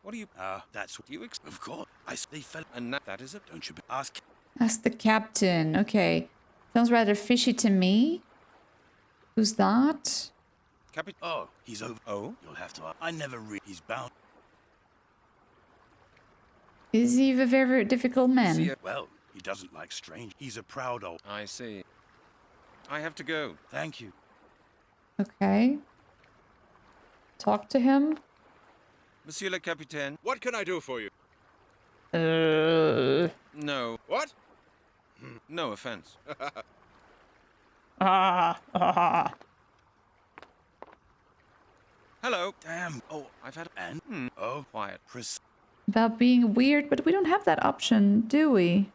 What do you? That's what you of course. I they fell, and that is it. Don't you ask? Ask the captain. Okay. Sounds rather fishy to me. Who's that? Captain. Oh, he's over. Oh, you'll have to. I never read. He's bound. Is he a very difficult man? Well, he doesn't like strange. He's a proud old. I see. I have to go. Thank you. Okay. Talk to him. Monsieur le Capitaine. What can I do for you? No. What? No offense. Hello. Damn. Oh, I've had an. Oh, quiet. About being weird, but we don't have that option, do we?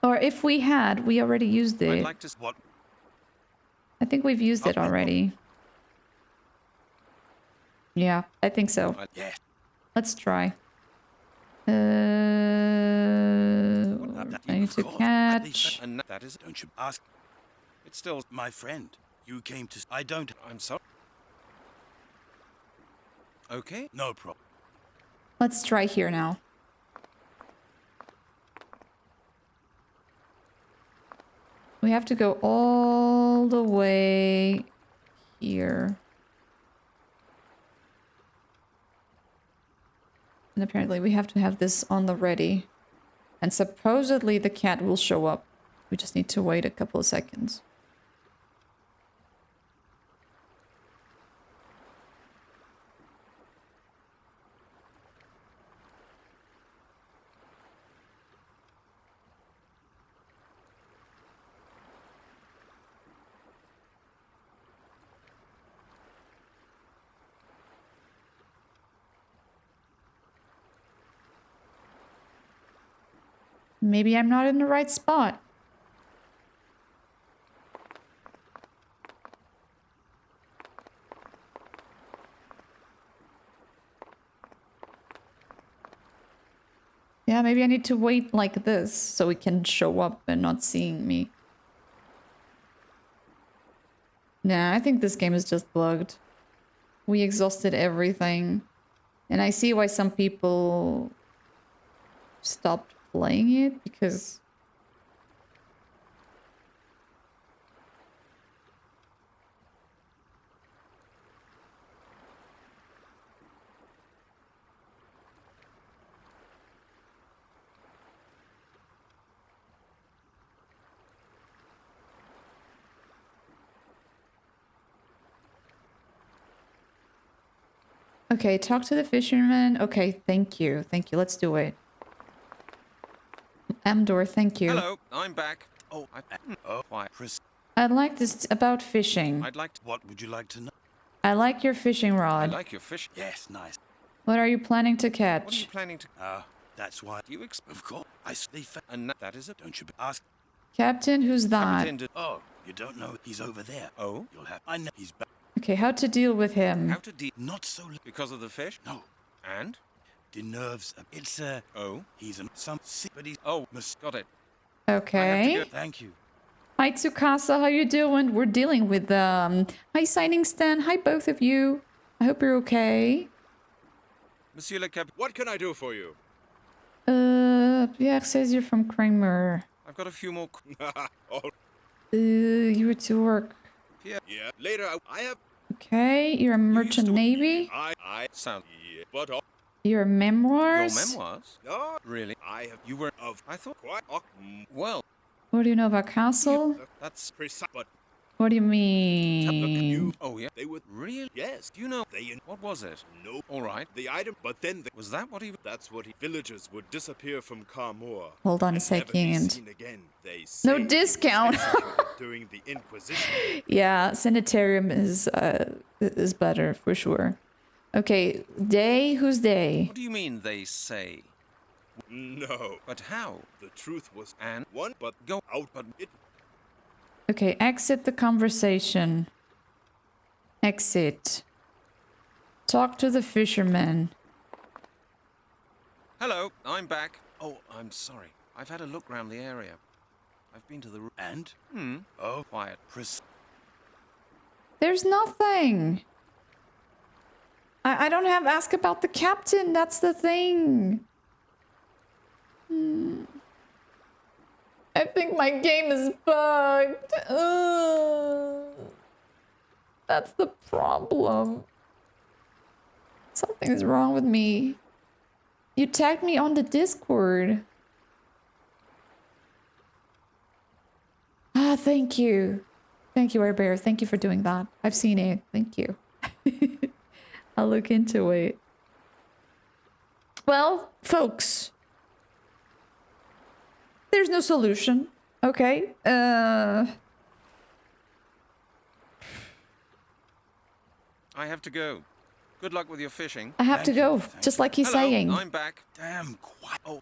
Or if we had, we already used it. I'd like to. What? I think we've used it already. Yeah, I think so. Yes. Let's try. I need to catch. And that is. Don't you ask? It's still my friend. You came to. I don't. I'm sorry. Okay. No problem. Let's try here now. We have to go all the way here. And apparently we have to have this on the ready. And supposedly the cat will show up. We just need to wait a couple of seconds. Maybe I'm not in the right spot. Yeah, maybe I need to wait like this so he can show up and not seeing me. Nah, I think this game is just bugged. We exhausted everything. And I see why some people stopped playing it, because... Okay, talk to the fisherman. Okay, thank you. Thank you. Let's do it. Amdor, thank you. Hello, I'm back. Why? I'd like this about fishing. I'd like to... What would you like to know? I like your fishing I rod. like your fish. Yes, nice. What are you planning to What are you catch? planning to... That's why. Do you expect... Of course. I see. And that is it? Don't you ask? Captain, who's that? Haven't ended... Oh, you don't know he's over there. Oh? You'll have. I know he's back. Okay, how to deal with him? How to deal... Not so. Because of the fish? No. And? The nerves. It's Oh? He's some sick, but he's. Oh, got it. Okay. Thank you. Hi, Tsukasa. How you doing? We're dealing with Hi, Signing Stan. Hi, both of you. I hope you're okay. Monsieur le Cap... What can I do for you? Pierre says you're from Kramer. I've got a few more... Oh, You were to work. yeah. Later, I have... Okay, you're a merchant navy. I sound... Yeah, but... Your memoirs. Your memoirs? No. Really? I have... You were... Of... I thought... Quite... Well... What do you know about castle? That's... Precise, but... What do you mean? Oh, yeah? They would... Really? Yes. Do you know... They... What was it? No. All right. The item, but then... Was that what he... That's what he... Villagers would disappear from Karmor. Hold on a and never be second. seen again, they No say. discount. During the Inquisition. Yeah, sanitarium is better for sure. Okay, Day. Who's Day? What do you mean, they say? No. But how? The truth was... And? One, but... Go out, but it... Okay, exit the conversation. Exit. Talk to the fisherman. Hello, I'm back. Oh, I'm sorry. I've had a look round the area. I've been to the... And? Oh, quiet. There's nothing. I don't have ask about the captain. That's the thing. I think my game is bugged. That's the problem. Something's wrong with me. You tagged me on the Discord. Ah, thank you. Thank you, Airbear. Thank you for doing that. I've seen it. Thank you. I'll look into it. Well, folks. There's no solution. Okay. I have to go. Good luck with your fishing. I have to go, just like he's Hello, saying. I'm back. Damn quiet. Oh,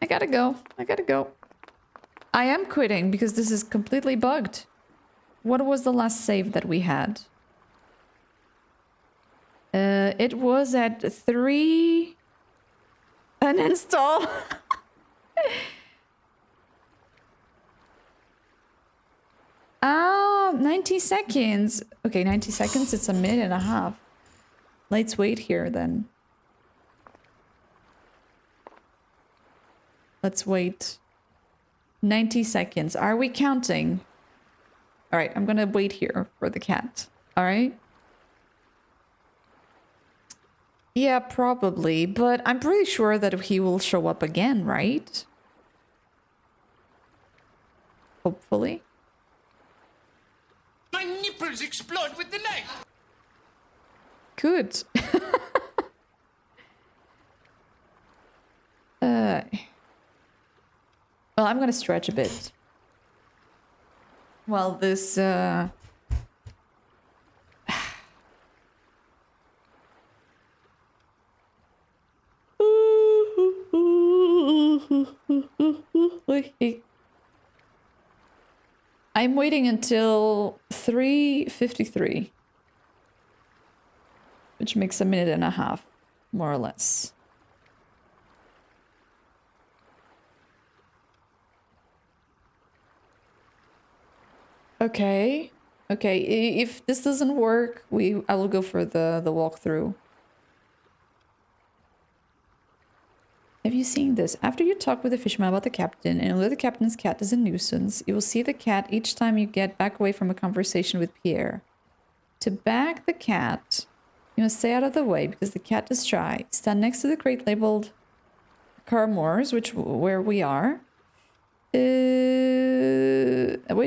I gotta go. I gotta go. I am quitting because this is completely bugged. What was the last save that we had? It was at 3... Uninstall. Ah, 90 seconds. Okay, 90 seconds. It's a minute and a half. Let's wait here then. Let's wait. 90 seconds. Are we counting? All right, I'm gonna wait here for the cat. All right. Yeah, probably, but I'm pretty sure that he will show up again, right? Hopefully. My nipples explode with delight. Good. Well, I'm gonna stretch a bit. Well, this I'm waiting until 3:53, which makes a minute and a half, more or less. Okay. Okay, if this doesn't work, I will go for the walkthrough. Have you seen this? After you talk with the fisherman about the captain and know the captain's cat is a nuisance, you will see the cat each time you get back away from a conversation with Pierre. To bag the cat, you must stay out of the way because the cat is shy. Stand next to the crate labeled Carmoors, where we are. Wait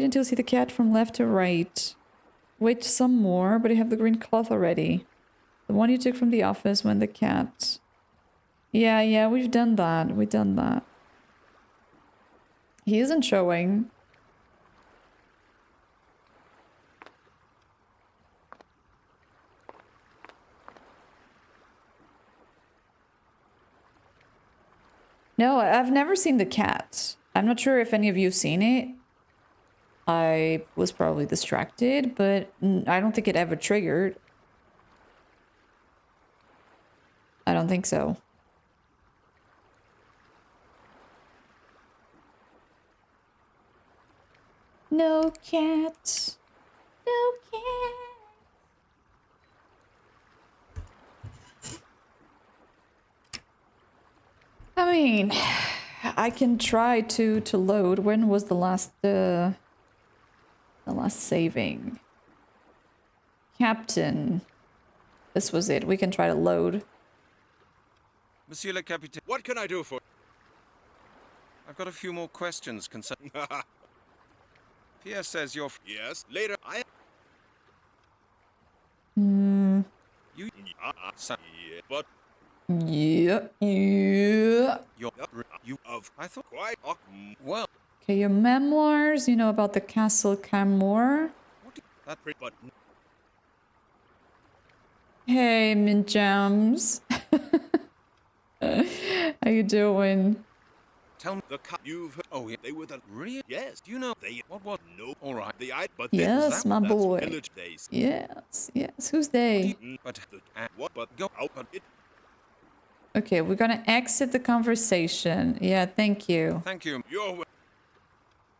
until you see the cat from left to right. Wait some more, but I have the green cloth already. The one you took from the office when the cat... Yeah, we've done that. We've done that. He isn't showing. No, I've never seen the cat. I'm not sure if any of you have seen it. I was probably distracted, but I don't think it ever triggered. I don't think so. No cat. No cat. I mean, I can try to load. When was the last saving? Captain. This was it. We can try to load. Monsieur le Capitaine. What can I do for? I've got a few more questions concerning. Pierre says you're. Yes, later. Hmm. You. But. Yeah. You of. I thought quite. Well. Okay, your memoirs. You know about the Castle Camor. But. Hey, Mint Jams. How you doing? Tell me the you've heard. Oh, yeah, they were the real. Yes, you know they. What? No. All right. The but. Yes, my boy. Village days. Yes. Who's they? But what? But go out. But it. Okay, we're gonna exit the conversation. Yeah, thank you. Thank you. You're.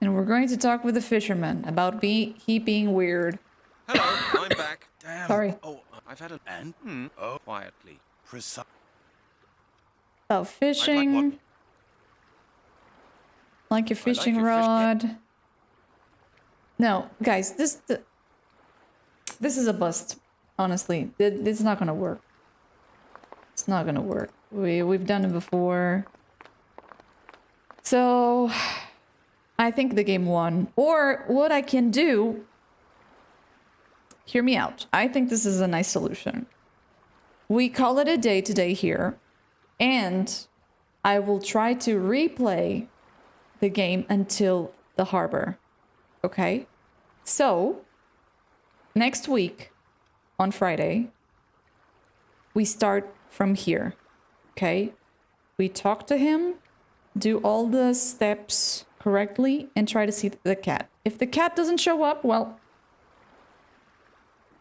And we're going to talk with the fisherman about he being weird. Hello, I'm back. Damn. Sorry. Oh, I've had an. Oh, quietly. Precise. About fishing. Like your fishing rod. No, guys, this is a bust. Honestly, it's not gonna work. It's not gonna work. We've done it before. So, I think the game won. Or what I can do. Hear me out. I think this is a nice solution. We call it a day today here, and I will try to replay the game until the harbor. Okay? So, next week, on Friday, we start from here. Okay? We talk to him, do all the steps correctly, and try to see the cat. If the cat doesn't show up, well,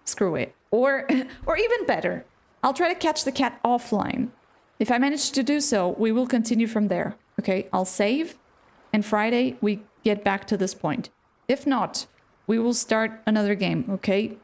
screw it. Or even better, I'll try to catch the cat offline. If I manage to do so, we will continue from there. Okay? I'll save. And Friday, we get back to this point. If not, we will start another game, okay?